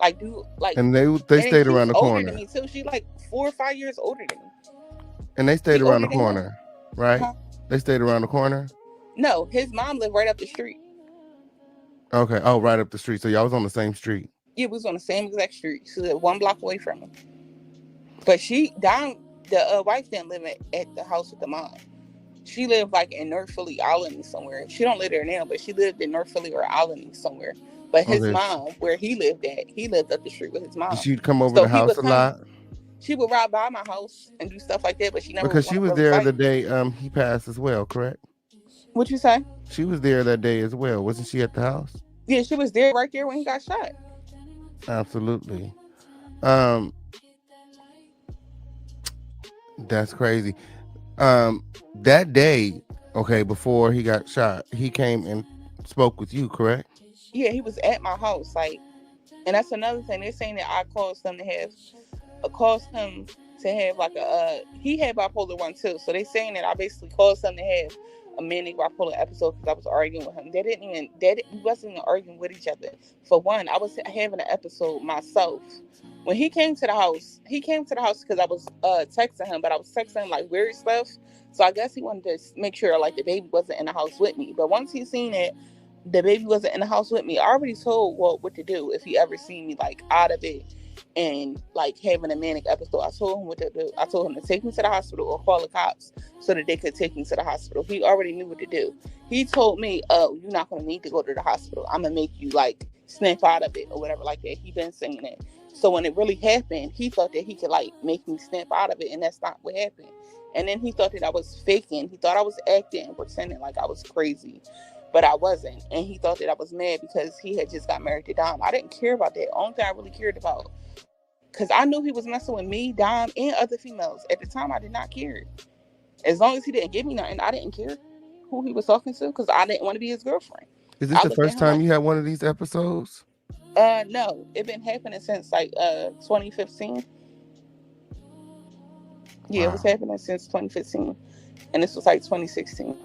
S8: like do like.
S5: And they
S8: And then
S5: stayed
S8: she's
S5: around the
S8: older than
S5: corner.
S8: me too. She like 4 or 5 years older than me.
S5: And they stayed
S8: She
S5: around the
S8: older than him.
S5: corner, right?
S8: Huh?
S5: They stayed around the corner.
S8: No, his mom lived right up the street.
S5: Okay. Oh, right up the street. So y'all was on the same street.
S8: Yeah, we was on the same exact street. She lived 1 block away from him. But the wife didn't live at the house with the mom. She lived like in North Philly, Alany somewhere. She don't live there now, but she lived in North Philly or Alany somewhere. But his
S5: Okay.
S8: mom, where he lived at, he lived up the street with his mom.
S5: She'd come over
S8: So
S5: the
S8: he
S5: house
S8: would
S5: a
S8: come.
S5: lot
S8: She would ride by my house and do stuff like that, but she never
S5: because she
S8: want to
S5: was
S8: really
S5: there the
S8: fight.
S5: day he passed as well, correct?
S8: What you say?
S5: She was there that day as well, wasn't she at the house?
S8: Yeah, she was there right there when he got shot.
S5: Absolutely. Um, that's crazy. That day, okay, before he got shot, he came and spoke with you, correct?
S8: Yeah, he was at my house, like, and that's another thing. They're saying that I caused him to have like he had bipolar 1 too. So they saying that I basically caused him to have a manic bipolar episode because I was arguing with him. We wasn't even arguing with each other. For one, I was having an episode myself. When he came to the house because I was texting him, but I was texting him like weird stuff. So I guess he wanted to make sure like the baby wasn't in the house with me. But once he seen it, the baby wasn't in the house with me, I already told Walt what to do if he ever seen me like out of it and like having a manic episode. I told him what to do. I told him to take me to the hospital or call the cops so that they could take me to the hospital. He already knew what to do. He told me, "Oh, you're not gonna need to go to the hospital. I'm gonna make you like snap out of it or whatever like that." He been saying it. So when it really happened, he thought that he could like make me snap out of it, and that's not what happened. And then he thought that I was faking. He thought I was acting and pretending like I was crazy. But I wasn't. And he thought that I was mad because he had just got married to Dom. I didn't care about that. Only thing I really cared about, because I knew he was messing with me, Dom, and other females. At the time, I did not care. As long as he didn't give me nothing, I didn't care who he was talking to because I didn't want to be his girlfriend.
S5: Is this
S8: I
S5: the
S8: looked at
S5: first
S8: him
S5: time
S8: like,
S5: you had one of these episodes?
S8: no, it been happening since like 2015. Yeah, it was
S5: Wow.
S8: happening since 2015. And this was like 2016.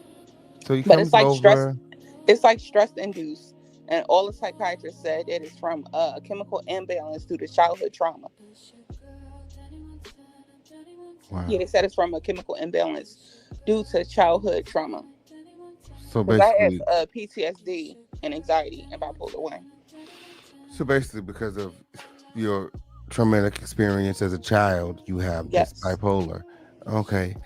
S5: So he
S8: But it's
S5: comes
S8: like stress.
S5: over.
S8: It's like stress induced. And all the psychiatrists said that it's from a chemical imbalance due to childhood trauma.
S5: Wow.
S8: Yeah, they said it's from a chemical imbalance due to childhood trauma.
S5: So
S8: Because I
S5: basically,
S8: have PTSD and anxiety and bipolar 1.
S5: because of your traumatic experience as a child, you have this
S8: Yes.
S5: bipolar. Okay.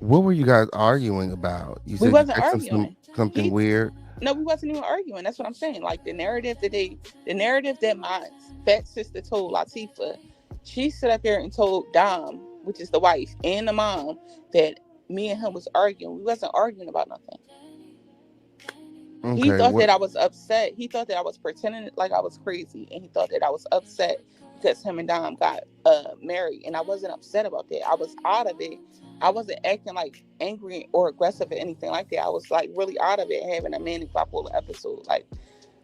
S5: What were you guys arguing about? You
S8: We
S5: said you
S8: wasn't
S5: texted him
S8: arguing.
S5: something
S8: He-
S5: weird.
S8: No, we wasn't even arguing. That's what I'm saying. Like the narrative that my fat sister told Latifah, she stood up there and told Dom, which is the wife, and the mom, that me and him was arguing. We wasn't arguing about nothing.
S5: Okay.
S8: He thought that I was upset. He thought that I was pretending like I was crazy, and he thought that I was upset because him and Dom got married, and I wasn't upset about that. I was out of it. I wasn't acting like angry or aggressive or anything like that. I was like really out of it, having a manic bipolar episode. Like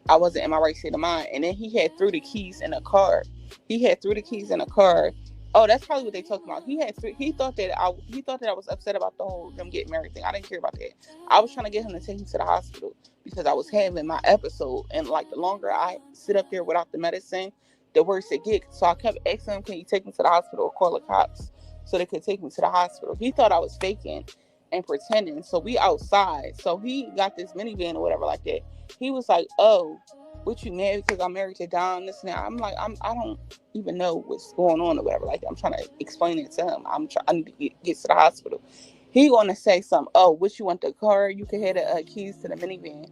S8: I wasn't in my right state of mind. And then he had threw the keys in a car. Oh, that's probably what they talked about. He thought that I was upset about the whole them getting married thing. I didn't care about that. I was trying to get him to take me to the hospital because I was having my episode. And like the longer I sit up there without the medicine, the worse it gets. So I kept asking him, can you take me to the hospital or call the cops so they could take me to the hospital? He thought I was faking and pretending. So we outside. So he got this minivan or whatever like that. He was like, "Oh, what you mad because I'm married to Dom, this and that?" I'm like, I don't even know what's going on or whatever like that. I'm trying to explain it to him. I need to get to the hospital. He gonna say something. "Oh, what you want the car? You can have the keys to the minivan."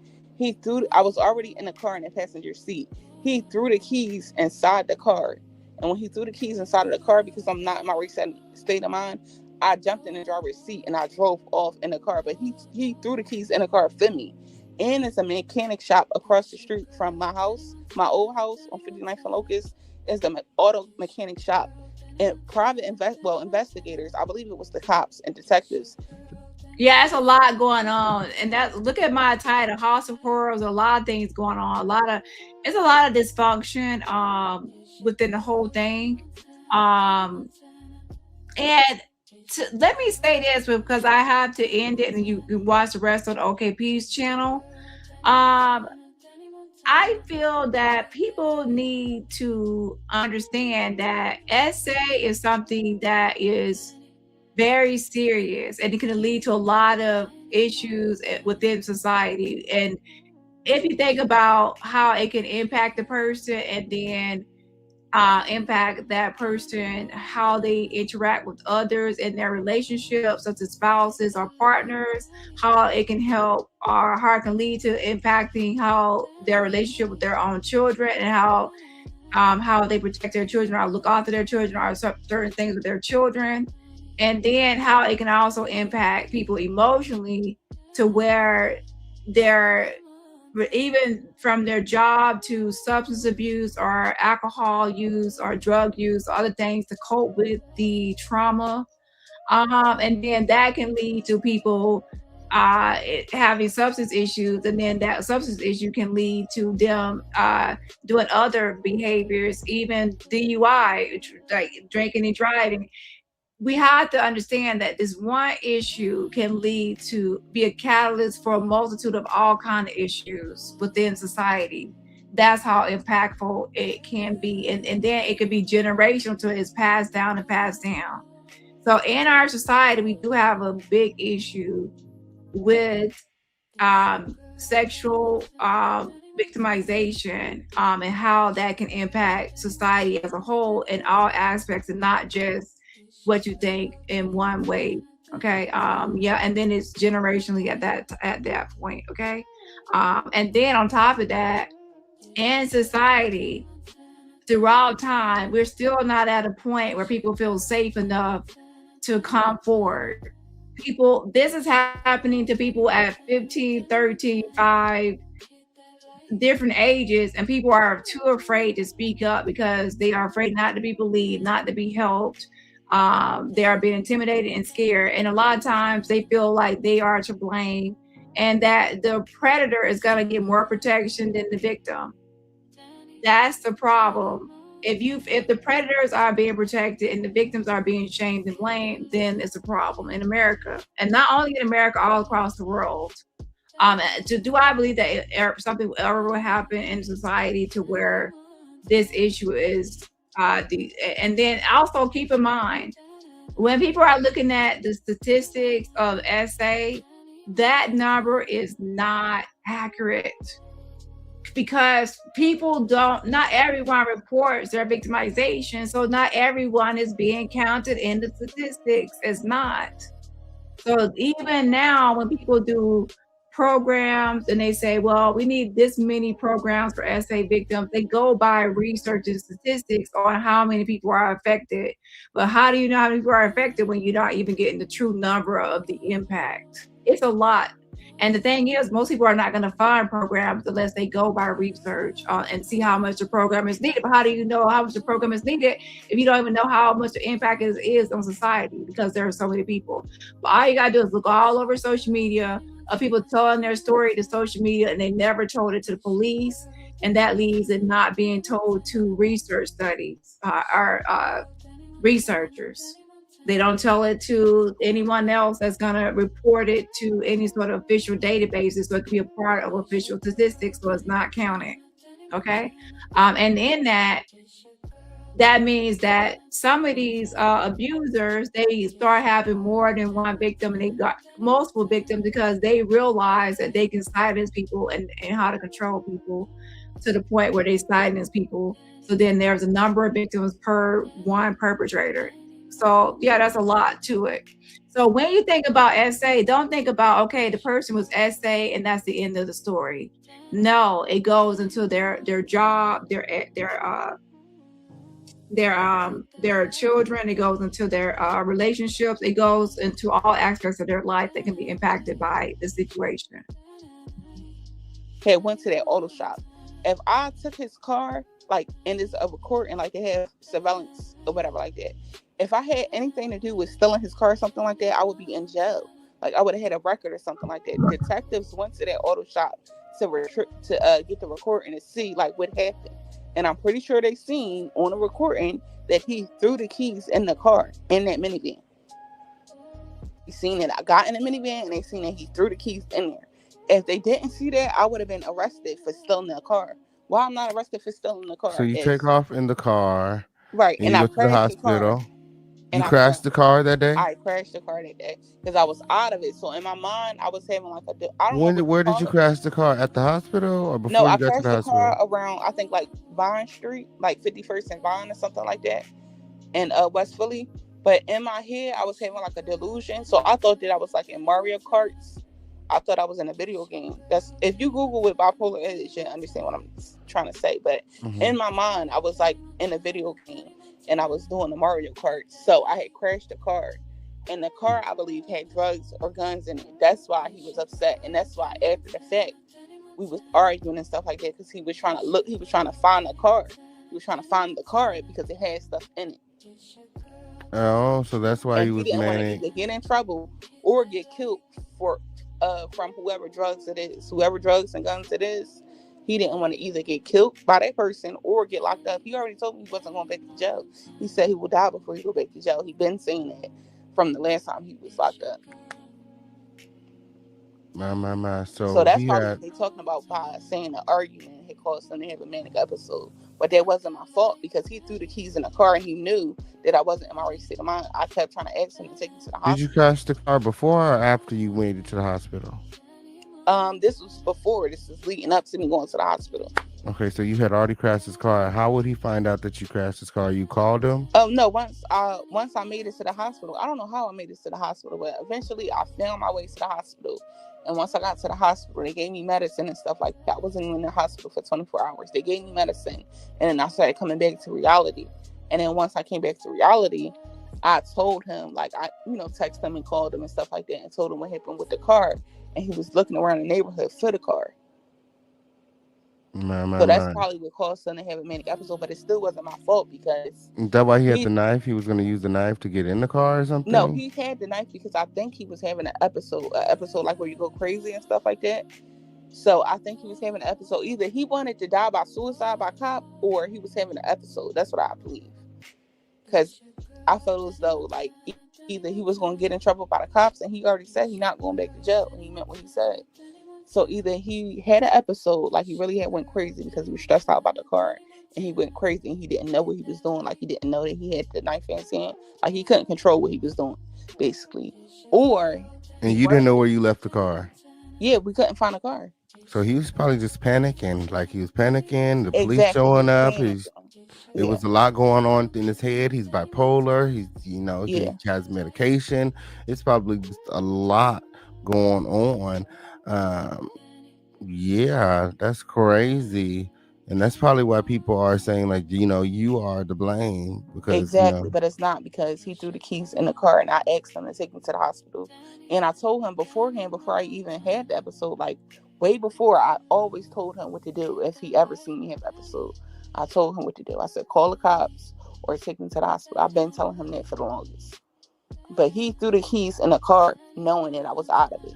S8: I was already in the car in the passenger seat. He threw the keys inside the car. And when he threw the keys inside of the car, because I'm not in my reset state of mind, I jumped in the driver's seat and I drove off in the car. But he threw the keys in the car for me. And it's a mechanic shop across the street from my house. My old house on 59th and Locust is the auto mechanic shop. And private investigators, I believe it was the cops and detectives.
S9: Yeah, it's a lot going on, and that look at my title, House of Horrors. A lot of things going on. It's a lot of dysfunction within the whole thing. And let me say this because I have to end it, and you can watch the rest of the OKP's channel. I feel that people need to understand that SA is something that is very serious, and it can lead to a lot of issues within society. And if you think about how it can impact the person, and then impact that person, how they interact with others in their relationships, such as spouses or partners, how it can help or how it can lead to impacting how their relationship with their own children and how they protect their children or look after their children or certain things with their children. And then how it can also impact people emotionally to where they're even from their job to substance abuse or alcohol use or drug use, other things to cope with the trauma. And then that can lead to people having substance issues, and then that substance issue can lead to them doing other behaviors, even DUI, like drinking and driving. We have to understand that this one issue can lead to be a catalyst for a multitude of all kind of issues within society. That's how impactful it can be. And then it could be generational to it's passed down and passed down. So in our society, we do have a big issue with sexual victimization and how that can impact society as a whole in all aspects and not just what you think in one way. Okay. Yeah, and then it's generationally at that point. Okay. And then on top of that, in society, throughout time, we're still not at a point where people feel safe enough to come forward. This is happening to people at 15, 13, 5, different ages, and people are too afraid to speak up because they are afraid not to be believed, not to be helped. They are being intimidated and scared, and a lot of times they feel like they are to blame and that the predator is going to get more protection than the victim. That's the problem. If the predators are being protected and the victims are being shamed and blamed, then it's a problem in America, and not only in America, all across the world. Do I believe that something will ever happen in society to where this issue is and then also keep in mind, when people are looking at the statistics of SA, that number is not accurate because not everyone reports their victimization. So not everyone is being counted in the statistics. It's not. So even now, when people do programs and they say, well, we need this many programs for SA victims, they go by research and statistics on how many people are affected. But how do you know how many people are affected when you're not even getting the true number of the impact? It's a lot. And the thing is, most people are not going to find programs unless they go by research and see how much the program is needed. But how do you know how much the program is needed if you don't even know how much the impact is on society, because there are so many people? But all you got to do is look all over social media of people telling their story to social media, and they never told it to the police. And that leads it not being told to research studies or researchers. They don't tell it to anyone else that's going to report it to any sort of official databases, so it could be a part of official statistics, so it's not counted. Okay. And in that means that some of these abusers, they start having more than one victim, and they got multiple victims because they realize that they can silence people and how to control people to the point where they silence people. So then there's a number of victims per one perpetrator. So yeah, that's a lot to it. So when you think about SA, don't think about, okay, the person was SA and that's the end of the story. No, it goes into their job, their children, it goes into their relationships, it goes into all aspects of their life that can be impacted by the situation.
S8: Okay, went to that auto shop. If I took his car, like, and it's a court and like they have surveillance or whatever like that, if I had anything to do with stealing his car or something like that, I would be in jail. Like, I would have had a record or something like that. Detectives went to that auto shop to get the recording to see like what happened, and I'm pretty sure they seen on the recording that he threw the keys in the car in that minivan. They seen that I got in the minivan, and they seen that he threw the keys in there. If they didn't see that, I would have been arrested for stealing the car. Well, I'm not arrested for stealing the car.
S5: So you take off in the car,
S8: right,
S5: and you go to the hospital. You crashed the car that day?
S8: I crashed the car that day because I was out of it. So in my mind, I was having like I don't know what
S5: Where did
S8: call
S5: you
S8: it.
S5: crash the car? At the hospital or
S8: No,
S5: before
S8: I
S5: you got to
S8: crashed
S5: the
S8: the car
S5: hospital?
S8: around I think like Vine Street, like 51st and Vine or something like that, in West Philly. But in my head, I was having like a delusion, so I thought that I was like in Mario Karts. I thought I was in a video game. That's if you Google with bipolar, you should understand what I'm trying to say. But in my mind, I was like in a video game, and I was doing the Mario Kart. So I had crashed the car, and the car I believe had drugs or guns in it. That's why he was upset, and that's why after the fact we was arguing and stuff like that because he was trying to look. He was trying to find the car. He was trying to find the car because it had stuff in it.
S5: Oh, so that's why
S8: And
S5: he
S8: he
S5: was
S8: didn't want to
S5: manic.
S8: either get in trouble or get killed for from whoever drugs it is, whoever drugs and guns it is. He didn't want to either get killed by that person or get locked up. He already told me he wasn't going back to jail. He said he would die before he go back to jail. He been saying that from the last time he was locked up.
S5: My.
S8: So
S5: So
S8: that's
S5: he
S8: probably
S5: had.
S8: what they talking about by saying the argument had caused them to have a manic episode. But that wasn't my fault because he threw the keys in the car and he knew that I wasn't in my right state of mind. I kept trying to ask him to take me to the hospital.
S5: Did you crash the car before or after you made it to the hospital?
S8: This was before. This is leading up to me going to the hospital.
S5: Okay, so you had already crashed his car. How would he find out that you crashed his car? You called him?
S8: Oh no! Once I made it to the hospital, I don't know how I made it to the hospital, but eventually I found my way to the hospital. And once I got to the hospital, they gave me medicine and stuff like that. I wasn't even in the hospital for 24 hours. They gave me medicine, and then I started coming back to reality. And then once I came back to reality, I told him, like I, texted him and called him and stuff like that, and told him what happened with the car. And he was looking around the neighborhood for the car. So that's probably what caused him to have a manic episode, but it still wasn't my fault because...
S5: Is that why he had the knife? He was going to use the knife to get in the car or something?
S8: No, he had the knife because I think he was having an episode like where you go crazy and stuff like that. So I think he was having an episode. Either he wanted to die by suicide by cop or he was having an episode. That's what I believe. Because I felt as though like either he was going to get in trouble by the cops and he already said he's not going back to jail. And he meant what he said. So either he had an episode, like he really went crazy because he was stressed out about the car, and he went crazy and he didn't know what he was doing. Like he didn't know that he had the knife in his hand. Like he couldn't control what he was doing, basically. Or...
S5: And you didn't know where you left the car?
S8: Yeah, we couldn't find a car.
S5: So he was probably just panicking. Like he was panicking. The police showing up. There was a lot going on in his head. He's bipolar. He has medication. It's probably just a lot going on. Yeah, that's crazy. And that's probably why people are saying like, you are to blame because
S8: exactly, but it's not because he threw the keys in the car and I asked him to take me to the hospital. And I told him beforehand, before I even had the episode, like way before, I always told him what to do if he ever seen me have an episode. I told him what to do. I said, call the cops or take me to the hospital. I've been telling him that for the longest. But he threw the keys in the car knowing that I was out of it.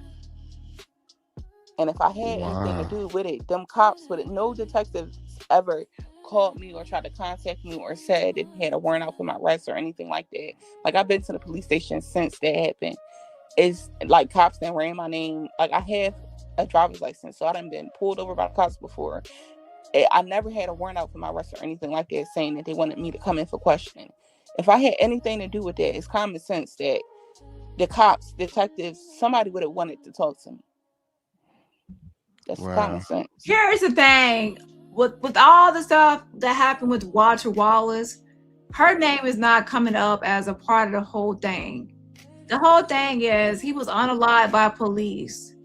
S8: And if I had anything to do with it, them cops with it, no detectives ever called me or tried to contact me or said it had a warrant out for my arrest or anything like that. Like I've been to the police station since that happened. It's like cops that ran my name. Like I have a driver's license, so I done been pulled over by the cops before. I never had a warrant out for my arrest or anything like that saying that they wanted me to come in for questioning. If I had anything to do with that, it's common sense that the cops, detectives, somebody would have wanted to talk to me. That's common sense.
S9: Here's the thing. With all the stuff that happened with Walter Wallace, her name is not coming up as a part of the whole thing. The whole thing is he was unalived by police.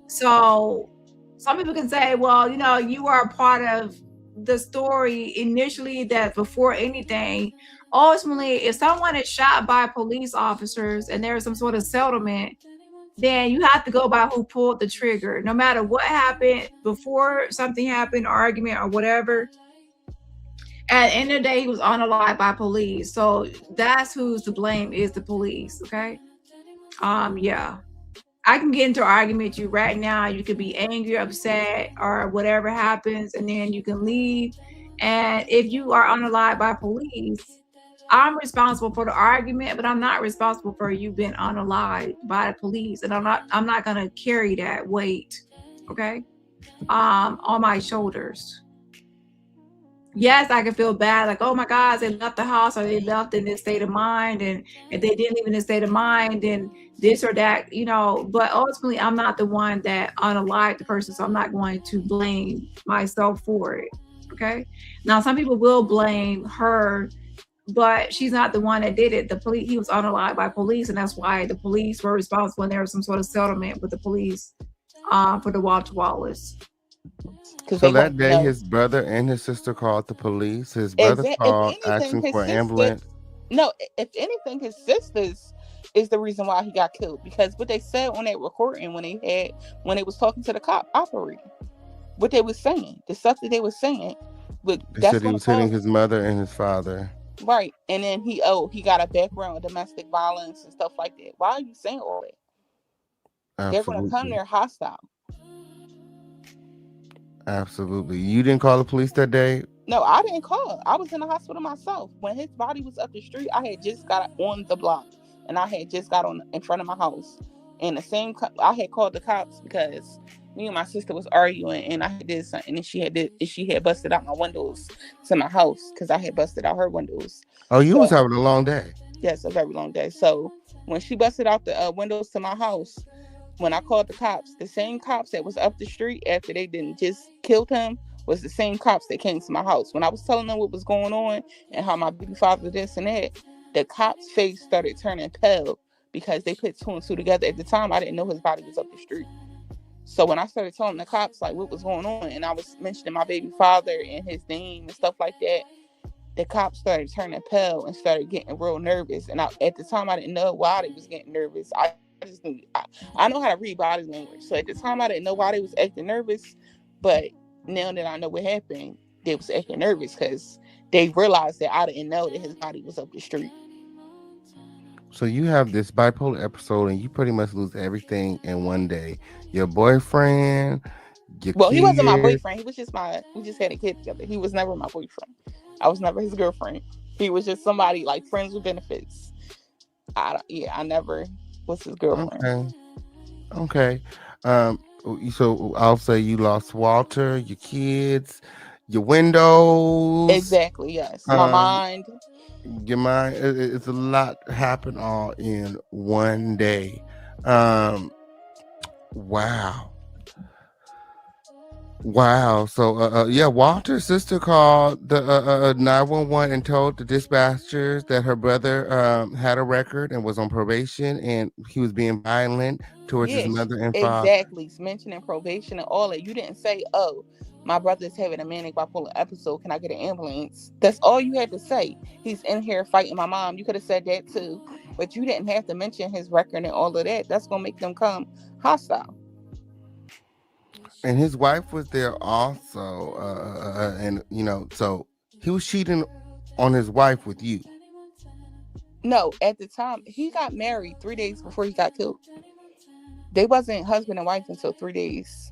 S9: So some people can say, well, you are a part of the story initially, that before anything, ultimately, if someone is shot by police officers and there's some sort of settlement, then you have to go by who pulled the trigger. No matter what happened before something happened, argument or whatever, at the end of the day, he was unalived by police. So that's who's to blame, is the police, okay? Yeah. I can get into an argument with you right now. You could be angry, upset, or whatever happens, and then you can leave. And if you are unalived by police, I'm responsible for the argument, but I'm not responsible for you being unalived by the police. And I'm not gonna carry that weight, okay? On my shoulders. yes, I can feel bad, like, oh my God, they left the house or they left in this state of mind, and if they didn't leave in this state of mind, then this or that, but ultimately I'm not the one that unalived the person, so I'm not going to blame myself for it. Okay. Now some people will blame her, but she's not the one that did it. The police, he was unalived by police, and that's why the police were responsible, and there was some sort of settlement with the police for the Walter Wallace.
S8: Because
S5: So
S8: they
S5: that
S8: wanted to
S5: day,
S8: know.
S5: his brother and his sister called the police. His brother
S8: If
S5: called
S8: anything,
S5: asking
S8: his
S5: for an
S8: sister.
S5: ambulance.
S8: No, if anything, his sisters is the reason why he got killed. Because what they said on that recording when they was talking to the cop operator, what they was saying, the stuff that they was saying, but
S5: They
S8: that's
S5: said he
S8: gonna
S5: was hitting
S8: cause
S5: his mother and his father.
S8: right. And then he got a background of domestic violence and stuff like that. Why are you saying all that? They're gonna come
S5: Absolutely.
S8: there hostile.
S5: Absolutely. You didn't call the police that day?
S8: No, I didn't call. I was in the hospital myself. When his body was up the street, I had just got on the block, and I had just got on in front of my house. And I had called the cops because me and my sister was arguing, and I had did something, and she had busted out my windows to my house because I had busted out her windows.
S5: Oh, you was
S8: So
S5: having a long day.
S8: yes, a very long day. So when she busted out the windows to my house, when I called the cops, the same cops that was up the street after they didn't just killed him was the same cops that came to my house. When I was telling them what was going on and how my baby father this and that, the cops' face started turning pale because they put two and two together. At the time, I didn't know his body was up the street. So when I started telling the cops like what was going on, and I was mentioning my baby father and his name and stuff like that, the cops started turning pale and started getting real nervous. And at the time, I didn't know why they was getting nervous. I know how to read body language. So at the time, I didn't know why they was acting nervous. But now that I know what happened, they was acting nervous because they realized that I didn't know that his body was up the street.
S5: So you have this bipolar episode and you pretty much lose everything in one day. Your boyfriend, your
S8: Well, he wasn't my
S5: kid.
S8: boyfriend. We just had a kid together. He was never my boyfriend. I was never his girlfriend. He was just somebody like friends with benefits. I never was his girlfriend.
S5: Okay. Okay. Um, so I'll say you lost Walter, your kids, your windows,
S8: Exactly, yes. My
S5: um,
S8: mind.
S5: your mind. It's a lot happened all in one day. Um, wow. Wow. So, yeah, Walter's sister called the 911 and told the dispatchers that her brother had a record and was on probation and he was being violent towards his
S8: Yes,
S5: mother and father.
S8: exactly. Mentioning probation and all that. You didn't say, "Oh, my brother's having a manic bipolar episode. Can I get an ambulance?" That's all you had to say. He's in here fighting my mom. You could have said that too, but you didn't have to mention his record and all of that. That's gonna make them come hostile.
S5: And his wife was there also. And, so he was cheating on his wife with you.
S8: No, at the time he got married 3 days before he got killed. They wasn't husband and wife until 3 days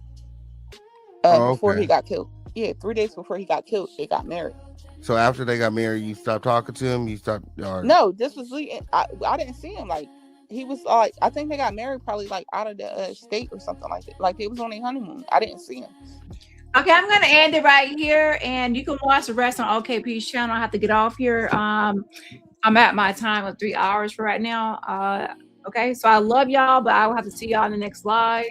S5: Oh,
S8: before he
S5: okay.
S8: got killed. Yeah, 3 days before he got killed, they got married.
S5: So after they got married, you stopped talking to him. You stopped, or
S8: No, this was I didn't see him like he was like I think they got married probably like out of the state or something like that. Like they was on their honeymoon. I didn't see him.
S9: Okay, I'm gonna end it right here, and you can watch the rest on OKP's channel. I have to get off here. I'm at my time of 3 hours for right now. Okay, so I love y'all, but I will have to see y'all in the next live.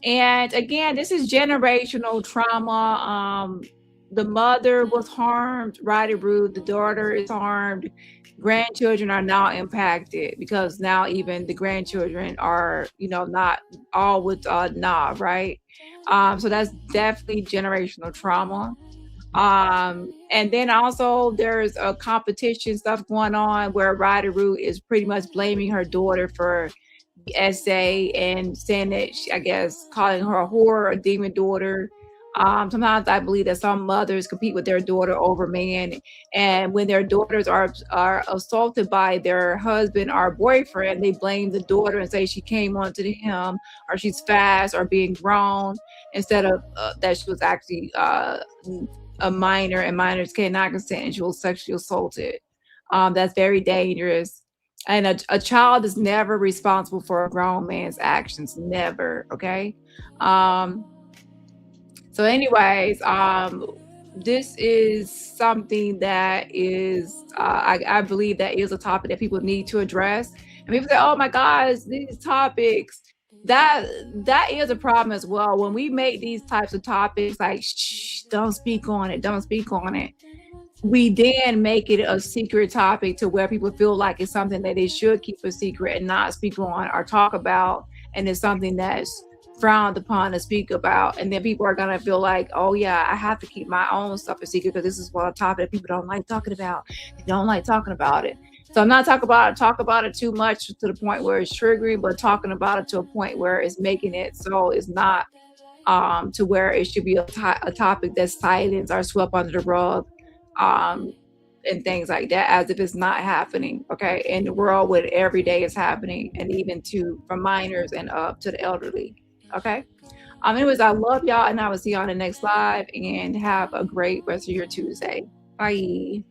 S9: And again, this is generational trauma. The mother was harmed, Roddy Rude. The daughter is harmed. Grandchildren are now impacted because now even the grandchildren are, not all with Nah, right? So that's definitely generational trauma. And then also there's a competition stuff going on where Ryder Root is pretty much blaming her daughter for the essay and saying that I guess calling her a whore, a demon daughter. Sometimes I believe that some mothers compete with their daughter over man, and when their daughters are assaulted by their husband or boyfriend, they blame the daughter and say she came onto him or she's fast or being grown instead of that she was actually a minor, and minors cannot consent and she was sexually assaulted. That's very dangerous. And a child is never responsible for a grown man's actions. Never. Okay. So anyways, this is something that is, I believe that is a topic that people need to address. And people say, "Oh my gosh, these topics." That is a problem as well. When we make these types of topics, like, shh, don't speak on it, don't speak on it. We then make it a secret topic to where people feel like it's something that they should keep a secret and not speak on or talk about, and it's something that's frowned upon to speak about. And then people are gonna feel like, oh yeah, I have to keep my own stuff a secret because this is what a topic that people don't like talking about. They don't like talking about it. So I'm not talk about it too much to the point where it's triggering, but talking about it to a point where it's making it so it's not to where it should be a topic that's silenced or swept under the rug, um, and things like that, as if it's not happening. Okay, in the world where every day is happening, and even to from minors and up to the elderly. Okay. Anyways, I love y'all, and I will see y'all on the next live. And have a great rest of your Tuesday. Bye.